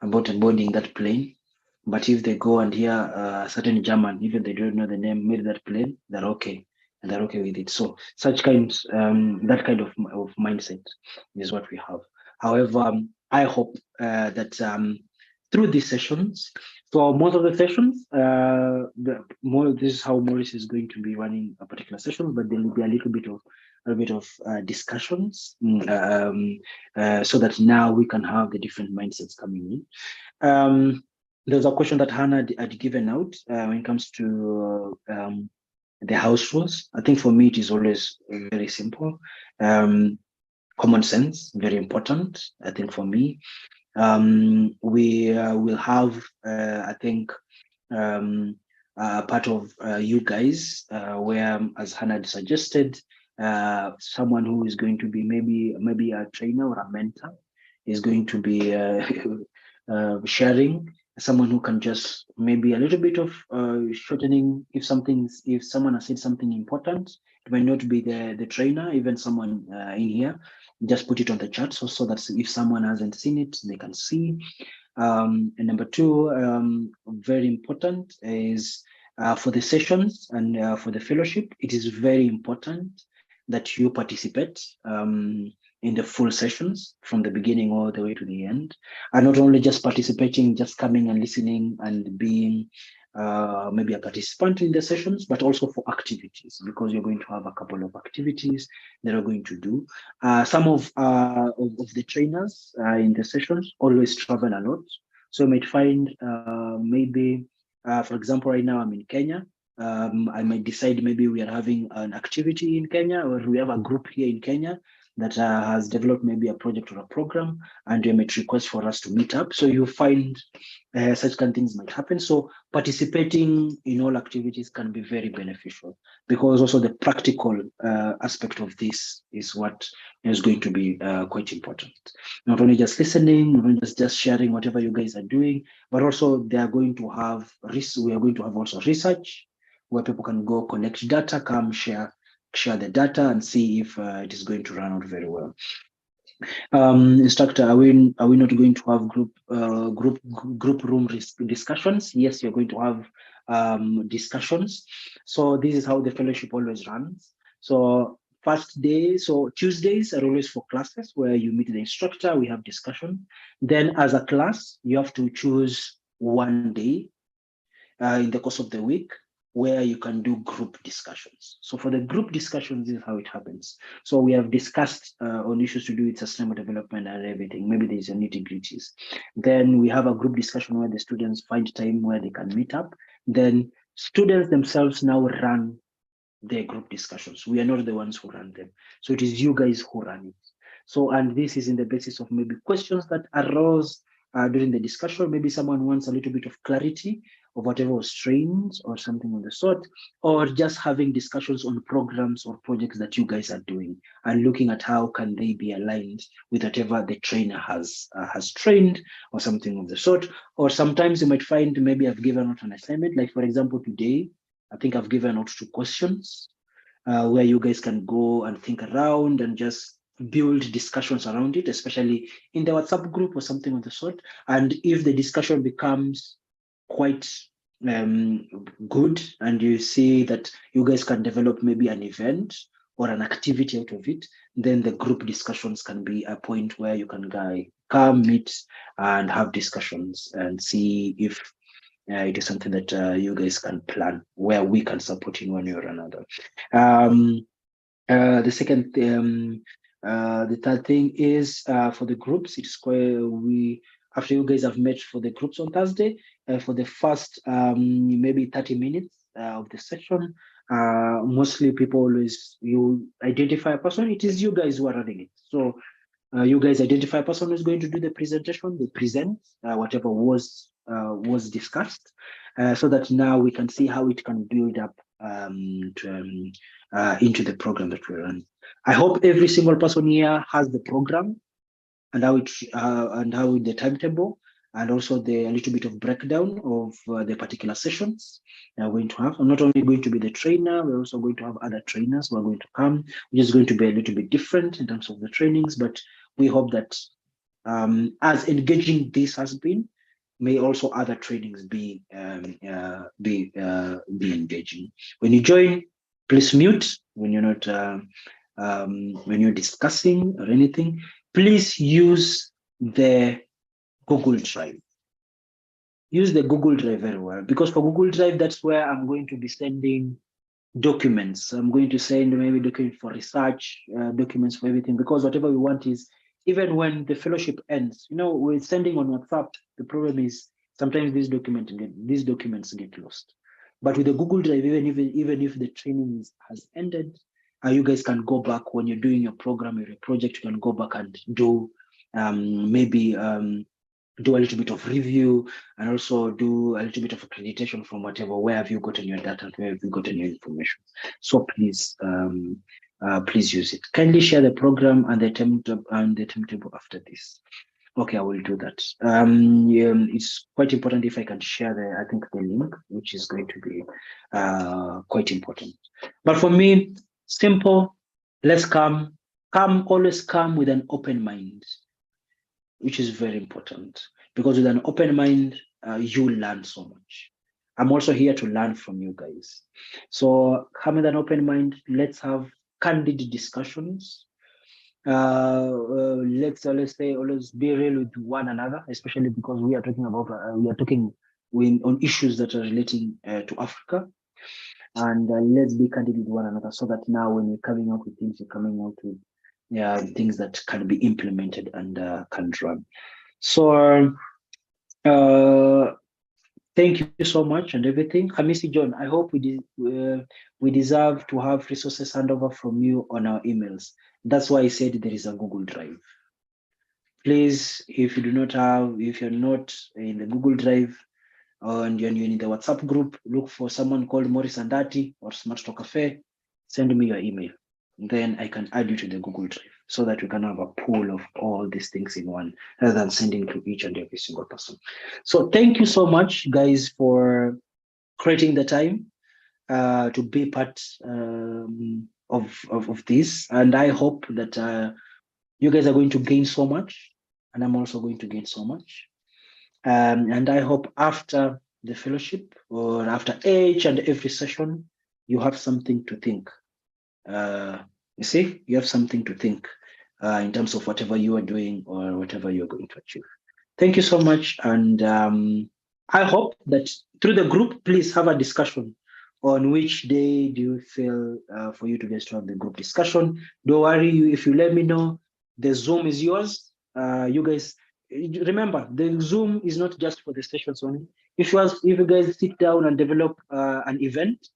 Speaker 3: about boarding that plane. But if they go and hear a certain German, even they don't know the name, made that plane, they're okay, and they're okay with it. So that kind of mindset is what we have. However, I hope that through these sessions, for most of the sessions, this is how Maurice is going to be running a particular session, but there will be a little bit of discussions, so that now we can have the different mindsets coming in. There's a question that Hannah had given out when it comes to the house rules. I think for me, it is always very simple. Common sense, very important, I think, for me. We will have, I think, part of you guys, where, as Hannah had suggested, someone who is going to be maybe a trainer or a mentor is going to be sharing, someone who can just maybe a little bit of shortening if someone has said something important. It might not be the trainer, even someone in here, just put it on the chat so that if someone hasn't seen it, they can see. And number two, very important is for the sessions and for the fellowship, it is very important that you participate in the full sessions from the beginning all the way to the end, and not only just participating, just coming and listening and being maybe a participant in the sessions, but also for activities, because you're going to have a couple of activities that are going to do. Some of the trainers in the sessions always travel a lot. So you might find maybe, for example, right now I'm in Kenya. I might decide maybe we are having an activity in Kenya, or we have a group here in Kenya that has developed maybe a project or a program, and you might request for us to meet up. So you find such kind of things might happen. So participating in all activities can be very beneficial, because also the practical aspect of this is what is going to be quite important. Not only just listening, not only just sharing whatever you guys are doing, but also they are going to have we are going to have also research where people can go collect data, come share the data and see if it is going to run out very well. Instructor, are we not going to have group room discussions? Yes, you're going to have discussions. So this is how the fellowship always runs. So first day, so Tuesdays are always for classes where you meet the instructor, we have discussion. Then as a class, you have to choose one day in the course of the week where you can do group discussions. So for the group discussions, this is how it happens. So we have discussed on issues to do with sustainable development and everything. Maybe there's a nitty-gritties. Then we have a group discussion where the students find time where they can meet up. Then students themselves now run their group discussions. We are not the ones who run them. So it is you guys who run it. So, and this is in the basis of maybe questions that arose during the discussion. Maybe someone wants a little bit of clarity of whatever was trained or something of the sort, or just having discussions on programs or projects that you guys are doing and looking at how can they be aligned with whatever the trainer has trained or something of the sort. Or sometimes you might find maybe I've given out an assignment, like for example, today, I think I've given out 2 questions where you guys can go and think around and just build discussions around it, especially in the WhatsApp group or something of the sort. And if the discussion becomes quite good and you see that you guys can develop maybe an event or an activity out of it, then the group discussions can be a point where you can come meet and have discussions and see if it is something that you guys can plan where we can support in one way or another. The second the third thing is for the groups, it's quite, after you guys have met for the groups on Thursday, for the first maybe 30 minutes of the session, mostly people always, you identify a person, it is you guys who are running it. So you guys identify a person who's going to do the presentation, they present whatever was discussed, so that now we can see how it can build up into the program that we run. I hope every single person here has the program and how the timetable, and also a little bit of breakdown of the particular sessions we're going to have. I'm not only going to be the trainer, we're also going to have other trainers who are going to come, which is going to be a little bit different in terms of the trainings, but we hope that as engaging this has been, may also other trainings be engaging. When you join, please mute when you're not when you're discussing or anything. Please use the Google Drive. Use the Google Drive very well, because for Google Drive, that's where I'm going to be sending documents. I'm going to send maybe documents for research, documents for everything, because whatever we want is, even when the fellowship ends, we're sending on WhatsApp. The problem is sometimes these documents get lost. But with the Google Drive, even if the training has ended, you guys can go back when you're doing your program or your project. You can go back and do maybe do a little bit of review, and also do a little bit of accreditation from where have you gotten your data and where have you gotten your information. So please, please use it. Kindly share the program and the timetable after this. Okay, I will do that. It's quite important if I can share the link, which is going to be quite important. But for me, simple. Let's always come with an open mind, which is very important, because with an open mind, you learn so much. I'm also here to learn from you guys. So come with an open mind. Let's have candid discussions. Let's always be real with one another, especially because we are talking about on issues that are relating to Africa. And let's be candid with one another, so that now when you're coming out with things, you're coming out with things that can be implemented and can run. So thank you so much and everything. Hamisi John, I hope we deserve to have resources handover from you on our emails. That's why I said there is a Google Drive. Please, if you're not in the Google Drive and you're in the WhatsApp group, look for someone called Maurice Andati or Smart Talk Cafe, send me your email. Then I can add you to the Google Drive so that we can have a pool of all these things in one rather than sending to each and every single person. So thank you so much, guys, for creating the time to be part of this. And I hope that you guys are going to gain so much, and I'm also going to gain so much. And I hope after the fellowship or after each and every session, you have something to think. You see, you have something to think in terms of whatever you are doing or whatever you're going to achieve. Thank you so much. And I hope that through the group, please have a discussion on which day do you feel for you to guys to have the group discussion. Don't worry, if you let me know, the Zoom is yours. You guys, remember, the Zoom is not just for the sessions only. If you guys sit down and develop an event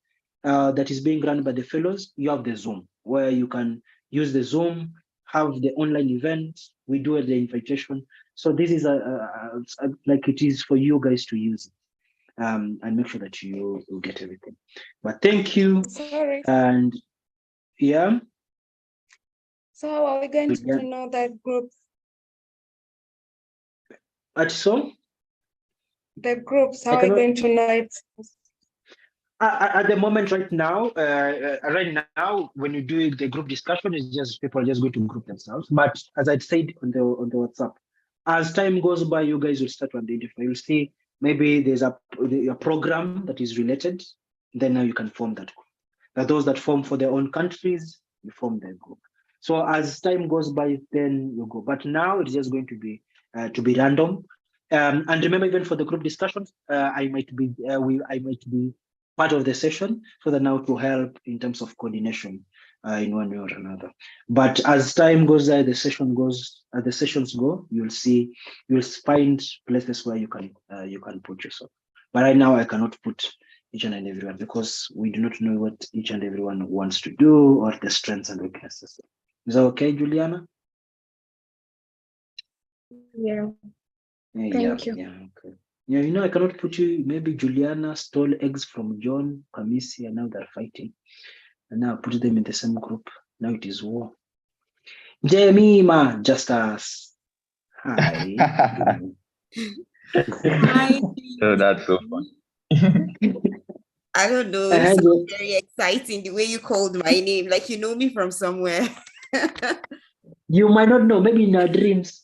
Speaker 3: that is being run by the fellows, you have the Zoom where you can use the Zoom, have the online event. We do the invitation. So this is like it is for you guys to use it and make sure that you get everything. But thank you.
Speaker 10: Sorry.
Speaker 3: And yeah.
Speaker 10: So how are we going to know that groups?
Speaker 3: So?
Speaker 10: The groups, how are we going to know it?
Speaker 3: At the moment, right now, when you do the group discussion, it's just people are just going to group themselves. But as I said on the WhatsApp, as time goes by, you guys will start to identify. You'll see maybe there's a program that is related. Then now you can form that group. Now those that form for their own countries, you form their group. So as time goes by, then you go. But now it's just going to be random. And remember, even for the group discussions, I might be part of the session so that now to help in terms of coordination in one way or another. But as time goes by, the sessions go, you'll find places where you can put yourself. But right now I cannot put each and everyone because we do not know what each and everyone wants to do or the strengths and weaknesses. Is that okay, Juliana?
Speaker 10: Yeah. Thank you.
Speaker 3: Yeah, okay. Yeah, I cannot put you, maybe Juliana stole eggs from John, Kamisi, and now they're fighting. And now put them in the same group. Now it is war. Jemima, just us. Hi.
Speaker 11: Hi.
Speaker 8: Oh, that's so fun.
Speaker 11: I don't know. It sounds very exciting the way you called my name, like you know me from somewhere.
Speaker 3: You might not know, maybe in our dreams.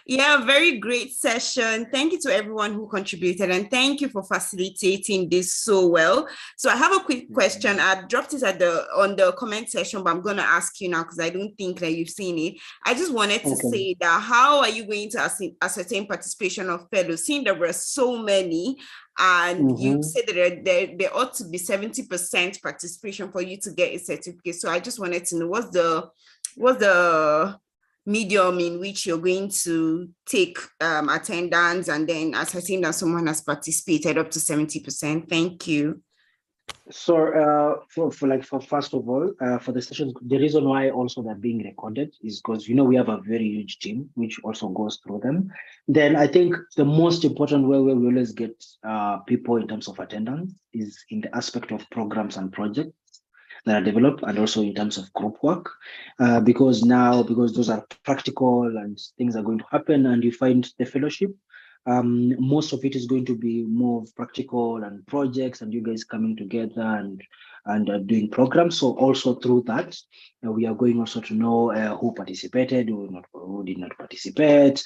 Speaker 11: Yeah, very great session. Thank you to everyone who contributed and thank you for facilitating this so well. So I have a quick question. I dropped it on the comment section, but I'm going to ask you now because I don't think that you've seen it. I just wanted to say that how are you going to ascertain participation of fellows, seeing there were so many and you said that there ought to be 70% participation for you to get a certificate. So I just wanted to know what's the medium in which you're going to take attendance and then ascertain that someone has participated up to 70%. Thank you.
Speaker 3: So for first of all, for the sessions, the reason why also they're being recorded is because we have a very huge team which also goes through them. Then I think the most important way where we always get people in terms of attendance is in the aspect of programs and projects that are developed and also in terms of group work because those are practical and things are going to happen and you find the fellowship most of it is going to be more practical and projects and you guys coming together and doing programs. So also through that we are going also to know who participated, who did not participate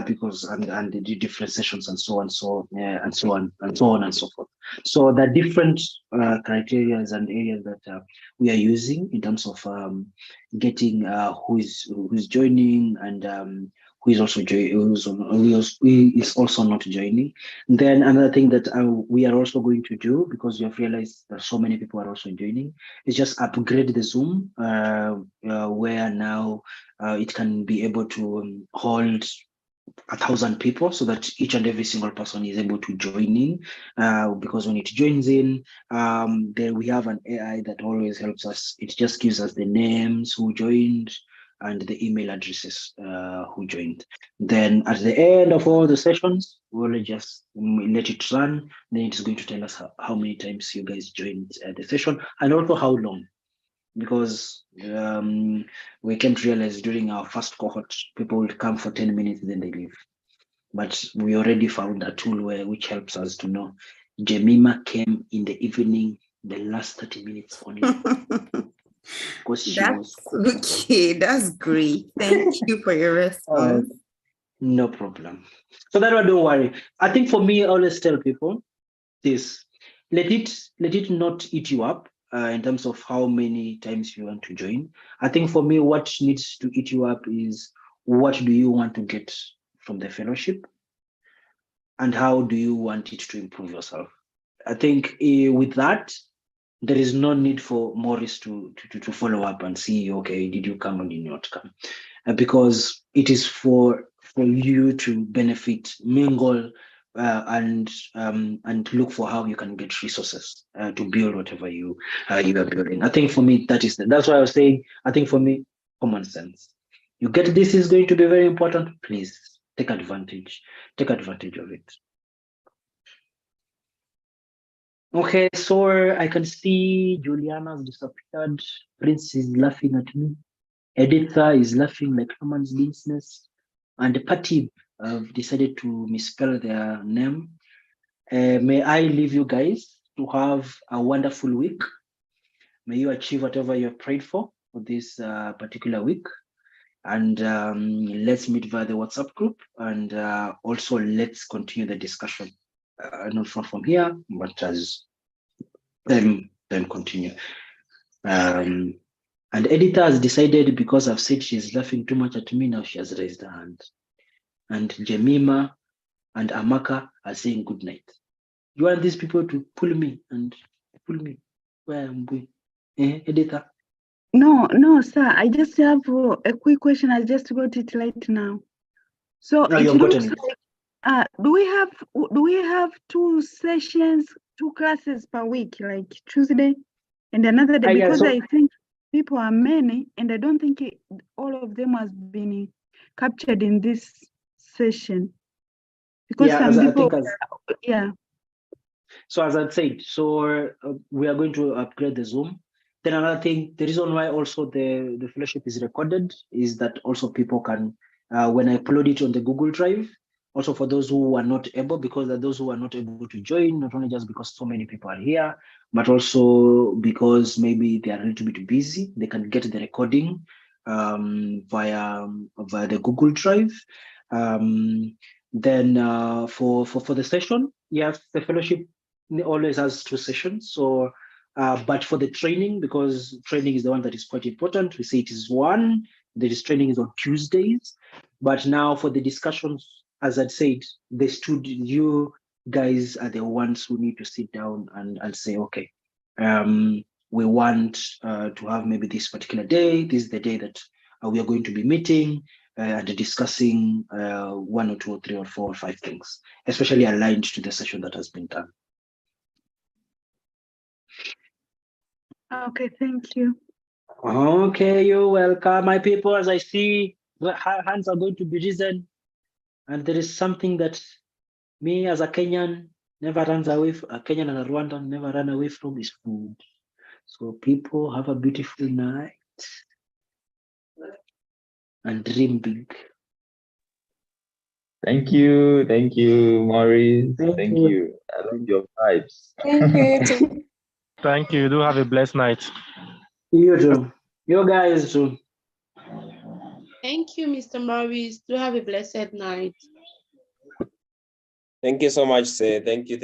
Speaker 3: because and the different sessions and so on and so on and so forth. So the different criteria and areas that we are using in terms of getting who is joining and who is also not joining. Then another thing that we are also going to do, because we have realized that so many people are also joining, is just upgrade the Zoom where now it can be able to hold 1,000 people so that each and every single person is able to join in, because when it joins in, then we have an AI that always helps us. It just gives us the names who joined and the email addresses who joined. Then at the end of all the sessions, we'll just let it run. Then it's going to tell us how many times you guys joined the session and also how long. Because we came to realize during our first cohort, people will come for 10 minutes, then they leave. But we already found a tool which helps us to know. Jemima came in the evening, the last 30 minutes only.
Speaker 11: Okay, that's great. Thank you for your response.
Speaker 3: No problem. So that one, don't worry. I think for me, I always tell people this: let it not eat you up in terms of how many times you want to join. I think for me, what needs to eat you up is what do you want to get from the fellowship, and how do you want it to improve yourself. I think with that, there is no need for Maurice to follow up and see, okay, did you come or did you not come? Because it is for you to benefit, mingle, and look for how you can get resources to build whatever you are building. I think for me, that's why I was saying, I think for me, common sense. You get this is going to be very important, please take advantage of it. Okay, so I can see Juliana's disappeared. Prince is laughing at me. Editha is laughing like someone's business. And Patib have decided to misspell their name. May I leave you guys to have a wonderful week. May you achieve whatever you have prayed for this particular week. And let's meet via the WhatsApp group. And also let's continue the discussion. Not from here, but as then continue. And Editor has decided, because I've said she's laughing too much at me, now she has raised her hand. And Jemima and Amaka are saying good night. You want these people to pull me where I'm going? Editor?
Speaker 12: No, sir. I just have a quick question. I just got it right now. So
Speaker 3: No,
Speaker 12: it
Speaker 3: you've
Speaker 12: looks
Speaker 3: gotten it.
Speaker 12: like, do we have 2 sessions, 2 classes per week, like Tuesday and another day? Because I think people are many, and I don't think all of them has been captured in this session. Because some people,
Speaker 3: So as I said, we are going to upgrade the Zoom. Then another thing, the reason why also the fellowship is recorded is that also people can, when I upload it on the Google Drive, also for those who are not able, because there are those who are not able to join, not only just because so many people are here, but also because maybe they are a little bit busy, they can get the recording via the Google Drive. Then for the session, yes, the fellowship always has 2 sessions. So, but for the training, because training is the one that is quite important, we say it is 1. This training is on Tuesdays. But now for the discussions, as I said, you guys are the ones who need to sit down and say, okay, we want to have maybe this particular day. This is the day that we are going to be meeting and discussing 1 or 2 or 3 or 4 or 5 things, especially aligned to the session that has been done.
Speaker 12: Okay, thank you.
Speaker 3: Okay, you're welcome, my people. As I see, the hands are going to be risen, and there is something that me as a Kenyan never runs away from. A Kenyan and a Rwandan never run away from is food. So people, have a beautiful night and dream big.
Speaker 8: Thank you, Maurice. Thank you. I love your vibes.
Speaker 10: Thank you.
Speaker 13: Thank you. Do have a blessed night.
Speaker 3: You too. You guys too.
Speaker 14: Thank you, Mr. Maurice. Do have a blessed night.
Speaker 15: Thank you so much, sir. Thank you.